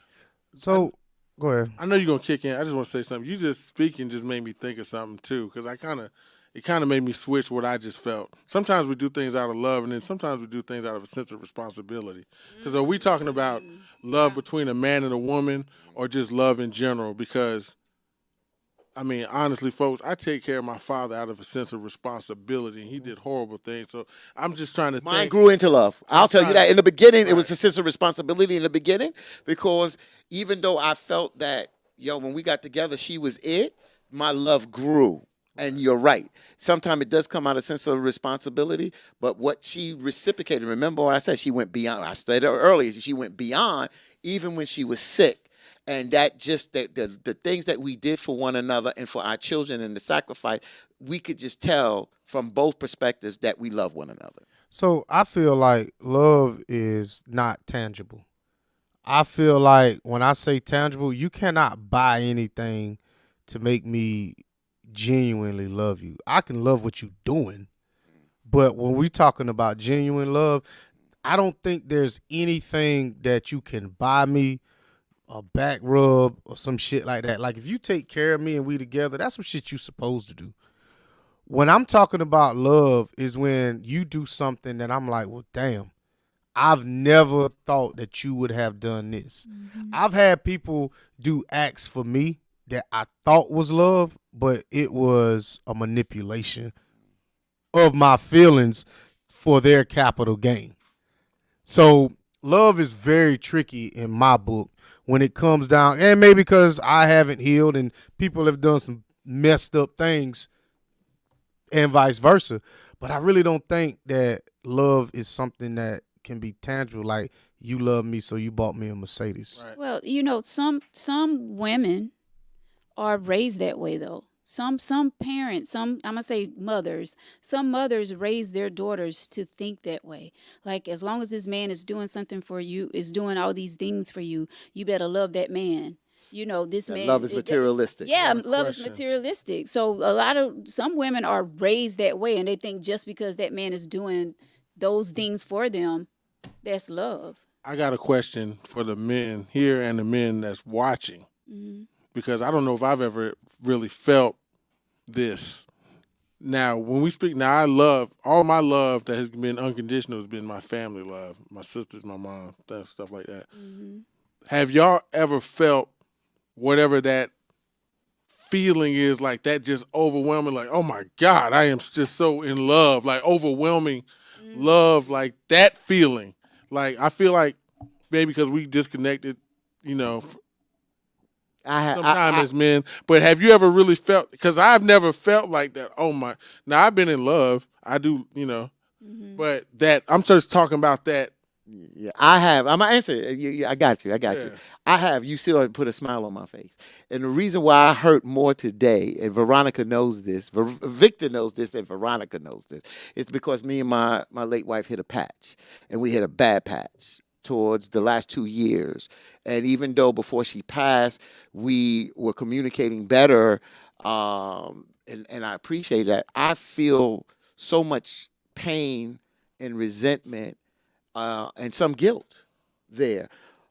Speaker 1: So, go ahead.
Speaker 4: I know you're gonna kick in. I just want to say something. You just speaking just made me think of something too, because it kind of made me switch what I just felt. Sometimes we do things out of love, and then sometimes we do things out of a sense of responsibility. Because are we talking about love between a man and a woman, or just love in general? Because honestly, folks, I take care of my father out of a sense of responsibility. He did horrible things, so I'm just trying to.
Speaker 3: Mine grew into love. I'll tell you that. In the beginning, it was a sense of responsibility in the beginning, because even though I felt that, when we got together, she was it, my love grew. And you're right. Sometimes it does come out of a sense of responsibility, but what she reciprocated, remember what I said, she went beyond. I stated earlier, she went beyond even when she was sick. And that just the things that we did for one another and for our children and the sacrifice, we could just tell from both perspectives that we love one another.
Speaker 1: So I feel like love is not tangible. I feel like when I say tangible, you cannot buy anything to make me genuinely love you. I can love what you're doing, but when we talking about genuine love, I don't think there's anything that you can buy me, a back rub or some shit like that. Like if you take care of me and we together, that's some shit you supposed to do. When I'm talking about love is when you do something that I'm like, well, damn, I've never thought that you would have done this. I've had people do acts for me that I thought was love, but it was a manipulation of my feelings for their capital gain. So love is very tricky in my book when it comes down, and maybe because I haven't healed and people have done some messed up things and vice versa. But I really don't think that love is something that can be tangible. Like you love me, so you bought me a Mercedes.
Speaker 4: Right.
Speaker 2: Well, some women are raised that way though. Some parents, I'm gonna say mothers, some mothers raise their daughters to think that way. Like as long as this man is doing something for you, is doing all these things for you, you better love that man. This
Speaker 3: That
Speaker 2: man.
Speaker 3: love is materialistic.
Speaker 2: Yeah,
Speaker 4: Not a
Speaker 2: love is
Speaker 4: question.
Speaker 2: materialistic. So some women are raised that way, and they think just because that man is doing those things for them, that's love.
Speaker 4: I got a question for the men here and the men that's watching, because I don't know if I've ever really felt this. Now, when we speak, now I love, all my love that has been unconditional has been my family love, my sisters, my mom, stuff like that. Have y'all ever felt whatever that feeling is, like that just overwhelming, like, oh my God, I am just so in love, like overwhelming love, like that feeling? Like, I feel like maybe because we disconnected, sometime as men, but have you ever really felt, because I've never felt like that. Oh my, now I've been in love, I do, but that, I'm just talking about that.
Speaker 3: Yeah, I have. I'm gonna answer it. I got you.
Speaker 4: Yeah.
Speaker 3: I have. You still put a smile on my face. And the reason why I hurt more today, and Veronica knows this, Victor knows this, and Veronica knows this, is because me and my late wife hit a patch, and we hit a bad patch towards the last 2 years. And even though before she passed, we were communicating better, and I appreciate that. I feel so much pain and resentment and some guilt there.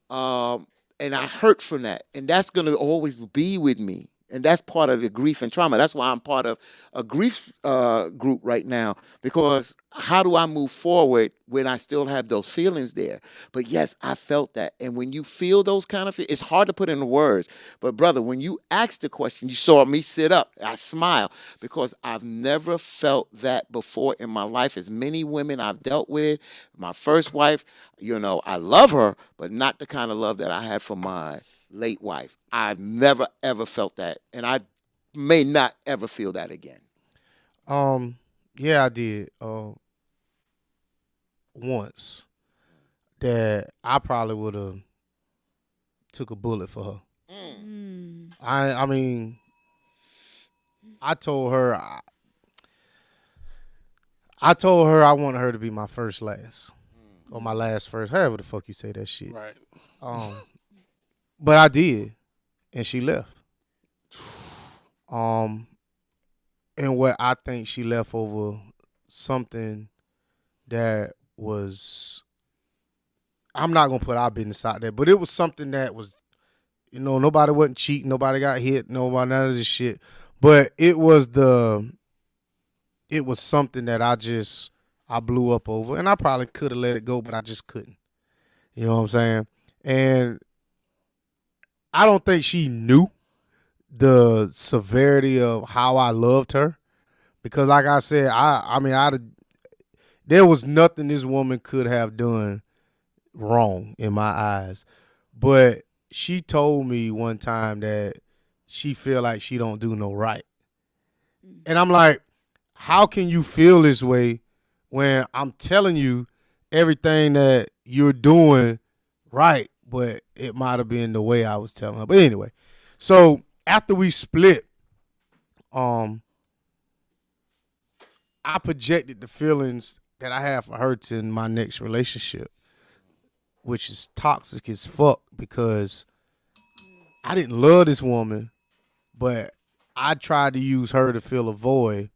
Speaker 3: And I hurt from that. And that's going to always be with me. And that's part of the grief and trauma. That's why I'm part of a grief group right now, because how do I move forward when I still have those feelings there? But yes, I felt that. And when you feel those kind of feelings, it's hard to put into words. But brother, when you asked the question, you saw me sit up, I smile, because I've never felt that before in my life. As many women I've dealt with, my first wife, I love her, but not the kind of love that I had for my late wife. I've never ever felt that, and I may not ever feel that again.
Speaker 1: Yeah, I did. Once that I probably would have took a bullet for her. I mean, I told her I wanted her to be my first last, or my last first, however the fuck you say that shit.
Speaker 4: Right.
Speaker 1: But I did, and she left. And what I think she left over something that was, I'm not gonna put our business out there, but it was something that was, nobody wasn't cheating, nobody got hit, nobody, none of this shit. But it was something that I blew up over, and I probably could have let it go, but I just couldn't. You know what I'm saying? And I don't think she knew the severity of how I loved her, because like I said, there was nothing this woman could have done wrong in my eyes. But she told me one time that she feel like she don't do no right. And I'm like, how can you feel this way when I'm telling you everything that you're doing right, but it might have been the way I was telling her. But anyway, so after we split, I projected the feelings that I have for her to my next relationship, which is toxic as fuck, because I didn't love this woman, but I tried to use her to fill a void.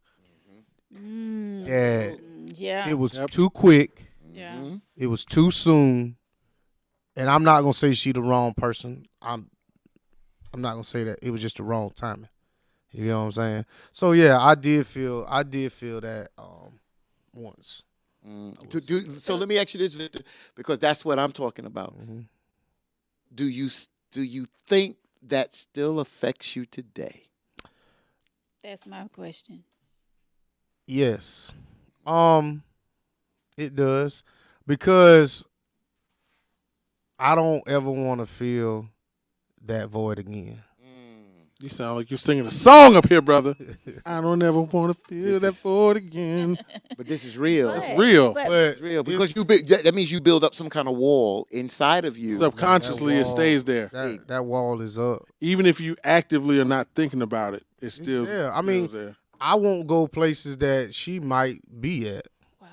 Speaker 1: That
Speaker 2: Yeah.
Speaker 1: it was too quick.
Speaker 2: Yeah.
Speaker 1: It was too soon. And I'm not gonna say she the wrong person. I'm not gonna say that. It was just the wrong timing. You know what I'm saying? So yeah, I did feel that once.
Speaker 3: So let me ask you this, Victor, because that's what I'm talking about. Do you think that still affects you today?
Speaker 2: That's my question.
Speaker 1: Yes. It does. Because I don't ever want to feel that void again.
Speaker 4: You sound like you're singing a song up here, brother. I don't ever want to feel that void again.
Speaker 3: But this is real.
Speaker 2: But-
Speaker 4: It's real.
Speaker 2: but-
Speaker 1: But
Speaker 3: It's real because that means you build up some kind of wall inside of you.
Speaker 4: Subconsciously, it stays there.
Speaker 1: that wall is up.
Speaker 4: Even if you actively are not thinking about it, it still.
Speaker 1: there. I
Speaker 4: still
Speaker 1: mean-
Speaker 4: is there.
Speaker 1: I won't go places that she might be at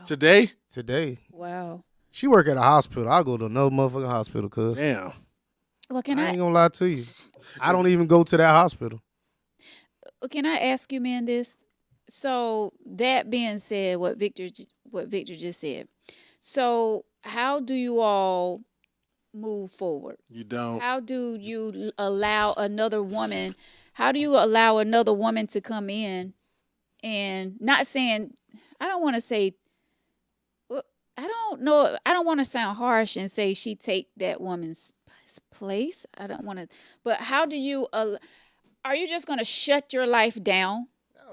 Speaker 4: Today,
Speaker 1: today.
Speaker 2: Wow.
Speaker 1: She work at a hospital. I'll go to another motherfucking hospital, cuz.
Speaker 4: damn.
Speaker 2: Well, can
Speaker 1: I
Speaker 2: I
Speaker 1: ain't gonna lie to you. I don't even go to that hospital.
Speaker 2: can I ask you, man, this? So that being said, what Victor just said. So how do you all move forward?
Speaker 4: You don't.
Speaker 2: How do you allow another woman? How do you allow another woman to come in and not saying? I don't want to say. Well, I don't know. I don't want to sound harsh and say she take that woman's place. I don't want to. But how do you? Are you just going to shut your life down,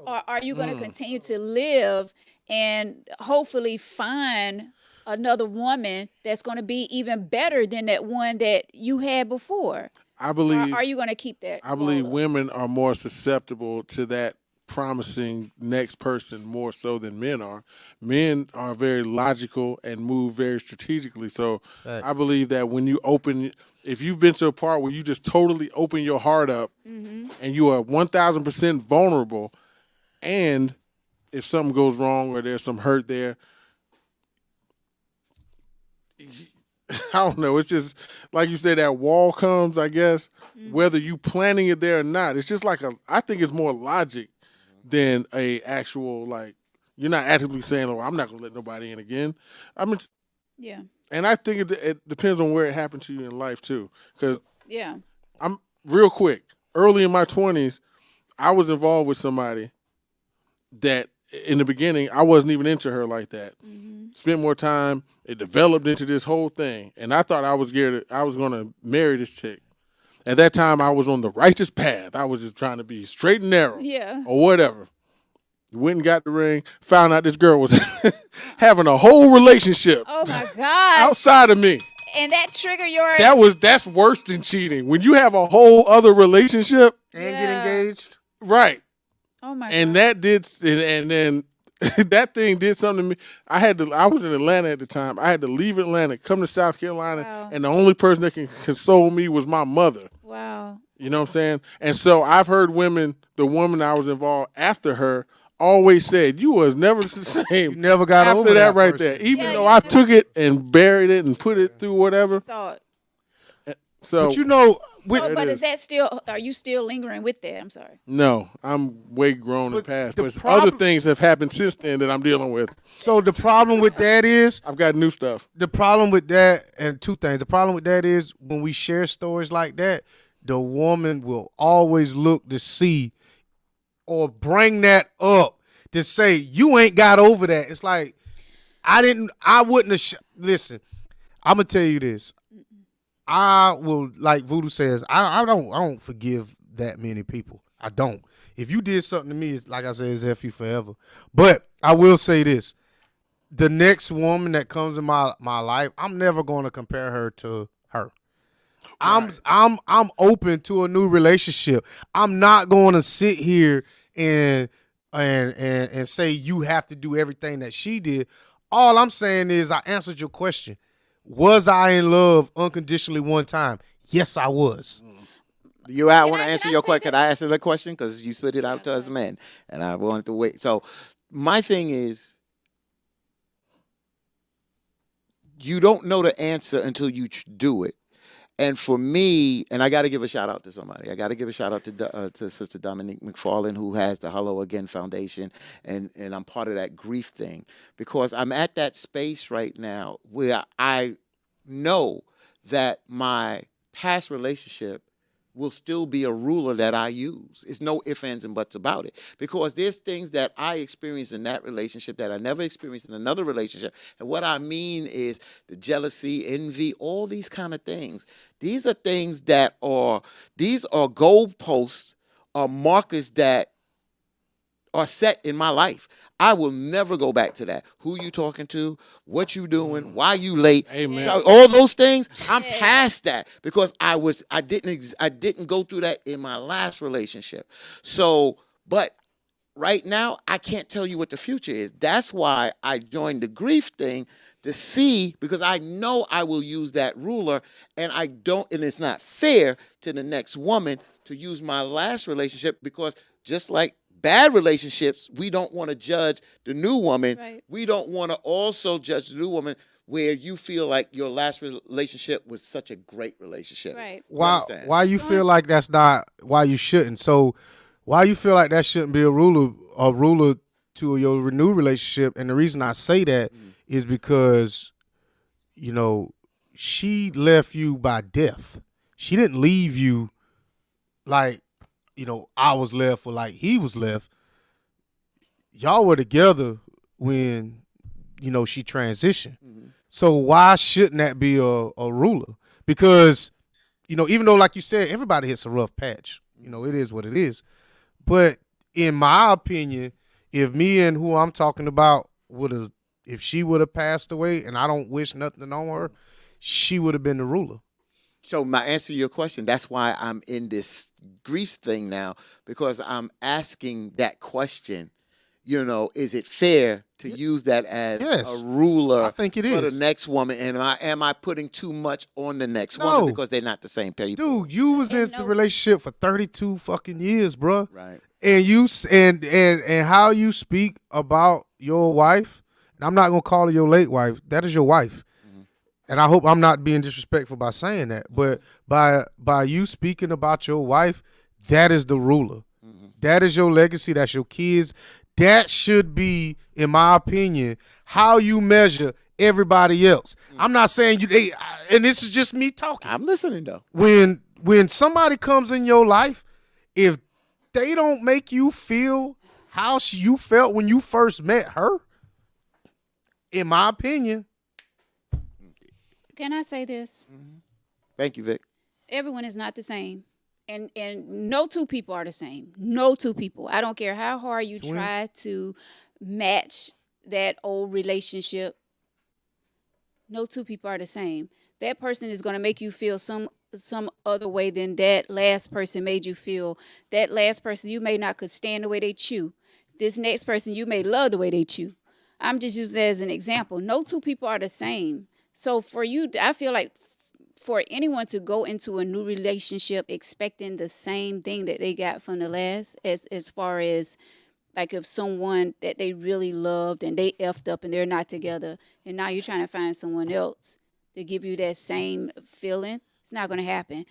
Speaker 2: or are you going to continue to live and hopefully find another woman that's going to be even better than that one that you had before?
Speaker 4: I
Speaker 2: Or
Speaker 4: believe.
Speaker 2: are you going to keep that?
Speaker 4: I believe
Speaker 2: wall up?
Speaker 4: women are more susceptible to that promising next person more so than men are. Men are very logical and move very strategically. So I
Speaker 1: Facts.
Speaker 4: believe that when you open, if you've been to a part where you just totally open your heart up and you are 1,000% vulnerable, and if something goes wrong or there's some hurt there, I don't know. It's just like you said, that wall comes, I guess, whether you planning it there or not. It's just like I think it's more logic than a actual, like, you're not actively saying, oh, I'm not going to let nobody in again. I mean,
Speaker 2: Yeah.
Speaker 4: and I think it depends on where it happened to you in life too. Because
Speaker 2: Yeah.
Speaker 4: I'm real quick, early in my 20s, I was involved with somebody that in the beginning, I wasn't even into her like that. Spent more time. It developed into this whole thing. And I thought I was going to marry this chick. At that time, I was on the righteous path. I was just trying to be straight and narrow
Speaker 2: Yeah.
Speaker 4: or whatever. Went and got the ring, found out this girl was having a whole relationship
Speaker 2: Oh my God.
Speaker 4: outside of me.
Speaker 2: And that trigger your.
Speaker 4: That's worse than cheating. When you have a whole other relationship,
Speaker 1: And
Speaker 2: Yeah.
Speaker 1: get engaged.
Speaker 4: right.
Speaker 2: Oh my
Speaker 4: And
Speaker 2: God.
Speaker 4: that did, and then that thing did something to me. I was in Atlanta at the time. I had to leave Atlanta, come to South Carolina,
Speaker 2: Wow.
Speaker 4: and the only person that can console me was my mother.
Speaker 2: Wow.
Speaker 4: You know what I'm saying? And so I've heard the woman I was involved after her, always said, you was never the same.
Speaker 1: You never got
Speaker 4: after
Speaker 1: over
Speaker 4: that right
Speaker 1: person.
Speaker 4: there. Even
Speaker 2: Yeah,
Speaker 4: though
Speaker 2: you
Speaker 4: I
Speaker 2: never-
Speaker 4: took it and buried it and put it through whatever.
Speaker 2: Thought.
Speaker 4: So
Speaker 1: But you know, with,
Speaker 2: So, but
Speaker 4: it
Speaker 2: is that still? Are you still lingering with that? I'm sorry.
Speaker 4: no, I'm way grown and
Speaker 1: But
Speaker 4: past.
Speaker 1: the
Speaker 4: But other
Speaker 1: problem-
Speaker 4: things have happened since then that I'm dealing with.
Speaker 1: so the problem with that is
Speaker 4: I've got new stuff.
Speaker 1: the problem with that, and two things. The problem with that is when we share stories like that, the woman will always look to see or bring that up to say you ain't got over that. It's like I wouldn't have. Listen, I'm gonna tell you this. I will, like Voodoo says, I don't forgive that many people. I don't. If you did something to me, it's like I said, it's F you forever. But I will say this: the next woman that comes in my life, I'm never going to compare her to her. I'm open to a new relationship. I'm not going to sit here and say you have to do everything that she did. All I'm saying is I answered your question. Was I in love unconditionally one time? Yes, I was.
Speaker 3: I want to
Speaker 2: can
Speaker 3: answer
Speaker 2: I
Speaker 3: your
Speaker 2: say
Speaker 3: question. Can I answer the question? Because you spit it out to us men, and I wanted to wait. So, my thing is, you don't know the answer until you do it, And for me, and I got to give a shout out to somebody. I got to give a shout out to Sister Dominique McFarlane, who has the Hello Again Foundation, and I'm part of that grief thing, because I'm at that space right now where I know that my past relationship will still be a ruler that I use. It's no ifs, ands, and buts about it. Because there's things that I experienced in that relationship that I never experienced in another relationship. And what I mean is the jealousy, envy, all these kind of things. These are things these are goalposts or markers that are set in my life. I will never go back to that. Who you talking to? What you doing? Why you late?
Speaker 4: Amen.
Speaker 3: So all those things, I'm past that, because I didn't go through that in my last relationship. So, but right now I can't tell you what the future is. That's why I joined the grief thing, to see, because I know I will use that ruler, and it's not fair to the next woman to use my last relationship, because just like bad relationships, we don't want to judge the new woman.
Speaker 2: Right.
Speaker 3: We don't want to also judge the new woman where you feel like your last relationship was such a great relationship.
Speaker 2: Right.
Speaker 3: You
Speaker 1: Why
Speaker 3: understand?
Speaker 1: why you feel like that's not why you shouldn't? So why you feel like that shouldn't be a ruler to your renewed relationship? And the reason I say that is because, you know, she left you by death. She didn't leave you like, you know, I was left or like he was left. Y'all were together when, you know, she transitioned. So why shouldn't that be a ruler? Because, you know, even though, like you said, everybody hits a rough patch. You know, it is what it is. But in my opinion, if me and who I'm talking about if she would have passed away, and I don't wish nothing on her, she would have been the ruler.
Speaker 3: So my answer to your question, that's why I'm in this grief thing now, because I'm asking that question. You know, is it fair to use that as
Speaker 1: Yes.
Speaker 3: a ruler
Speaker 1: I think it
Speaker 3: for
Speaker 1: is.
Speaker 3: the next woman? And am I putting too much on the next
Speaker 1: No.
Speaker 3: woman because they're not the same people?
Speaker 1: Dude, you was in the relationship for 32 fucking years, bruh.
Speaker 3: Right.
Speaker 1: And you and how you speak about your wife, and I'm not gonna call her your late wife. That is your wife. And I hope I'm not being disrespectful by saying that. But by you speaking about your wife, that is the ruler. That is your legacy. That's your kids. That should be, in my opinion, how you measure everybody else. I'm not saying and this is just me talking.
Speaker 3: I'm listening though.
Speaker 1: When somebody comes in your life, if they don't make you feel how you felt when you first met her, in my opinion.
Speaker 2: Can I say this?
Speaker 3: Thank you, Vic.
Speaker 2: Everyone is not the same. And no two people are the same. No two people. I don't care how hard you try to match that old relationship. No two people are the same. That person is going to make you feel some other way than that last person made you feel. That last person, you may not could stand the way they chew. This next person, you may love the way they chew. I'm just using that as an example. No two people are the same. So for you, I feel like for anyone to go into a new relationship expecting the same thing that they got from the last, as far as like if someone that they really loved and they effed up and they're not together, and now you're trying to find someone else to give you that same feeling, it's not going to happen.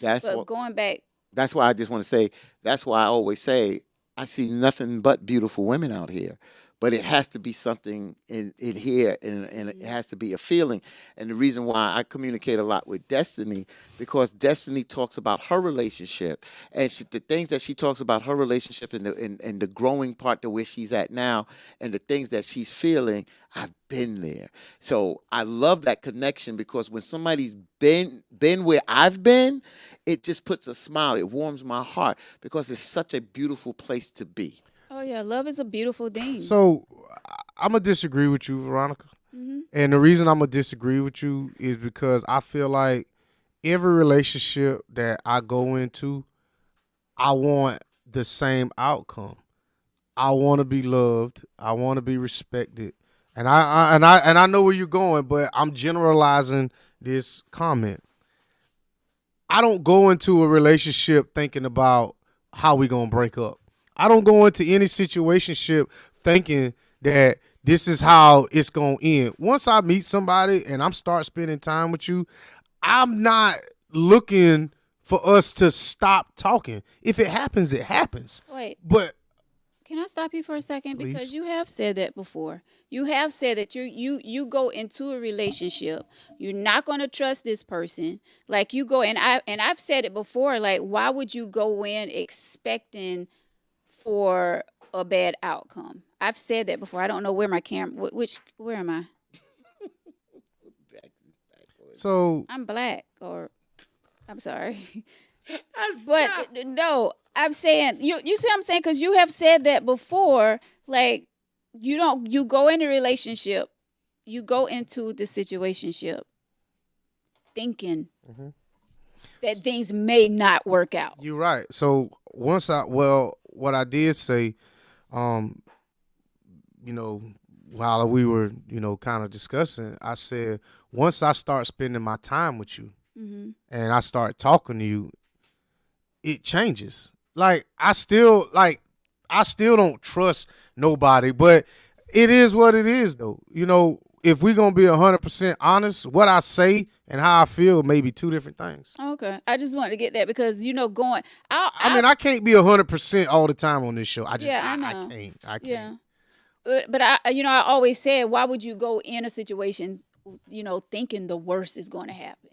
Speaker 2: Going back.
Speaker 3: That's why I just want to say, that's why I always say, I see nothing but beautiful women out here. But it has to be something in here, and it has to be a feeling. And the reason why I communicate a lot with Destiny, because Destiny talks about her relationship, and the things that she talks about her relationship and the growing part to where she's at now, and the things that she's feeling, I've been there. So I love that connection, because when somebody's been where I've been, it just puts a smile. It warms my heart, because it's such a beautiful place to be.
Speaker 2: Oh, yeah, love is a beautiful thing.
Speaker 1: So I'm going to disagree with you, Veronica. And the reason I'm going to disagree with you is because I feel like every relationship that I go into, I want the same outcome. I want to be loved. I want to be respected. And I know where you're going, but I'm generalizing this comment. I don't go into a relationship thinking about how we going to break up. I don't go into any situationship thinking that this is how it's going to end. Once I meet somebody and I'm start spending time with you, I'm not looking for us to stop talking. If it happens, it happens.
Speaker 2: Wait,
Speaker 1: But
Speaker 2: can I stop you for a second?
Speaker 1: Please.
Speaker 2: Because you have said that before. You have said that you go into a relationship, you're not going to trust this person. Like you go and I've said it before. Like, why would you go in expecting for a bad outcome? I've said that before. I don't know where my camera. Where am I?
Speaker 1: so
Speaker 2: I'm black, or I'm sorry. But no, I'm saying you see what I'm saying, because you have said that before. Like, you go in a relationship, you go into the situationship thinking that things may not work out.
Speaker 1: you're right. So what I did say, while we were, kind of discussing, I said, once I start spending my time with you and I start talking to you, it changes. Like, I still don't trust nobody, but it is what it is, though. If we're going to be 100% honest, what I say and how I feel may be two different things.
Speaker 2: Okay, I just wanted to get that because going.
Speaker 1: I can't be 100% all the time on this show. I
Speaker 2: know.
Speaker 1: I can't.
Speaker 2: Yeah. But I always said, why would you go in a situation, thinking the worst is going to happen?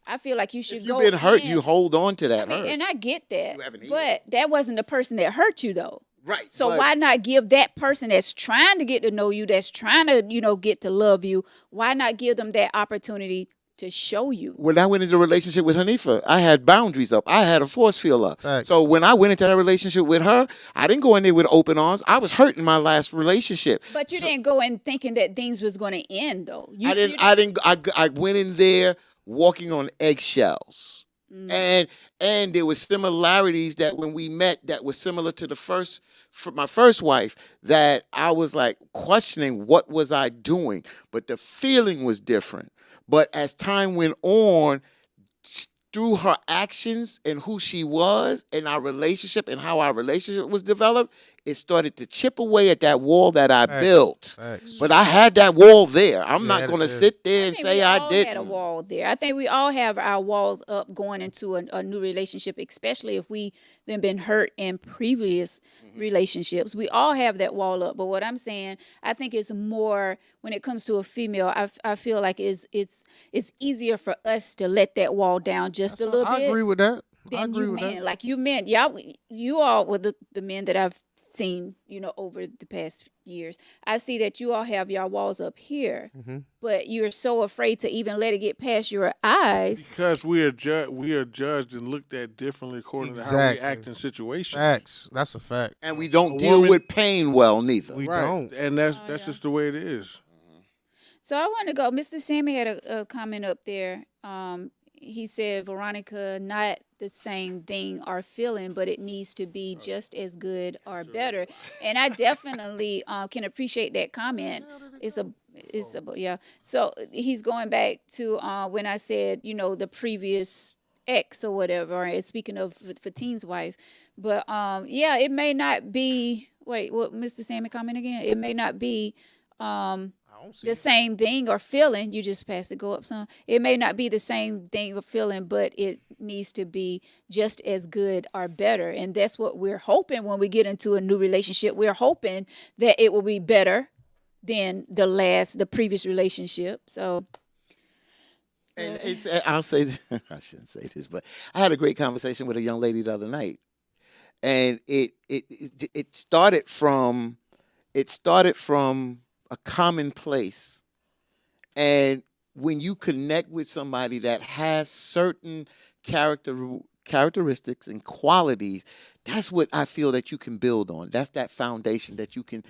Speaker 2: I feel like you should
Speaker 3: If
Speaker 2: go.
Speaker 3: you've been hurt,
Speaker 2: in.
Speaker 3: you hold on to that hurt.
Speaker 2: And I get that,
Speaker 3: You haven't healed.
Speaker 2: but that wasn't the person that hurt you, though.
Speaker 3: Right.
Speaker 2: So
Speaker 3: but
Speaker 2: why not give that person that's trying to get to know you, that's trying to, get to love you, why not give them that opportunity to show you?
Speaker 3: when I went into a relationship with Hanifa, I had boundaries up. I had a force field up.
Speaker 1: Facts.
Speaker 3: So when I went into that relationship with her, I didn't go in there with open arms. I was hurt in my last relationship.
Speaker 2: But you didn't go in thinking that things was going to end, though.
Speaker 3: I went in there walking on eggshells. And there was similarities that when we met that was similar to my first wife, that I was like questioning what was I doing, but the feeling was different. But as time went on, through her actions and who she was and our relationship and how our relationship was developed, it started to chip away at that wall that I built.
Speaker 1: Facts.
Speaker 3: But I had that wall there. I'm not
Speaker 1: had it
Speaker 3: going to
Speaker 1: there.
Speaker 3: sit there and say I
Speaker 2: We
Speaker 3: didn't.
Speaker 2: had a wall there. I think we all have our walls up going into a new relationship, especially if we then been hurt in previous relationships. We all have that wall up. But what I'm saying, I think it's more when it comes to a female. I feel like it's easier for us to let that wall down just a little bit.
Speaker 1: I agree with that. I
Speaker 2: Than
Speaker 1: agree
Speaker 2: you
Speaker 1: with
Speaker 2: men.
Speaker 1: that.
Speaker 2: Like you men, you all were the men that I've seen, over the past years. I see that you all have your walls up here, but you're so afraid to even let it get past your eyes.
Speaker 4: Because we are judged and looked at differently according to how we
Speaker 1: Exactly.
Speaker 4: act in situations.
Speaker 1: Facts. That's a fact.
Speaker 3: And we don't
Speaker 4: A
Speaker 3: deal
Speaker 4: woman-
Speaker 3: with pain well, neither.
Speaker 1: We
Speaker 4: Right.
Speaker 1: don't.
Speaker 4: And that's just the way it is.
Speaker 2: So I want to go. Mr. Sammy had a comment up there. He said, Veronica, not the same thing or feeling, but it needs to be just as good or better. And I definitely can appreciate that comment. Yeah. So he's going back to when I said, the previous ex or whatever, and speaking of Fateen's wife. But it may not be, wait, what Mr. Sammy comment again? It may not be the same thing or feeling. You just pass it, go up some. It may not be the same thing or feeling, but it needs to be just as good or better. And that's what we're hoping when we get into a new relationship. We're hoping that it will be better than the previous relationship. So
Speaker 3: And I'll say, I shouldn't say this, but I had a great conversation with a young lady the other night, and it started from a common place. And when you connect with somebody that has certain characteristics and qualities, that's what I feel that you can build on. That's that foundation that you can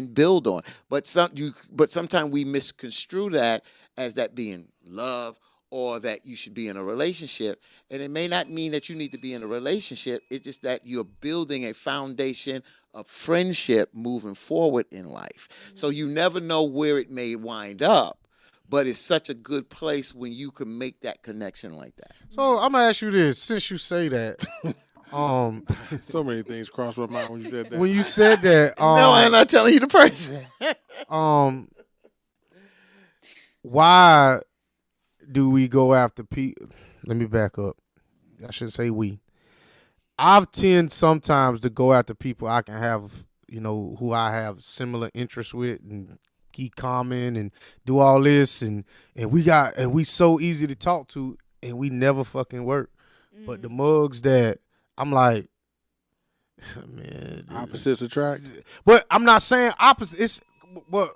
Speaker 3: build on. But sometimes we misconstrue that as that being love or that you should be in a relationship. And it may not mean that you need to be in a relationship. It's just that you're building a foundation of friendship moving forward in life. So you never know where it may wind up, but it's such a good place when you can make that connection like that.
Speaker 1: So I'm gonna ask you this: since you say that,
Speaker 4: So many things crossed my mind when you said that.
Speaker 1: when you said that,
Speaker 3: No, I'm not telling you the person.
Speaker 1: why do we go after people? let me back up. I should say we. I've tend sometimes to go after people I can have, who I have similar interests with and keep common and do all this and we so easy to talk to and we never fucking work. But the mugs that I'm like, man,
Speaker 4: Opposites attract.
Speaker 1: but I'm not saying opposite. It's but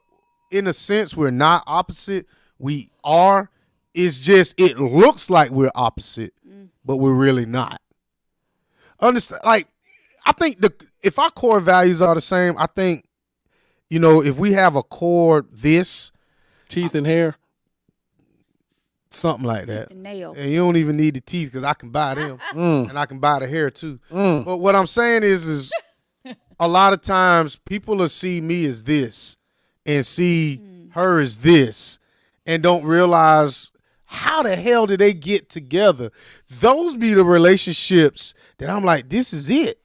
Speaker 1: in a sense we're not opposite. We are. It's just it looks like we're opposite, but we're really not. Understand? Like I think if our core values are the same, I think if we have a core
Speaker 4: Teeth and hair.
Speaker 1: something like that.
Speaker 2: The nail.
Speaker 1: And you don't even need the teeth because I can buy them, and I can buy the hair too. But what I'm saying is a lot of times people will see me as this and see her as this, and don't realize how the hell did they get together. Those be the relationships that I'm like, this is it.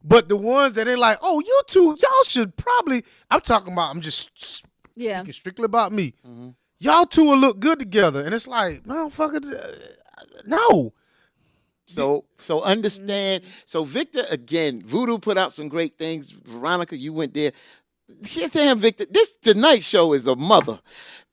Speaker 1: But the ones that they're like, oh, you two, y'all should probably. I'm just speaking strictly about me. Y'all two will look good together. And it's like, motherfucker, no.
Speaker 3: So understand. So Victor, again, Voodoo put out some great things. Veronica, you went there. Damn, Victor, this Tonight Show is a mother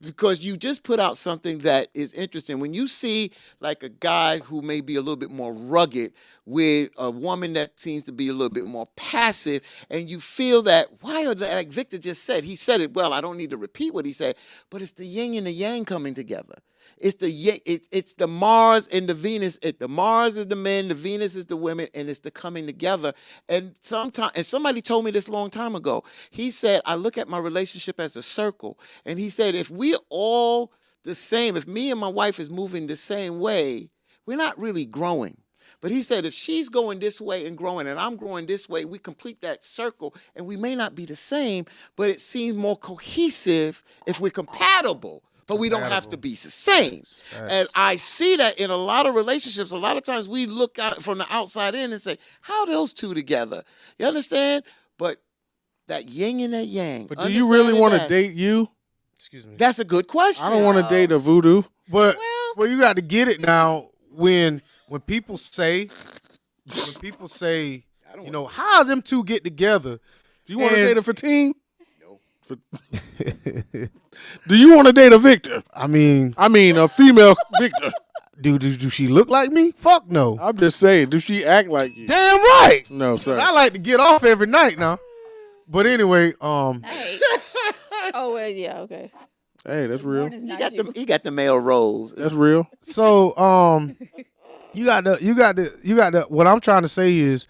Speaker 3: because you just put out something that is interesting. When you see like a guy who may be a little bit more rugged with a woman that seems to be a little bit more passive, and you feel that, why are they, like Victor just said, he said it well, I don't need to repeat what he said, but it's the yin and the yang coming together. It's the Mars and the Venus. The Mars is the men, the Venus is the women, and it's the coming together. And somebody told me this a long time ago. He said, I look at my relationship as a circle. And he said, if we're all the same, if me and my wife is moving the same way, we're not really growing. But he said, if she's going this way and growing and I'm growing this way, we complete that circle. And we may not be the same, but it seems more cohesive if we're compatible. But we don't have to be the same. And I see that in a lot of relationships. A lot of times we look out from the outside in and say, how are those two together? You understand? But that yin and that yang.
Speaker 4: But do you really want to date you?
Speaker 1: Excuse me.
Speaker 3: That's a good question.
Speaker 4: I don't want to date a voodoo.
Speaker 1: But well, you got to get it now. When people say, how them two get together?
Speaker 4: Do you want to date a Fatine?
Speaker 3: No.
Speaker 4: Do you want to date a Victor?
Speaker 1: I mean,
Speaker 4: a female Victor.
Speaker 1: Do she look like me? Fuck no.
Speaker 4: I'm just saying, do she act like you?
Speaker 1: Damn right.
Speaker 4: No, sir.
Speaker 1: I like to get off every night now. But anyway,
Speaker 2: Hey. Oh well, yeah, okay.
Speaker 4: Hey, that's real.
Speaker 3: He got the male roles.
Speaker 4: That's real.
Speaker 1: So you got the what I'm trying to say is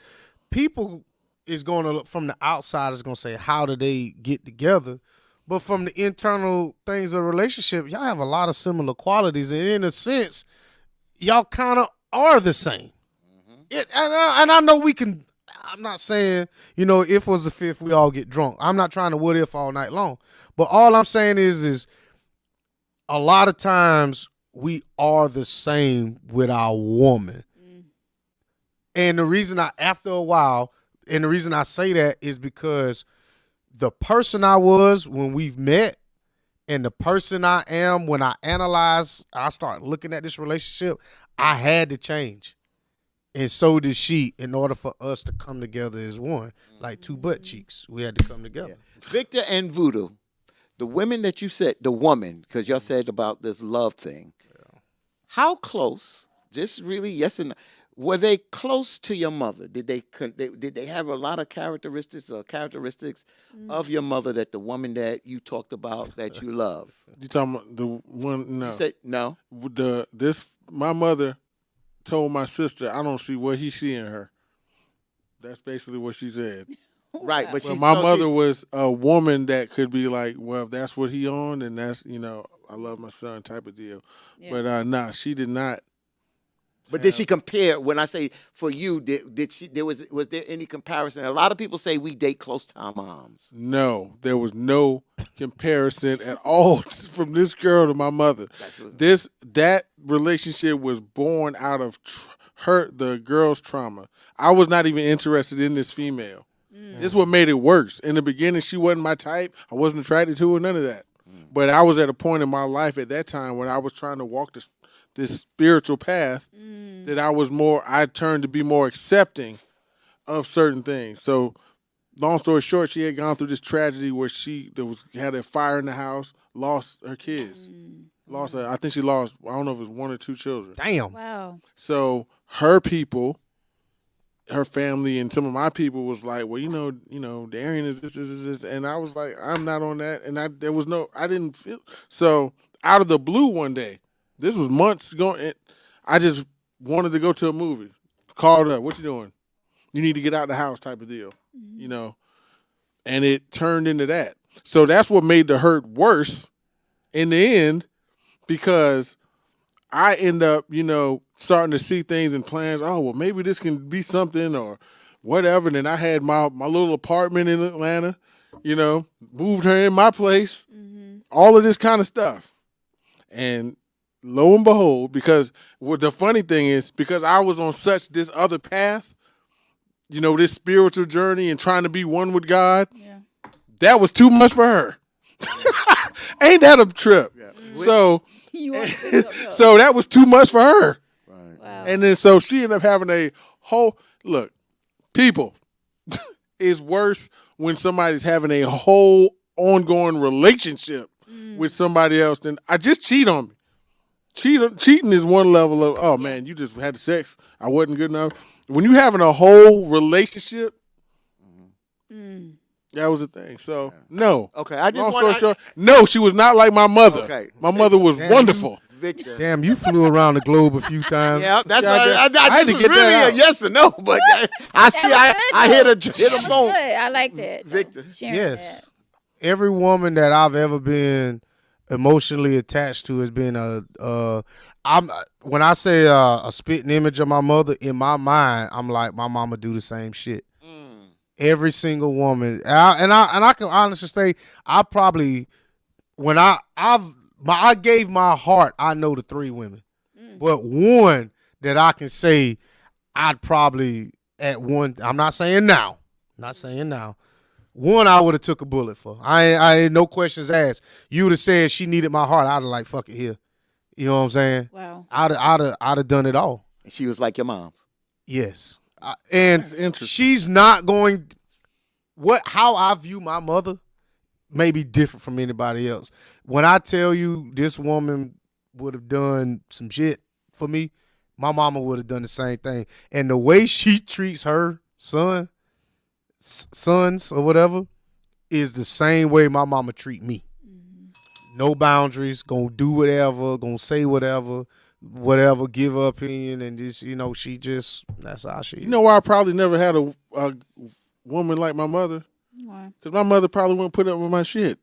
Speaker 1: people is going to look from the outside is going to say how do they get together, but from the internal things of the relationship, y'all have a lot of similar qualities, and in a sense, y'all kind of are the same. And I know we can. I'm not saying if it was the fifth, we all get drunk. I'm not trying to what if all night long, but all I'm saying is a lot of times we are the same with our woman, and the reason after a while. And the reason I say that is because the person I was when we've met and the person I am when I start looking at this relationship, I had to change. And so did she in order for us to come together as one. Like two butt cheeks. We had to come together.
Speaker 3: Yeah. Victor and Voodoo, the women that you said, the woman, because y'all said about this love thing, how close, just really yes and no, were they close to your mother? Did they have a lot of characteristics of your mother that the woman that you talked about that you love?
Speaker 4: You talking about the one? No.
Speaker 3: You said no.
Speaker 4: My mother told my sister, I don't see what he see in her. That's basically what she said.
Speaker 3: Right, but
Speaker 4: my mother was a woman that could be like, well, if that's what he on, then that's I love my son type of deal. Yeah. But she did not.
Speaker 3: But did she compare? When I say for you, was there any comparison? A lot of people say we date close to our moms.
Speaker 4: No, there was no comparison at all from this girl to my mother. That relationship was born out of the girl's trauma. I was not even interested in this female. This is what made it worse. In the beginning, she wasn't my type. I wasn't attracted to her, none of that. But I was at a point in my life at that time when I was trying to walk this spiritual path that I turned to be more accepting of certain things. So long story short, she had gone through this tragedy where had a fire in the house, lost her kids. I think she lost, I don't know if it was 1 or 2 children.
Speaker 1: Damn.
Speaker 2: Wow.
Speaker 4: So her people, her family, and some of my people was like, well, Darian is this, and I was like, I'm not on that, and I didn't feel. So out of the blue one day, this was months ago, I just wanted to go to a movie. Called up, what you doing? You need to get out of the house, type of deal, and it turned into that. So that's what made the hurt worse in the end, because I end up, starting to see things and plans. Oh, well, maybe this can be something or whatever. And then I had my little apartment in Atlanta, moved her in my place, all of this kind of stuff. And lo and behold, because what the funny thing is, because I was on this other path, this spiritual journey and trying to be one with God, that was too much for her. Ain't that a trip? Yeah. So that was too much for her.
Speaker 3: Right.
Speaker 2: Wow.
Speaker 4: And then so she ended up having a whole look. People, is worse when somebody's having a whole ongoing relationship with somebody else than I just cheat on me. Cheating is one level of, oh man, you just had sex, I wasn't good enough. When you having a whole relationship, that was the thing. So no.
Speaker 3: Okay, I just
Speaker 4: Long
Speaker 3: want
Speaker 4: story short, no, she was not like my mother.
Speaker 3: Okay.
Speaker 4: My mother was wonderful.
Speaker 3: Victor.
Speaker 1: Damn, you flew around the globe a few times.
Speaker 3: Yeah, that's
Speaker 4: Yeah,
Speaker 3: what
Speaker 4: I had
Speaker 3: this
Speaker 4: to
Speaker 3: was
Speaker 4: get that
Speaker 3: really a
Speaker 4: out.
Speaker 3: yes or no, but I see. I hit a
Speaker 2: Good.
Speaker 3: bone.
Speaker 2: I like that.
Speaker 3: Victor.
Speaker 2: Sharing
Speaker 1: Yes. Every woman that I've ever been emotionally attached to has been when I say a spitting image of my mother, in my mind, I'm like, my mama do the same shit. Every single woman, and I can honestly say, I probably, when I gave my heart, I know the 3 women, but one that I can say I'd probably at one. I'm not saying now, one I would have took a bullet for. I ain't no questions asked. You would have said she needed my heart, I'd have like, fuck it here. You know what I'm saying?
Speaker 2: Wow.
Speaker 1: I'd have done it all.
Speaker 3: She was like your mom's.
Speaker 1: Yes. And
Speaker 4: That's interesting.
Speaker 1: she's not going. How I view my mother may be different from anybody else. When I tell you this woman would have done some shit for me, my mama would have done the same thing. And the way she treats her sons or whatever is the same way my mama treat me. No boundaries, gonna do whatever, gonna say whatever, give her opinion, and just that's how she is.
Speaker 4: You know why I probably never had a woman like my mother?
Speaker 2: Why?
Speaker 4: Because my mother probably wouldn't put up with my shit.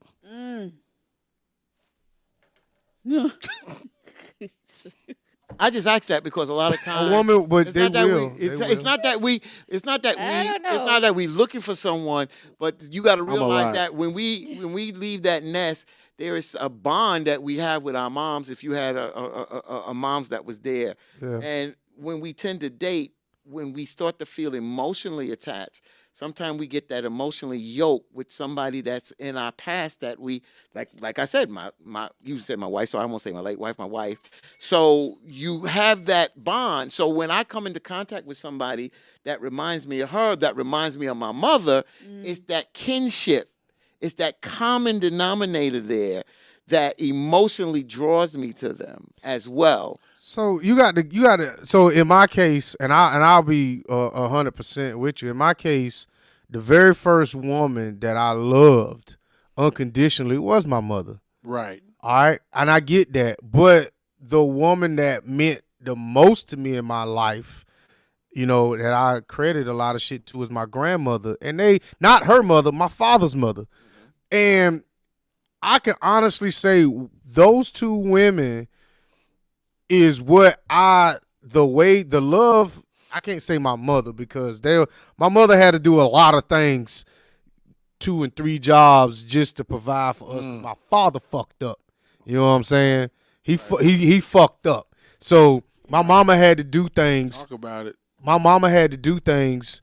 Speaker 3: I just asked that because a lot of times
Speaker 1: A woman, but
Speaker 3: it's
Speaker 1: they
Speaker 3: not that
Speaker 1: will.
Speaker 3: we-
Speaker 1: They
Speaker 3: It's
Speaker 1: will.
Speaker 3: not that we. It's not that
Speaker 2: I
Speaker 3: we.
Speaker 2: don't
Speaker 3: It's
Speaker 2: know.
Speaker 3: not that we looking for someone. But you got to
Speaker 4: a
Speaker 3: realize
Speaker 4: lot.
Speaker 3: that when we leave that nest, there is a bond that we have with our moms. If you had a moms that was there,
Speaker 1: Yeah.
Speaker 3: and when we tend to date, when we start to feel emotionally attached, sometimes we get that emotionally yoked with somebody that's in our past that we like I said, you said my wife, so I won't say my late wife, my wife. So you have that bond. So when I come into contact with somebody that reminds me of her, that reminds me of my mother, it's that kinship. It's that common denominator there that emotionally draws me to them as well.
Speaker 1: So you got to. So in my case, and I'll be 100% with you. In my case, the very first woman that I loved unconditionally was my mother.
Speaker 4: Right.
Speaker 1: All right, and I get that, but the woman that meant the most to me in my life, that I credit a lot of shit to, is my grandmother, and not her mother, my father's mother, and I can honestly say those 2 women is what the love. I can't say my mother because my mother had to do a lot of things, 2 and 3 jobs just to provide for us. My father fucked up. You know what I'm saying? He fucked up. So my mama had to do things.
Speaker 4: Talk about it.
Speaker 1: My mama had to do things,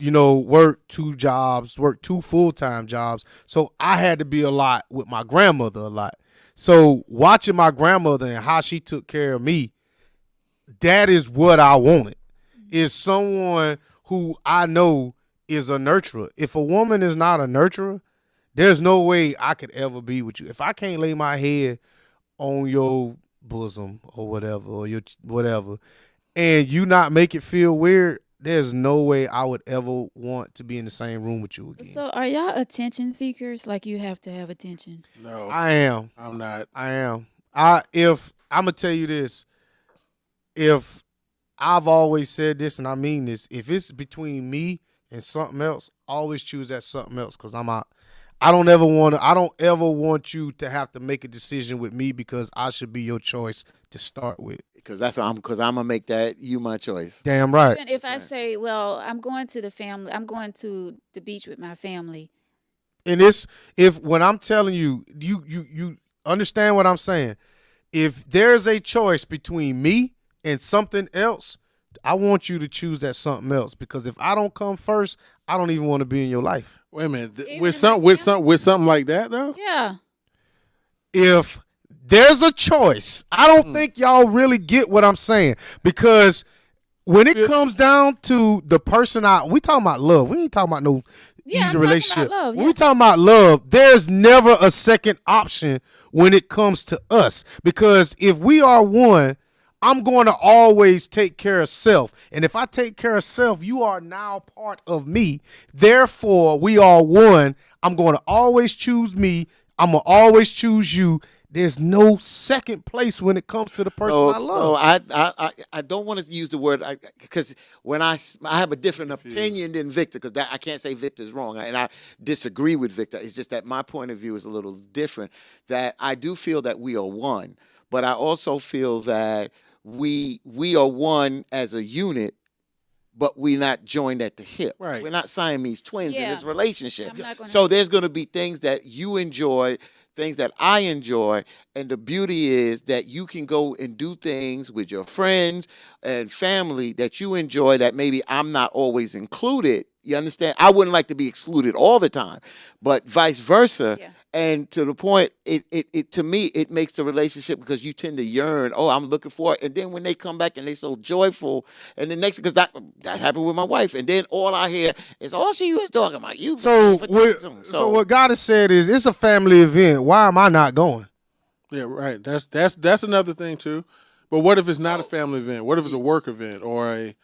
Speaker 1: work 2 jobs, work 2 full-time jobs. So I had to be a lot with my grandmother a lot. So watching my grandmother and how she took care of me, that is what I wanted. Is someone who I know is a nurturer. If a woman is not a nurturer, there's no way I could ever be with you. If I can't lay my head on your bosom or whatever, or your whatever, and you not make it feel weird, there's no way I would ever want to be in the same room with you again.
Speaker 2: So are y'all attention seekers? Like you have to have attention?
Speaker 4: No,
Speaker 1: I am.
Speaker 4: I'm not.
Speaker 1: I am. If I'm gonna tell you this, if I've always said this and I mean this, if it's between me and something else, always choose that something else because I'm out. I don't ever want you to have to make a decision with me because I should be your choice to start with.
Speaker 3: Because I'm gonna make that you my choice.
Speaker 1: Damn right.
Speaker 2: Even if I say, well, I'm going to the beach with my family.
Speaker 1: And when I'm telling you, you understand what I'm saying. If there's a choice between me and something else, I want you to choose that something else because if I don't come first, I don't even want to be in your life.
Speaker 4: Wait a minute.
Speaker 2: Even
Speaker 4: With
Speaker 2: in
Speaker 4: something like that though.
Speaker 2: Yeah.
Speaker 1: If there's a choice, I don't think y'all really get what I'm saying because when it comes down to the person we talking about love. We ain't talking about no
Speaker 2: Yeah, I'm
Speaker 1: easy
Speaker 2: talking
Speaker 1: relationship.
Speaker 2: about love,
Speaker 1: When
Speaker 2: yeah.
Speaker 1: we talking about love, there's never a second option when it comes to us because if we are one, I'm going to always take care of self. And if I take care of self, you are now part of me. Therefore, we are one. I'm going to always choose me. I'm going to always choose you. There's no second place when it comes to the person I love.
Speaker 3: I don't want to use the word because when I have a different opinion than Victor because I can't say Victor's wrong and I disagree with Victor. It's just that my point of view is a little different. That I do feel that we are one, but I also feel that we are one as a unit, but we're not joined at the hip.
Speaker 4: Right.
Speaker 3: We're not Siamese twins in
Speaker 2: Yeah.
Speaker 3: this relationship.
Speaker 2: I'm not gonna-
Speaker 3: So there's going to be things that you enjoy, things that I enjoy, and the beauty is that you can go and do things with your friends and family that you enjoy that maybe I'm not always included. You understand? I wouldn't like to be excluded all the time, but vice versa.
Speaker 2: Yeah.
Speaker 3: And to the point, it to me, it makes the relationship because you tend to yearn. Oh, I'm looking for it, and then when they come back and they're so joyful, and the next because that happened with my wife, and then all I hear is all she was talking about you.
Speaker 1: So
Speaker 3: So
Speaker 1: what God has said is it's a family event. Why am I not going?
Speaker 4: Yeah, right. That's another thing too. But what if it's not a family event? What if it's a work event or a?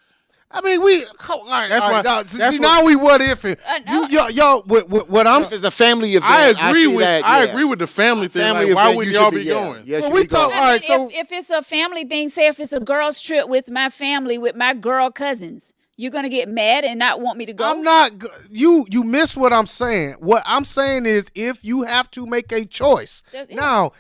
Speaker 1: I mean, all right,
Speaker 4: That's
Speaker 1: all right,
Speaker 4: why-
Speaker 1: now,
Speaker 4: that's
Speaker 1: see,
Speaker 4: what-
Speaker 1: now we what if it.
Speaker 2: no.
Speaker 1: Y'all, what I'm
Speaker 3: if it's a family event,
Speaker 4: I agree
Speaker 3: see
Speaker 4: with
Speaker 3: that,
Speaker 4: I
Speaker 3: yeah.
Speaker 4: agree with the family thing.
Speaker 3: Family
Speaker 4: Like, why
Speaker 3: event,
Speaker 4: would
Speaker 3: you
Speaker 4: y'all
Speaker 3: should
Speaker 4: be
Speaker 3: yeah.
Speaker 4: going?
Speaker 3: Yeah,
Speaker 1: Well,
Speaker 3: should
Speaker 1: we
Speaker 3: be going.
Speaker 1: talk- all right,
Speaker 2: I
Speaker 1: so-
Speaker 2: mean, if it's a family thing, say if it's a girls' trip with my family, with my girl cousins, you're gonna get mad and not want me to go.
Speaker 1: I'm not. You miss what I'm saying. What I'm saying is, if you have to make a choice,
Speaker 2: That's- yeah.
Speaker 1: now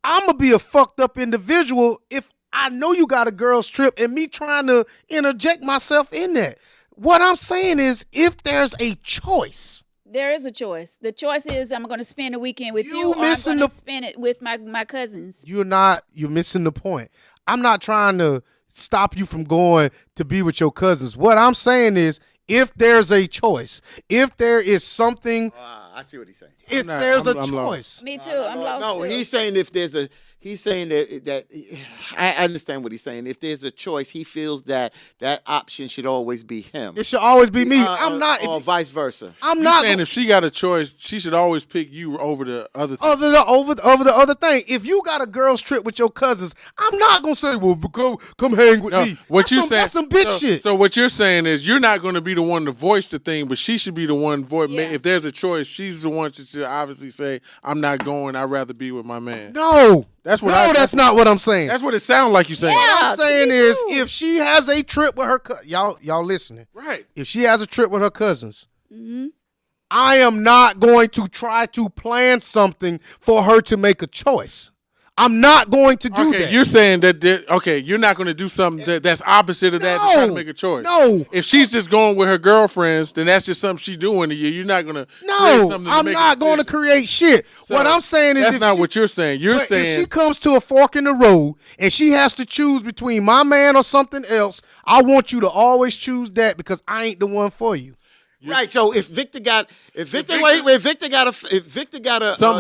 Speaker 1: I'm gonna be a fucked up individual if I know you got a girls trip and me trying to interject myself in that. What I'm saying is, if there's a choice,
Speaker 2: There is a choice. The choice is I'm going to spend the weekend with
Speaker 1: You
Speaker 2: you, or I'm
Speaker 1: missing
Speaker 2: going to
Speaker 1: the-
Speaker 2: spend it with my cousins.
Speaker 1: you're missing the point. I'm not trying to stop you from going to be with your cousins. What I'm saying is, if there's a choice, if there is something,
Speaker 3: I see what he's saying.
Speaker 1: if
Speaker 4: not-
Speaker 1: there's
Speaker 4: I'm
Speaker 1: a
Speaker 4: lost.
Speaker 1: choice.
Speaker 2: Me too. I'm lost.
Speaker 3: No,
Speaker 2: too.
Speaker 3: he's saying if there's a, he's saying that I understand what he's saying. If there's a choice, he feels that option should always be him.
Speaker 1: It should always be me. I'm not.
Speaker 3: or vice versa.
Speaker 1: I'm
Speaker 4: You
Speaker 1: not.
Speaker 4: saying if she got a choice, she should always pick you over the other.
Speaker 1: over the other thing. If you got a girls trip with your cousins, I'm not gonna say, "Well, come hang with
Speaker 4: No,
Speaker 1: me."
Speaker 4: what you saying?
Speaker 1: That's some bitch shit.
Speaker 4: So what you're saying is you're not going to be the one to voice the thing, but she should be the one voice.
Speaker 2: Yeah.
Speaker 4: If there's a choice, she's the one to obviously say, "I'm not going. I'd rather be with my man."
Speaker 1: No,
Speaker 4: That's what
Speaker 1: No,
Speaker 4: I-
Speaker 1: that's not what I'm saying.
Speaker 4: That's what it sounds like you're saying.
Speaker 2: Yeah.
Speaker 1: What I'm saying
Speaker 2: me
Speaker 1: is,
Speaker 2: too.
Speaker 1: if she has a trip with her, y'all listening?
Speaker 4: Right.
Speaker 1: If she has a trip with her cousins, I am not going to try to plan something for her to make a choice. I'm not going to do
Speaker 4: Okay,
Speaker 1: that.
Speaker 4: you're saying that. You're not going to do something that's opposite of that to try to
Speaker 1: No.
Speaker 4: make a choice.
Speaker 1: No.
Speaker 4: If she's just going with her girlfriends, then that's just something she's doing to you. You're not going to.
Speaker 1: No, I'm not going to create shit. What I'm saying is,
Speaker 4: that's
Speaker 1: if
Speaker 4: not
Speaker 1: she-
Speaker 4: what you're saying. You're
Speaker 1: But
Speaker 4: saying
Speaker 1: if she comes to a fork in the road and she has to choose between my man or something else, I want you to always choose that because I ain't the one for you.
Speaker 3: Right. So if Victor got a
Speaker 4: Something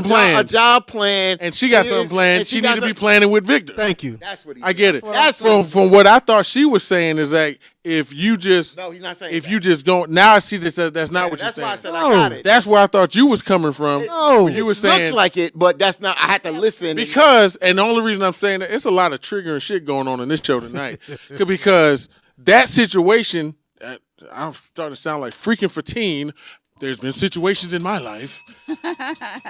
Speaker 3: a
Speaker 4: planned.
Speaker 3: job plan,
Speaker 4: and she got something planned,
Speaker 3: and
Speaker 4: she
Speaker 3: got
Speaker 4: need to be
Speaker 3: some-
Speaker 4: planning with Victor.
Speaker 1: Thank you.
Speaker 3: That's what he.
Speaker 4: I get it.
Speaker 3: That's what.
Speaker 4: From what I thought she was saying is that if you just
Speaker 3: No, he's not saying.
Speaker 4: if
Speaker 3: that.
Speaker 4: you just go now, I see this. That's not what you're
Speaker 3: That's why I
Speaker 4: saying.
Speaker 3: said I got
Speaker 1: No.
Speaker 3: it.
Speaker 4: That's where I thought you was coming from.
Speaker 1: No.
Speaker 4: when you were
Speaker 3: It
Speaker 4: saying
Speaker 3: looks like it, but that's not. I had to listen.
Speaker 4: because, and the only reason I'm saying that it's a lot of triggering shit going on in this show tonight, because that situation, I'm starting to sound like freaking 14. There's been situations in my life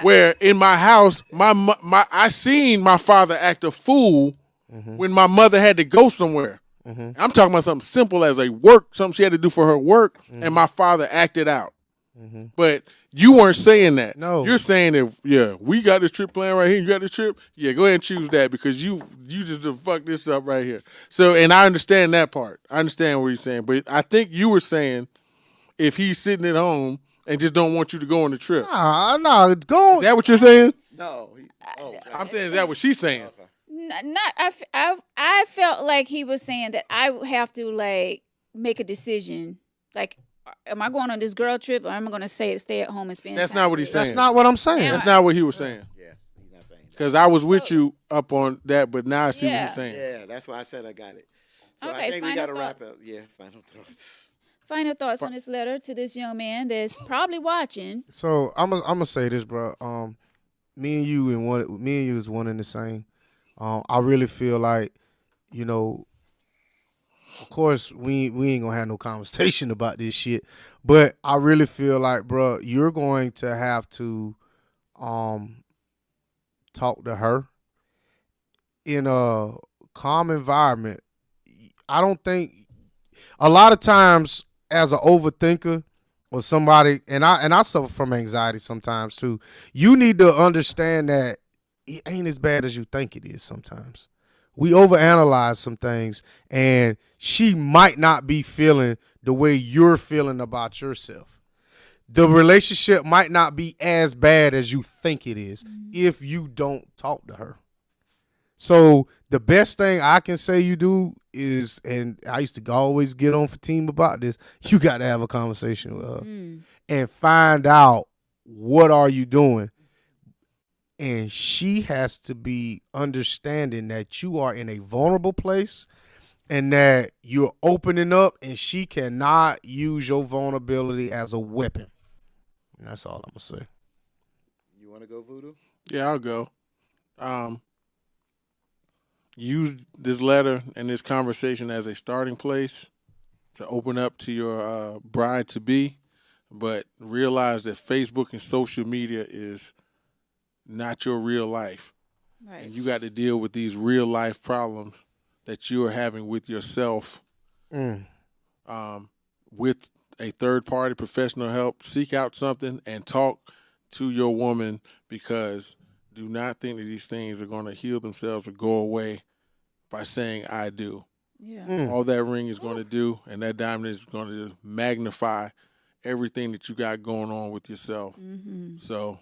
Speaker 4: where in my house, I seen my father act a fool when my mother had to go somewhere. I'm talking about something simple as something she had to do for her work, and my father acted out. But you weren't saying that.
Speaker 1: No.
Speaker 4: You're saying that, we got this trip planned right here. You got this trip? Yeah, go ahead and choose that because you just done fuck this up right here. So, and I understand that part. I understand what you're saying. But I think you were saying if he's sitting at home and just don't want you to go on the trip.
Speaker 1: Nah, go.
Speaker 4: Is that what you're saying?
Speaker 3: No.
Speaker 4: I'm saying, is that what she's saying?
Speaker 2: I felt like he was saying that I have to like make a decision. Like, am I going on this girl trip or am I going to stay at home and spend?
Speaker 4: That's
Speaker 2: time
Speaker 4: not what he's
Speaker 2: with-
Speaker 4: saying.
Speaker 1: That's not what I'm saying.
Speaker 4: That's not what he was saying.
Speaker 3: Yeah, he's not saying that.
Speaker 4: Because I was with you up on that, but now I see what
Speaker 2: Yeah.
Speaker 4: he's saying.
Speaker 3: Yeah, that's why I said I got it. So
Speaker 2: Okay,
Speaker 3: I think we
Speaker 2: final
Speaker 3: got to wrap
Speaker 2: thoughts.
Speaker 3: up. Yeah, final thoughts.
Speaker 2: Final thoughts on this letter to this young man that's probably watching.
Speaker 1: So I'm gonna say this, bro. Me and you is one and the same. I really feel like, of course we ain't gonna have no conversation about this shit, but I really feel like, bro, you're going to have to talk to her in a calm environment. I don't think a lot of times as an overthinker or somebody, and I suffer from anxiety sometimes too. You need to understand that it ain't as bad as you think it is sometimes. We overanalyze some things, and she might not be feeling the way you're feeling about yourself. The relationship might not be as bad as you think it is if you don't talk to her. So the best thing I can say you do is, and I used to always get on for team about this, you got to have a conversation with her and find out what are you doing. And she has to be understanding that you are in a vulnerable place and that you're opening up, and she cannot use your vulnerability as a weapon. And that's all I'm going to say.
Speaker 3: You want to go, Voodoo?
Speaker 4: Yeah, I'll go. Use this letter and this conversation as a starting place to open up to your bride-to-be, but realize that Facebook and social media is not your real life.
Speaker 2: Right.
Speaker 4: And you got to deal with these real-life problems that you are having with yourself. With a third-party professional help, seek out something and talk to your woman, because do not think that these things are going to heal themselves or go away by saying I do.
Speaker 2: Yeah.
Speaker 4: All that ring is going to do, and that diamond is going to magnify everything that you got going on with yourself. So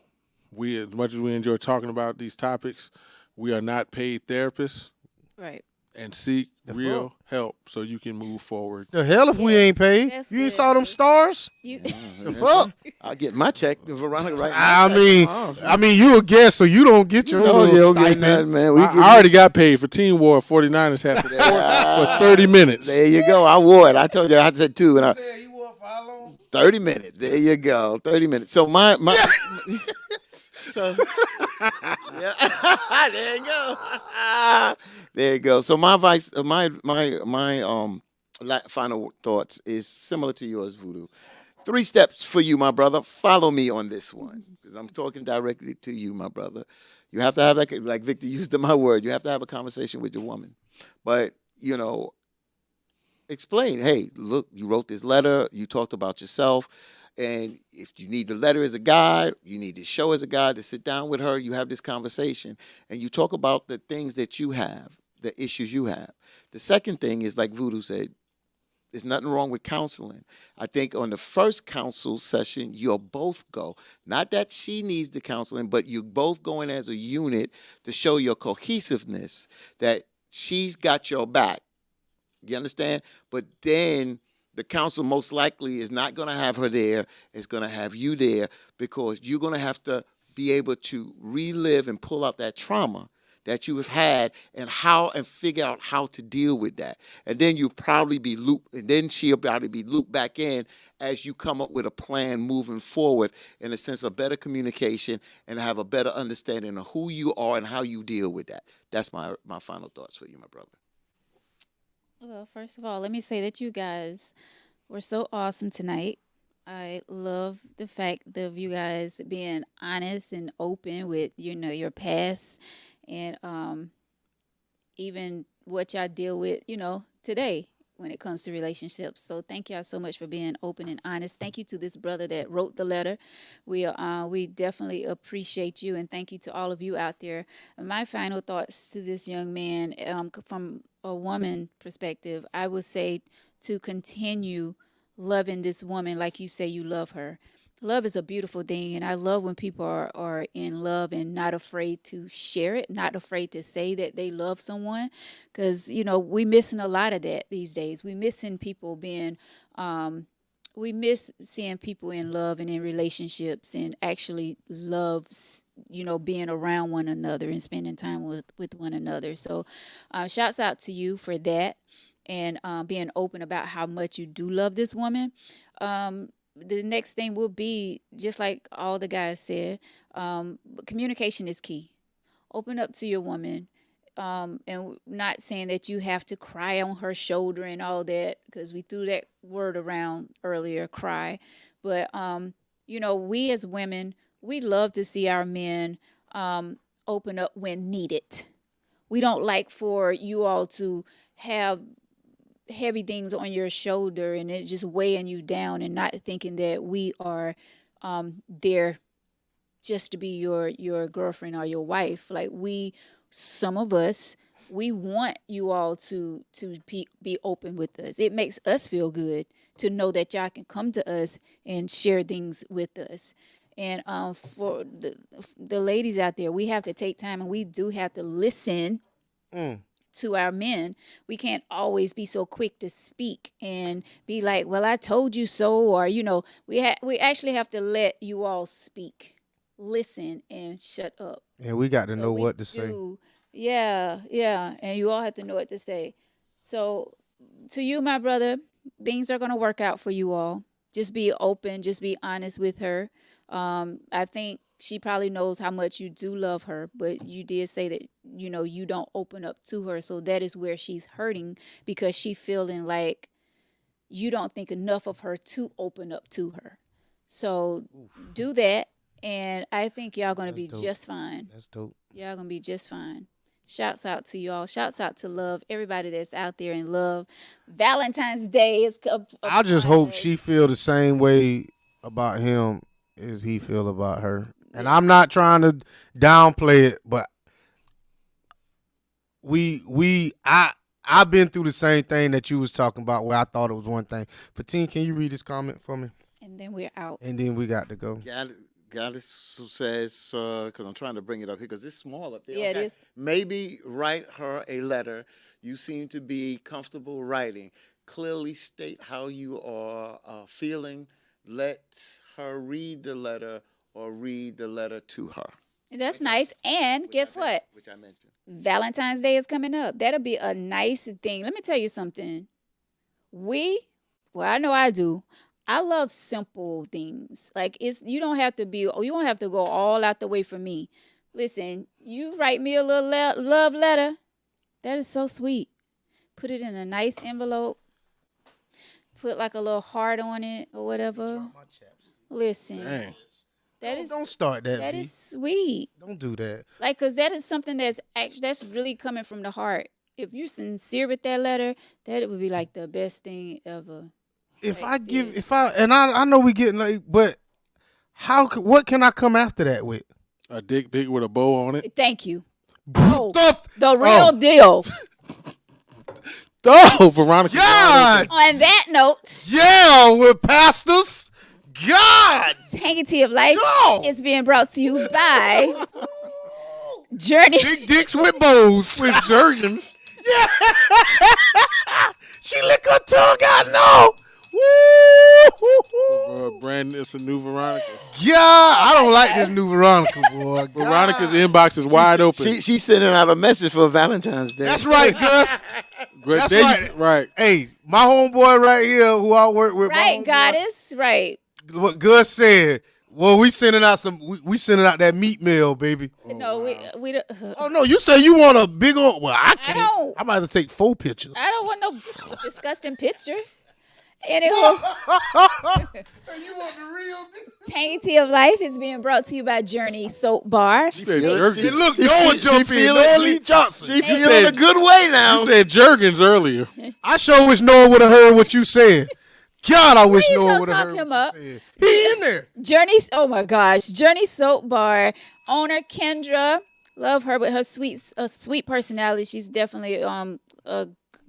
Speaker 4: we, as much as we enjoy talking about these topics, we are not paid therapists,
Speaker 2: Right.
Speaker 4: and seek
Speaker 1: The
Speaker 4: real
Speaker 1: fuck?
Speaker 4: help so you can move forward.
Speaker 1: The hell if we ain't paid?
Speaker 2: That's
Speaker 1: You ain't
Speaker 2: good,
Speaker 1: saw them
Speaker 2: dude.
Speaker 1: stars?
Speaker 2: You.
Speaker 1: The fuck?
Speaker 3: I'll get my check. Veronica, right?
Speaker 1: I mean, you a guest, so you don't get your
Speaker 3: no,
Speaker 1: little
Speaker 3: you don't get
Speaker 1: stipend.
Speaker 3: nothing, man. We
Speaker 4: I already got paid for Team War 49ers half for 30 minutes.
Speaker 3: There you go. I wore it. I told you. I said 2, and I.
Speaker 1: You wore for how long?
Speaker 3: 30 minutes. There you go. 30 minutes. So my so yeah. There you go. There you go. So my advice, final thoughts is similar to yours, Voodoo. 3 steps for you, my brother. Follow me on this one, because I'm talking directly to you, my brother. You have to have that, like Victor used my word. You have to have a conversation with your woman, but explain. Hey, look, you wrote this letter. You talked about yourself. And if you need the letter as a guide, you need the show as a guide to sit down with her. You have this conversation and you talk about the things that you have, the issues you have. The second thing is, like Voodoo said, there's nothing wrong with counseling. I think on the first counsel session, you'll both go. Not that she needs the counseling, but you both going as a unit to show your cohesiveness, that she's got your back. You understand? But then the council most likely is not going to have her there. It's going to have you there because you're going to have to be able to relive and pull out that trauma that you have had and figure out how to deal with that. And then you'll probably be looped, and then she'll probably be looped back in as you come up with a plan moving forward in a sense of better communication and have a better understanding of who you are and how you deal with that. That's my final thoughts for you, my brother.
Speaker 2: Well, first of all, let me say that you guys were so awesome tonight. I love the fact of you guys being honest and open with, your past and even what y'all deal with, today when it comes to relationships. So thank y'all so much for being open and honest. Thank you to this brother that wrote the letter. We definitely appreciate you, and thank you to all of you out there. My final thoughts to this young man, from a woman perspective, I would say to continue loving this woman like you say you love her. Love is a beautiful thing, and I love when people are in love and not afraid to share it, not afraid to say that they love someone, because, we missing a lot of that these days. We missing people being, we miss seeing people in love and in relationships and actually loves, being around one another and spending time with one another. So shouts out to you for that and being open about how much you do love this woman. The next thing will be, just like all the guys said, communication is key. Open up to your woman, and not saying that you have to cry on her shoulder and all that, because we threw that word around earlier, cry. But, we as women, we love to see our men open up when needed. We don't like for you all to have heavy things on your shoulder and it's just weighing you down and not thinking that we are there just to be your girlfriend or your wife. Like some of us, we want you all to be open with us. It makes us feel good to know that y'all can come to us and share things with us. And for the ladies out there, we have to take time and we do have to listen to our men. We can't always be so quick to speak and be like, well, I told you so, or, we actually have to let you all speak, listen, and shut up.
Speaker 1: And we got to know what to say.
Speaker 2: Yeah. And you all have to know what to say. So to you, my brother, things are going to work out for you all. Just be open, just be honest with her. I think she probably knows how much you do love her, but you did say that, you don't open up to her. So that is where she's hurting, because she feeling like you don't think enough of her to open up to her. So do that. And I think y'all going to be just fine.
Speaker 1: That's dope.
Speaker 2: Y'all going to be just fine. Shouts out to y'all. Shouts out to love. Everybody that's out there in love. Valentine's Day is
Speaker 1: I just hope she feel the same way about him as he feel about her. And I'm not trying to downplay it, but I've been through the same thing that you was talking about, where I thought it was one thing. Fatine, can you read this comment for me?
Speaker 2: And then we're out.
Speaker 1: And then we got to go.
Speaker 3: Gallus says, because I'm trying to bring it up here, because it's small up there.
Speaker 2: Yeah, it is.
Speaker 3: Maybe write her a letter. You seem to be comfortable writing. Clearly state how you are feeling. Let her read the letter or read the letter to her.
Speaker 2: That's nice. And guess what?
Speaker 3: Which I mentioned.
Speaker 2: Valentine's Day is coming up. That'll be a nice thing. Let me tell you something. I know I do. I love simple things. Like you don't have to go all out the way for me. Listen, you write me a little love letter. That is so sweet. Put it in a nice envelope. Put like a little heart on it or whatever. Listen.
Speaker 4: Dang.
Speaker 1: Don't start that.
Speaker 2: That is sweet.
Speaker 1: Don't do that.
Speaker 2: Like, cause that is something that's really coming from the heart. If you're sincere with that letter, that would be like the best thing ever.
Speaker 1: I know we getting like, but what can I come after that with?
Speaker 4: A dick pic with a bow on it.
Speaker 2: Thank you.
Speaker 1: The
Speaker 2: real deal.
Speaker 4: Oh, Veronica.
Speaker 1: God.
Speaker 2: On that note.
Speaker 1: Yeah, with pastors. God.
Speaker 2: Sanctity of Life is being brought to you by Journey.
Speaker 1: Big dicks with bows.
Speaker 4: With Jergens.
Speaker 1: Yeah. She lick her tongue. I know.
Speaker 4: Brandon, it's a new Veronica.
Speaker 1: Yeah, I don't like this new Veronica, boy.
Speaker 4: Veronica's inbox is wide open.
Speaker 3: She's sending out a message for Valentine's Day.
Speaker 1: That's right, Gus.
Speaker 4: Great.
Speaker 1: That's
Speaker 4: There you-
Speaker 1: right.
Speaker 4: right.
Speaker 1: Hey, my homeboy right here, who I work with, my
Speaker 2: Right,
Speaker 1: homeboy,
Speaker 2: goddess. Right.
Speaker 1: what Gus said. Well, we sending out we sending out that meat meal, baby.
Speaker 2: No, we don't.
Speaker 1: Oh no, you say you want a big old? Well, I can't.
Speaker 2: don't.
Speaker 1: I'm about to take 4 pictures.
Speaker 2: I don't want no disgusting picture. Anywho,
Speaker 1: You want the real thing?
Speaker 2: Tangy Tea of Life is being brought to you by Journey Soap Bar.
Speaker 4: You said Jergens.
Speaker 1: It looks
Speaker 3: She
Speaker 1: going
Speaker 3: feel-
Speaker 1: jump
Speaker 3: she
Speaker 1: in.
Speaker 3: feel it.
Speaker 1: Lee Johnson.
Speaker 3: She
Speaker 2: Thank
Speaker 3: feeling
Speaker 4: you.
Speaker 3: a good way now.
Speaker 4: You said Jergens earlier.
Speaker 1: I sure wish Noah would have heard what you said. God, I wish
Speaker 2: Please
Speaker 1: Noah
Speaker 2: don't
Speaker 1: would have
Speaker 2: talk
Speaker 1: heard
Speaker 2: him
Speaker 1: what
Speaker 2: up.
Speaker 1: you said. He in there.
Speaker 2: Journey, oh my gosh, Journey Soap Bar owner Kendra, love her with her sweet personality. She's definitely a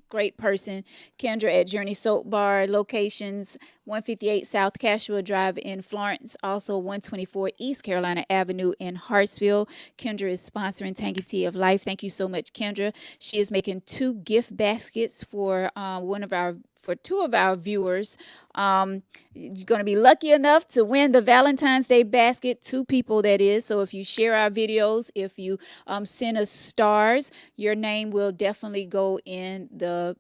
Speaker 2: great person. Kendra at Journey Soap Bar, locations 158 South Cashua Drive in Florence, also 124 East Carolina Avenue in Hartsville. Kendra is sponsoring Tangy Tea of Life. Thank you so much, Kendra. She is making 2 gift baskets for two of our viewers. You're going to be lucky enough to win the Valentine's Day basket, 2 people that is. So if you share our videos, if you send us stars, your name will definitely go in the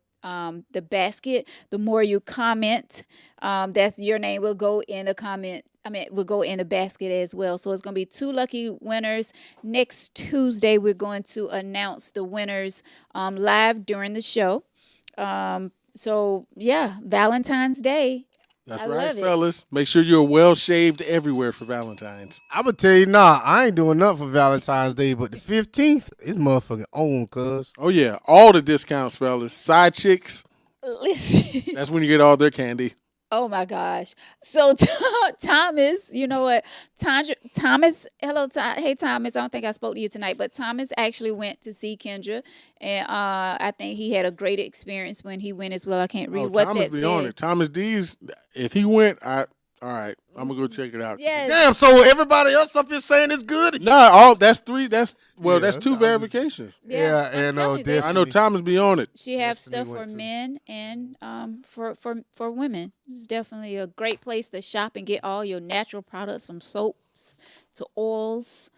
Speaker 2: basket. The more you comment, that's your name will go in the comment. Will go in the basket as well. So it's going to be 2 lucky winners. Next Tuesday, we're going to announce the winners live during the show. So yeah, Valentine's Day.
Speaker 4: That's
Speaker 2: I
Speaker 4: right,
Speaker 2: love it.
Speaker 4: fellas. Make sure you're well shaved everywhere for Valentine's.
Speaker 1: I'm gonna tell you, I ain't doing nothing for Valentine's Day, but the 15th is motherfucking on, cuz.
Speaker 4: Oh yeah, all the discounts, fellas. Side chicks.
Speaker 2: Listen.
Speaker 4: That's when you get all their candy.
Speaker 2: Oh my gosh. So Thomas, you know what? Thomas, hello, hey Thomas. I don't think I spoke to you tonight, but Thomas actually went to see Kendra, and I think he had a great experience when he went as well. I can't read
Speaker 4: Oh,
Speaker 2: what
Speaker 4: Thomas
Speaker 2: that
Speaker 4: be
Speaker 2: said.
Speaker 4: on it. Thomas D's. If he went, all right. I'm gonna go check it out.
Speaker 2: Yes.
Speaker 1: Damn, so everybody else up here saying it's good?
Speaker 4: Nah, all that's 3. That's
Speaker 1: Yeah,
Speaker 4: that's 2 verifications.
Speaker 1: Yeah,
Speaker 2: I'm
Speaker 1: and
Speaker 2: telling you,
Speaker 1: Destiny.
Speaker 4: I know Thomas be on it.
Speaker 2: she have
Speaker 1: Destiny
Speaker 2: stuff for
Speaker 1: went to.
Speaker 2: men and for women. It's definitely a great place to shop and get all your natural products, from soaps to oils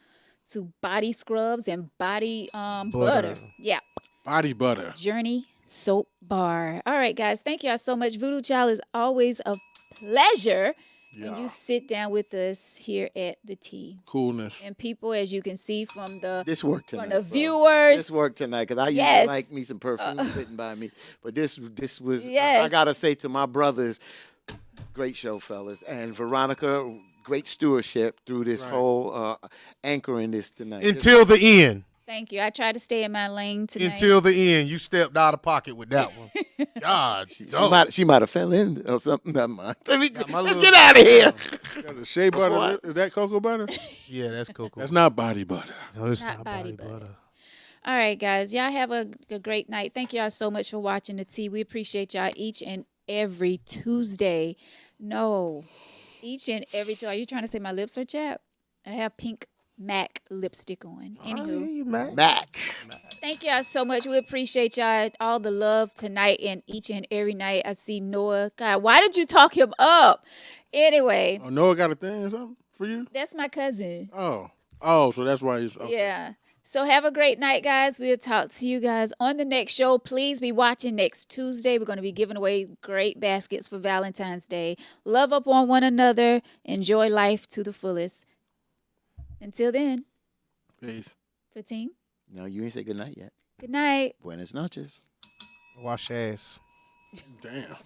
Speaker 2: to body scrubs and body butter. Yeah.
Speaker 4: Body butter.
Speaker 2: Journey Soap Bar. All right, guys. Thank y'all so much. Voodoo Child is always a pleasure when you sit down with us here at the tea.
Speaker 4: Coolness.
Speaker 2: And people, as you can see from the
Speaker 3: This worked tonight.
Speaker 2: from the
Speaker 3: bro.
Speaker 2: viewers,
Speaker 3: This worked tonight because I usually
Speaker 2: Yes.
Speaker 3: like me some perfume sitting by me, but this was. I
Speaker 2: Yes.
Speaker 3: gotta say to my brothers, great show, fellas, and Veronica, great stewardship through this whole anchoring this tonight.
Speaker 1: Until the end.
Speaker 2: thank you. I tried to stay in my lane tonight.
Speaker 1: Until the end. You stepped out of pocket with that one. God,
Speaker 3: she might have fell in or something. Never mind. Let's
Speaker 1: my little-
Speaker 3: get out of here.
Speaker 4: Got the shea butter.
Speaker 3: Before
Speaker 4: Is that cocoa butter?
Speaker 1: Yeah, that's cocoa.
Speaker 4: That's not body butter.
Speaker 1: No, it's
Speaker 2: Not
Speaker 1: not
Speaker 2: body
Speaker 1: body
Speaker 2: butter.
Speaker 1: butter.
Speaker 2: All right, guys. Y'all have a great night. Thank y'all so much for watching the tea. We appreciate y'all each and every Tuesday. No, each and every Tuesday. Are you trying to say my lips are chapped? I have pink MAC lipstick on. Anywho,
Speaker 3: Mac.
Speaker 2: thank y'all so much. We appreciate y'all, all the love tonight and each and every night. I see Noah. God, why did you talk him up? Anyway,
Speaker 4: Oh, Noah got a thing or something for you?
Speaker 2: that's my cousin.
Speaker 4: Oh, so that's why he's. Okay.
Speaker 2: Yeah. So have a great night, guys. We'll talk to you guys on the next show. Please be watching next Tuesday. We're going to be giving away great baskets for Valentine's Day. Love up on one another. Enjoy life to the fullest. Until then,
Speaker 4: Peace.
Speaker 2: for team,
Speaker 3: No, you ain't say good night yet.
Speaker 2: good night.
Speaker 3: Buenas noches.
Speaker 1: Wash ass.
Speaker 4: Damn.